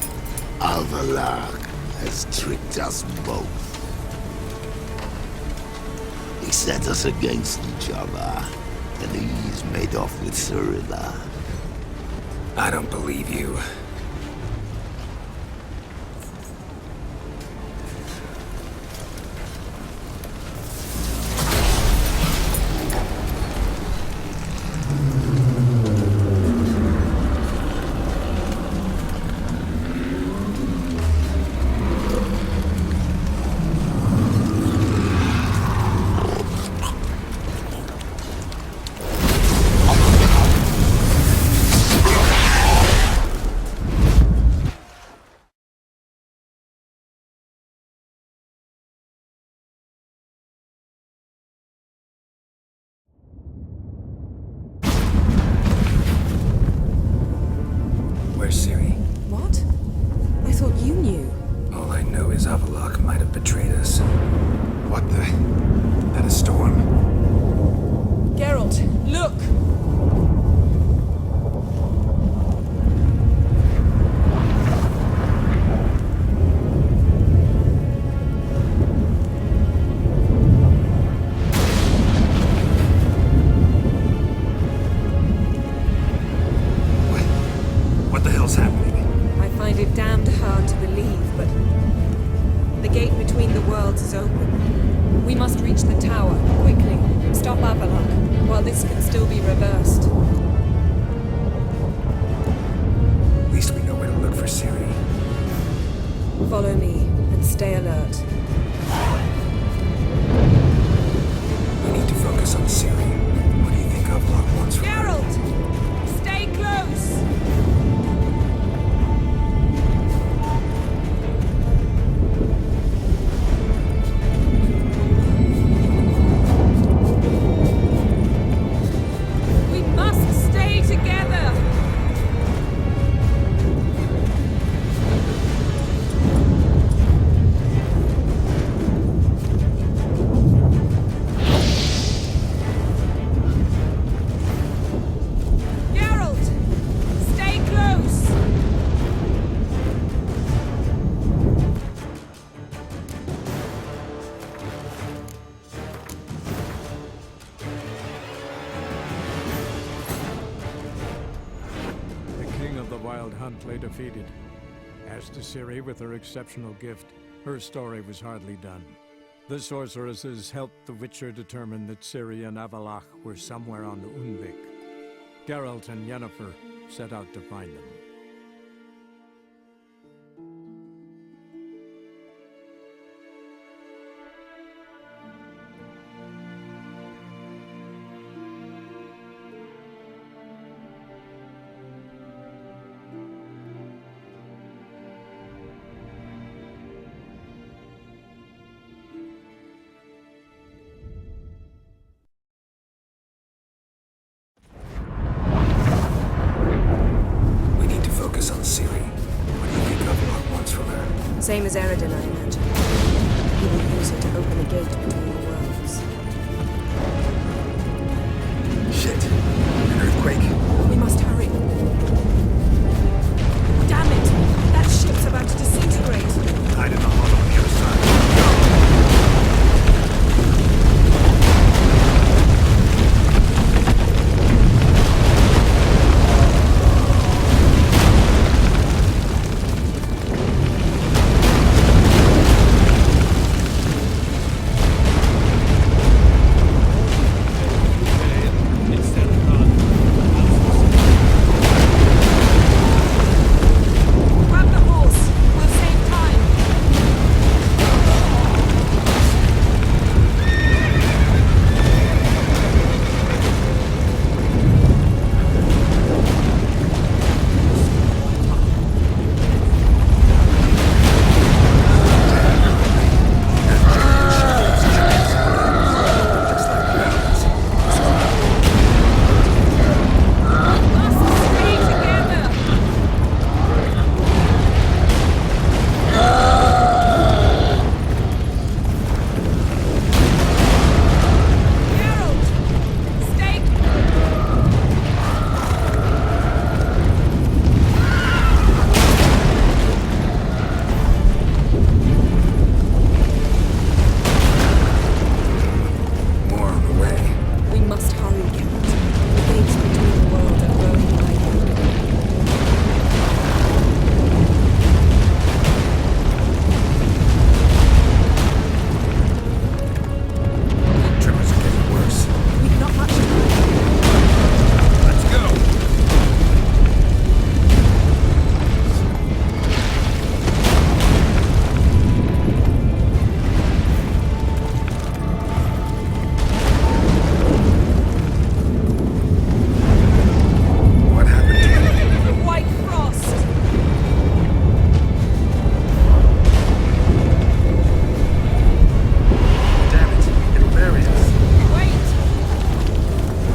Avalar has tricked us both. He set us against each other, and he's made off with Cyrilla. I don't believe you. Where's Ciri? What? I thought you knew. All I know is Avallac'h might have betrayed us. What the? That a storm? Geralt, look! What the hell's happening? I find it damned hard to believe, but the gate between the worlds is open. We must reach the tower, quickly. Stop Avallac'h, while this can still be reversed. At least we know where to look for Ciri. Follow me, and stay alert. We need to focus on Ciri. What do you think Avallac'h wants from her? Geralt! Stay close! We must stay together! Geralt! Stay close! The king of the Wild Hunt lay defeated. As to Ciri with her exceptional gift, her story was hardly done. The sorceresses helped the Witcher determine that Ciri and Avallac'h were somewhere on Unvik. Geralt and Yennefer set out to find them. We need to focus on Ciri. What do you think Avallac'h wants from her? Same as Eredin, I imagine. He will use it to open a gate between the worlds. Shit. An earthquake? We must hurry. Damn it! That ship's about to disintegrate! Hide in the hollow on the other side.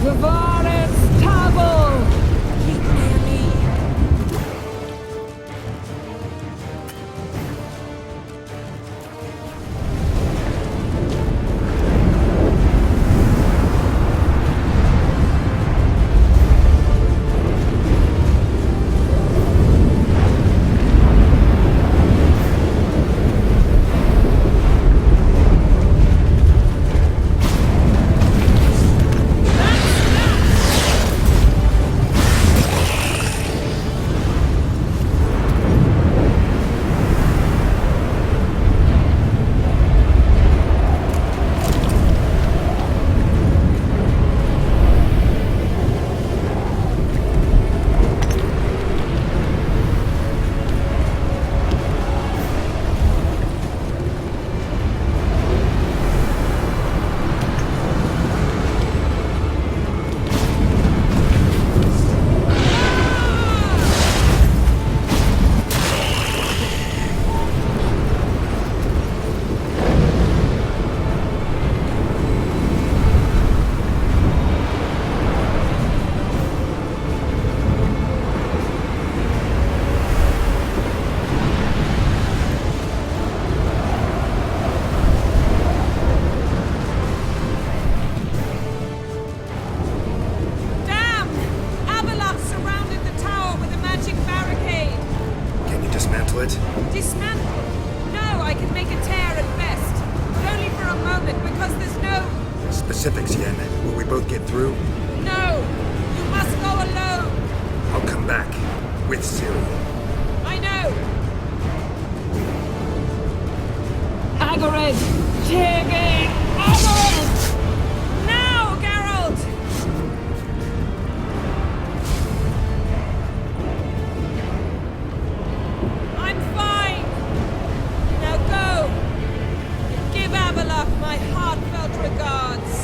Tavares Tabel! Keep near me. Dismantle? No, I can make a tear at best. But only for a moment, because there's no... Specifics, Yen. Will we both get through? No! You must go alone! I'll come back. With Ciri. I know! Agarid! Tiggy! Agarid! Now, Geralt! I'm fine! Now go! Give Avalok my heartfelt regards!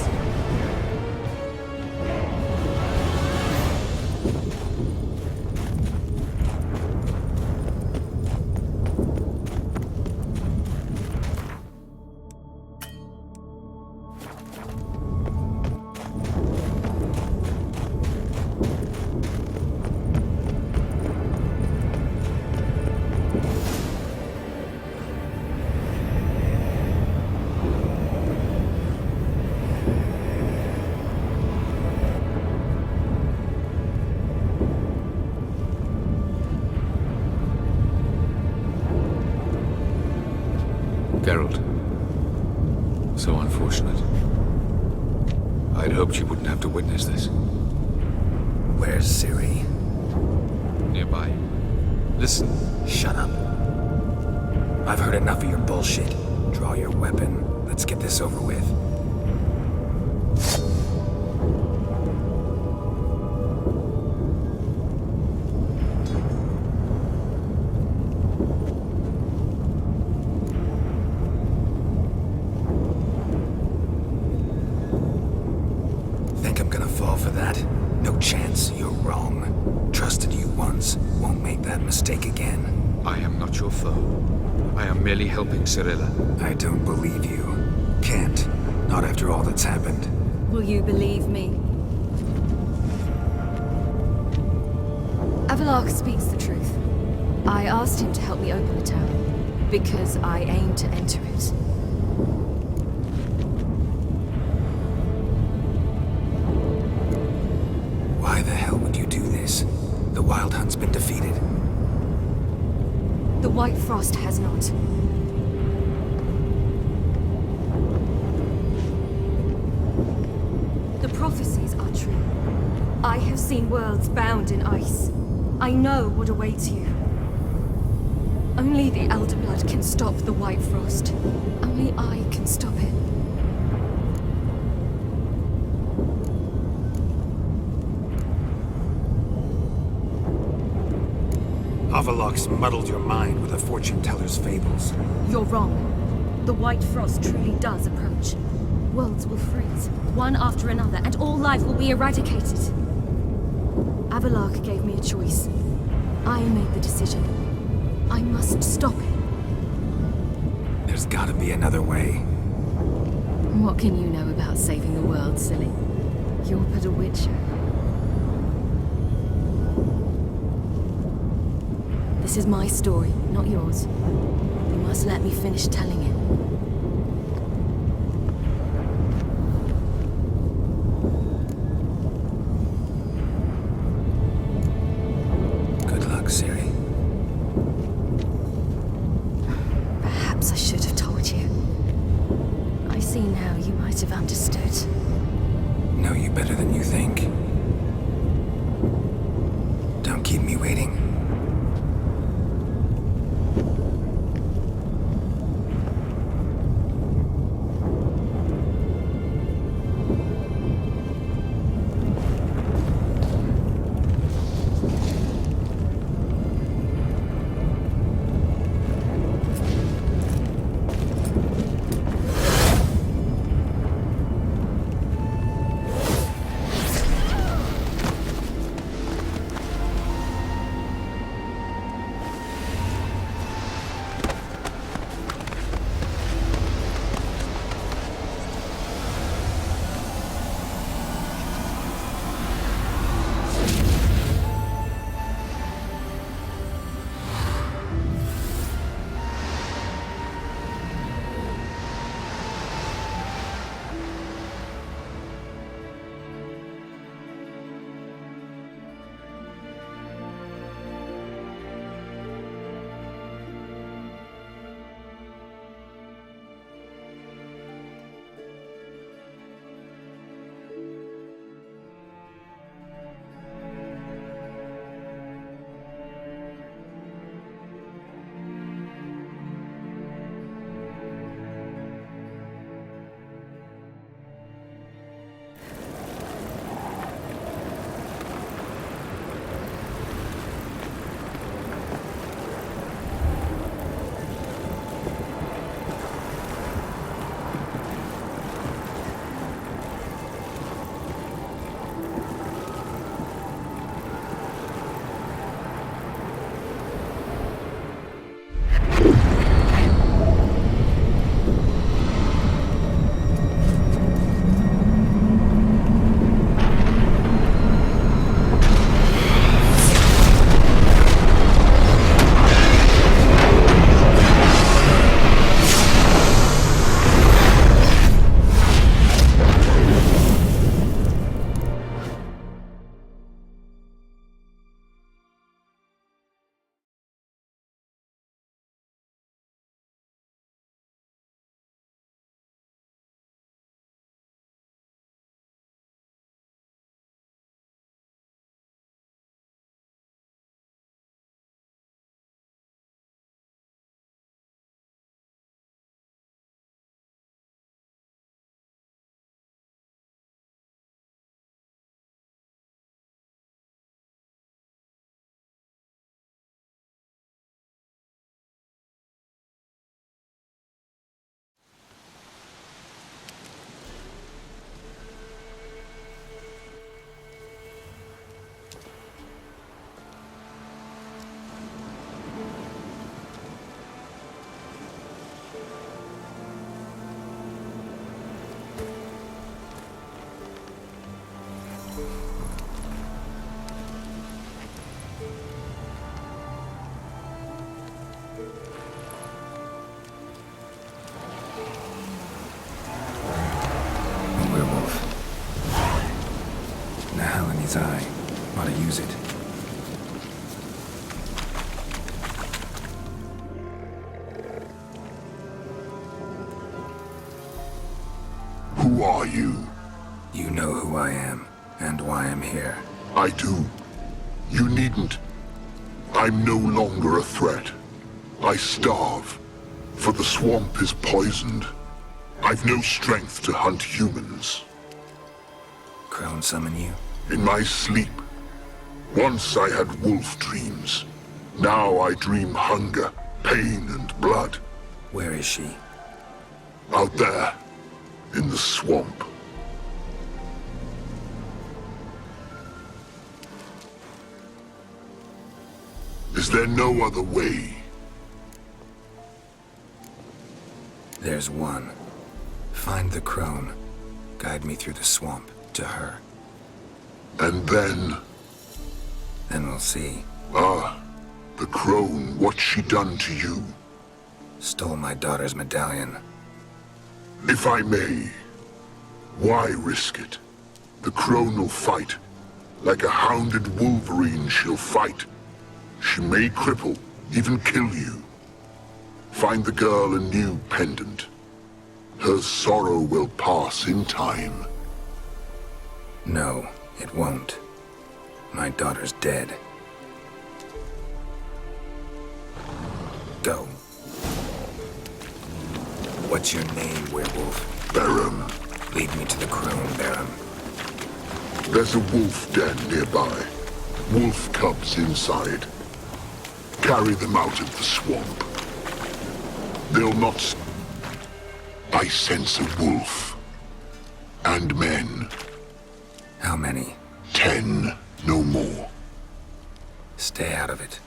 Geralt. So unfortunate. I'd hoped you wouldn't have to witness this. Where's Ciri? Nearby. Listen. Shut up. I've heard enough of your bullshit. Draw your weapon. Let's get this over with. Think I'm gonna fall for that? No chance. You're wrong. Trusted you once. Won't make that mistake again. I am not your foe. I am merely helping Cirilla. I don't believe you. Can't. Not after all that's happened. Will you believe me? Avalok speaks the truth. I asked him to help me open the tower, because I aim to enter it. Why the hell would you do this? The Wild Hunt's been defeated. The White Frost has not. The prophecies are true. I have seen worlds bound in ice. I know what awaits you. Only the Elder Blood can stop the White Frost. Only I can stop it. Avalok's muddled your mind with a fortune teller's fables. You're wrong. The White Frost truly does approach. Worlds will freeze, one after another, and all life will be eradicated. Avalok gave me a choice. I made the decision. I must stop it. There's gotta be another way. What can you know about saving the world, silly? You're but a witcher. This is my story, not yours. You must let me finish telling it. Good luck, Ciri. Perhaps I should have told you. I see now you might have understood. Know you better than you think. Don't keep me waiting. his eye. Ought to use it. Who are you? You know who I am, and why I'm here. I do. You needn't. I'm no longer a threat. I starve, for the swamp is poisoned. I've no strength to hunt humans. Crone summon you? In my sleep. Once I had wolf dreams. Now I dream hunger, pain, and blood. Where is she? Out there, in the swamp. Is there no other way? There's one. Find the crone. Guide me through the swamp to her. And then... Then we'll see. Ah, the crone, what's she done to you? Stole my daughter's medallion. If I may, why risk it? The crone will fight. Like a hounded wolverine, she'll fight. She may cripple, even kill you. Find the girl a new pendant. Her sorrow will pass in time. No, it won't. My daughter's dead. Go. What's your name, werewolf? Baron. Lead me to the crone, Baron. There's a wolf den nearby. Wolf cubs inside. Carry them out of the swamp. They'll not... I sense a wolf. And men. How many? 10, no more. Stay out of it.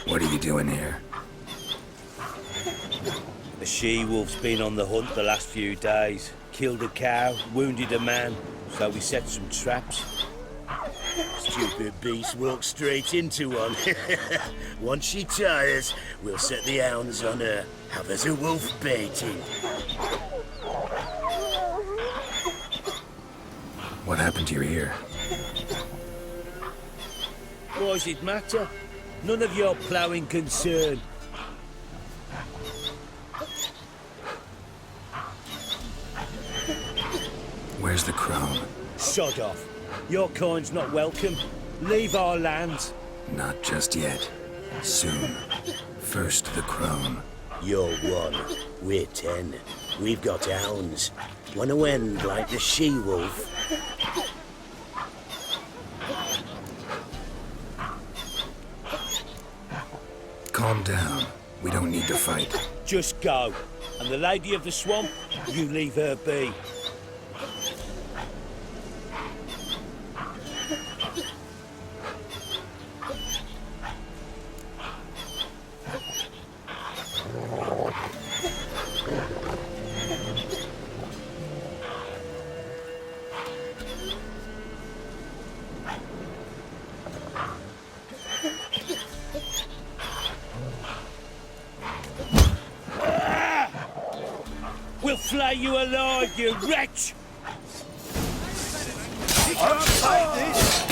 What are you doing here? The she-wolf's been on the hunt the last few days. Killed a cow, wounded a man, so we set some traps. Stupid beast walked straight into one. Once she tires, we'll set the hounds on her. Have us a wolf baiting. What happened to your ear? Why does it matter? None of your ploughing concern. Where's the crone? Sod off. Your kind's not welcome. Leave our lands. Not just yet. Soon. First the crone. You're 1. We're 10. We've got hounds. Wanna end like the she-wolf? Calm down. We don't need to fight. Just go. And the lady of the swamp, you leave her be. We'll flay you alive, you wretch! You can't fight this!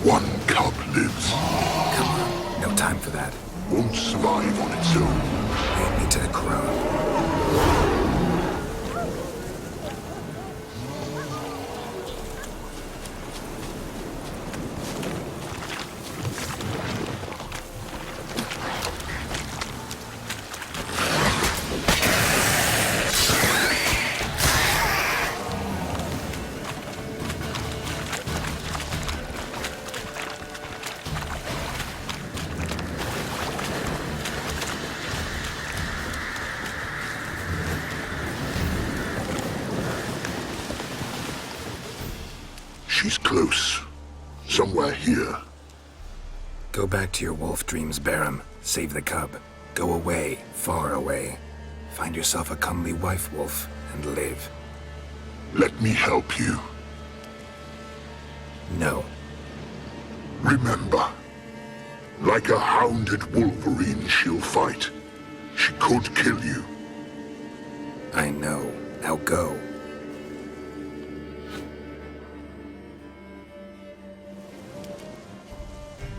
One cub lives. Come on, no time for that. Won't survive on its own. Lead me to the crone. She's close. Somewhere here. Go back to your wolf dreams, Barum. Save the cub. Go away, far away. Find yourself a comely wife wolf and live. Let me help you. No. Remember, like a hounded wolverine, she'll fight. She could kill you. I know. Now go.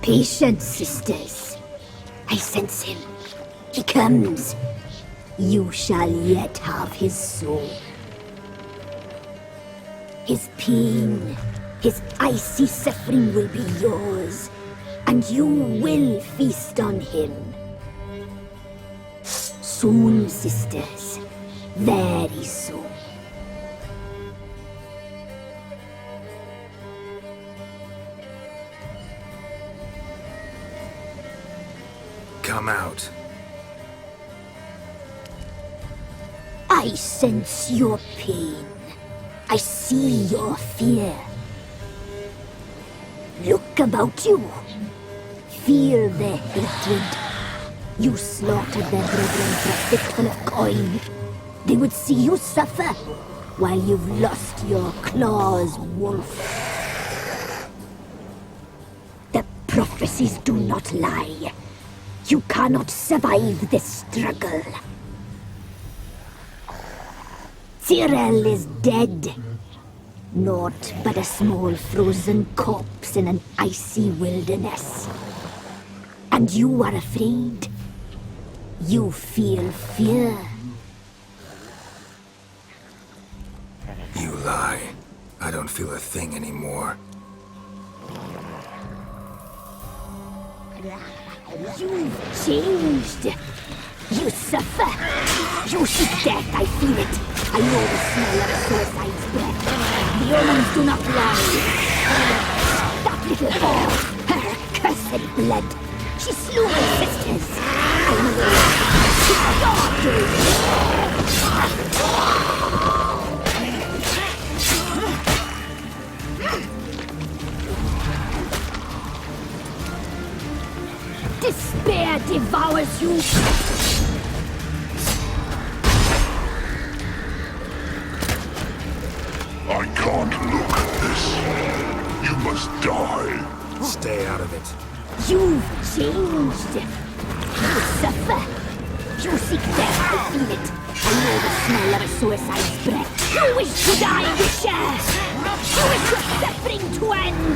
Patience, sisters. I sense him. He comes. You shall yet have his soul. His pain, his icy suffering will be yours, and you will feast on him. Soon, sisters. Very soon. Come out. I sense your pain. I see your fear. Look about you. Feel the hatred. You slaughtered their brethren for a fistful of coin. They would see you suffer while you've lost your claws, wolf. The prophecies do not lie. You cannot survive this struggle. Tyrell is dead. Naught but a small frozen corpse in an icy wilderness. And you are afraid. You feel fear. You lie. I don't feel a thing anymore. You've changed. You suffer. You seek death, I feel it. I know the smell of a suicide's breath. The omens do not lie. That little whore, her cursed blood. She slew my sisters. I know. It's your doom. Despair devours you. I can't look at this. You must die. Stay out of it. You've changed. You suffer. You seek death, I feel it. I know the smell of a suicide's breath. You wish to die, Witcher. You wish your suffering to end.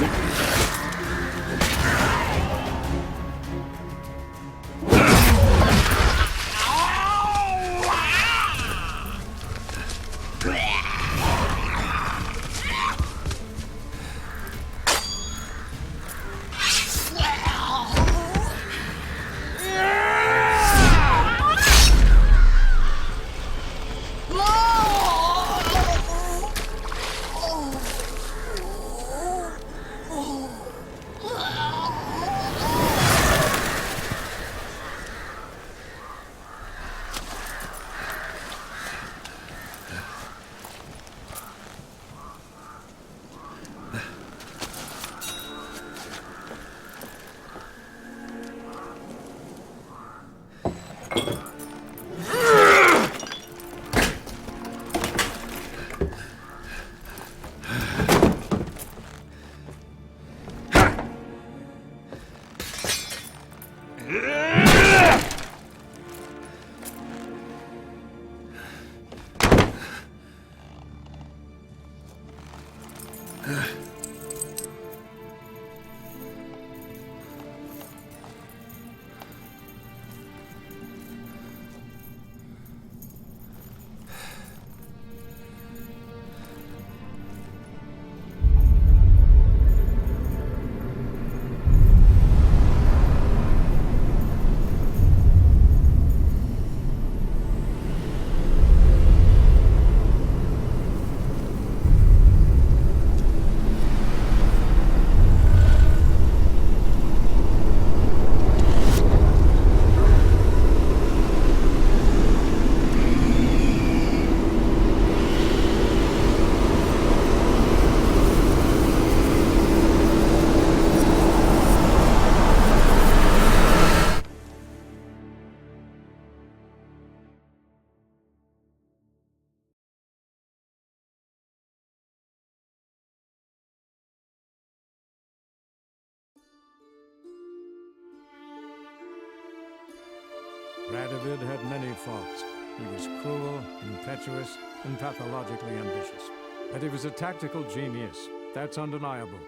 Radovid had many faults. He was cruel, impetuous, and pathologically ambitious. But he was a tactical genius. That's undeniable.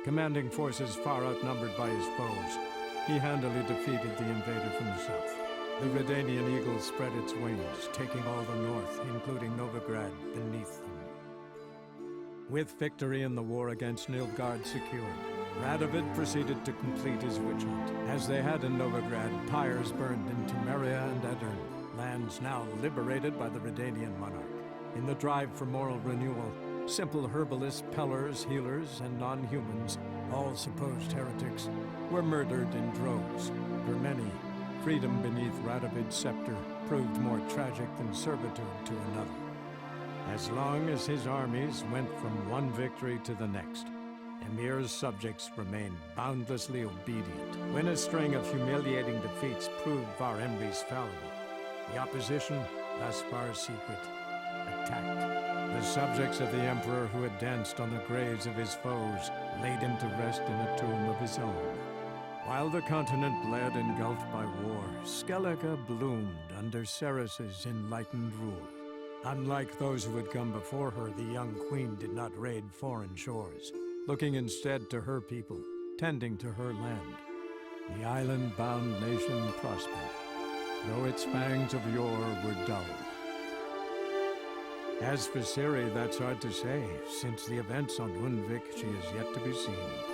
Commanding forces far outnumbered by his foes, he handily defeated the invader from the south. The Redanian eagle spread its wings, taking all the north, including Novigrad, beneath them. With victory in the war against Nilfgaard secured, Radovid proceeded to complete his witch hunt. As they had in Novigrad, pyres burned in Temeria and Aedirn, lands now liberated by the Redanian monarch. In the drive for moral renewal, simple herbalists, pellers, healers, and non-humans, all supposed heretics, were murdered in droves. For many, freedom beneath Radovid's scepter proved more tragic than servitude to another. As long as his armies went from one victory to the next, Emir's subjects remained boundlessly obedient. When a string of humiliating defeats proved Var Emre's fallible, the opposition, thus far secret, attacked. The subjects of the Emperor who had danced on the graves of his foes laid him to rest in a tomb of his own. While the continent bled engulfed by war, Skellige bloomed under Ceres's enlightened rule. Unlike those who had come before her, the young queen did not raid foreign shores, looking instead to her people, tending to her land. The island-bound nation prospered, though its fangs of yore were dulled. As for Ciri, that's hard to say. Since the events on Undvik, she is yet to be seen.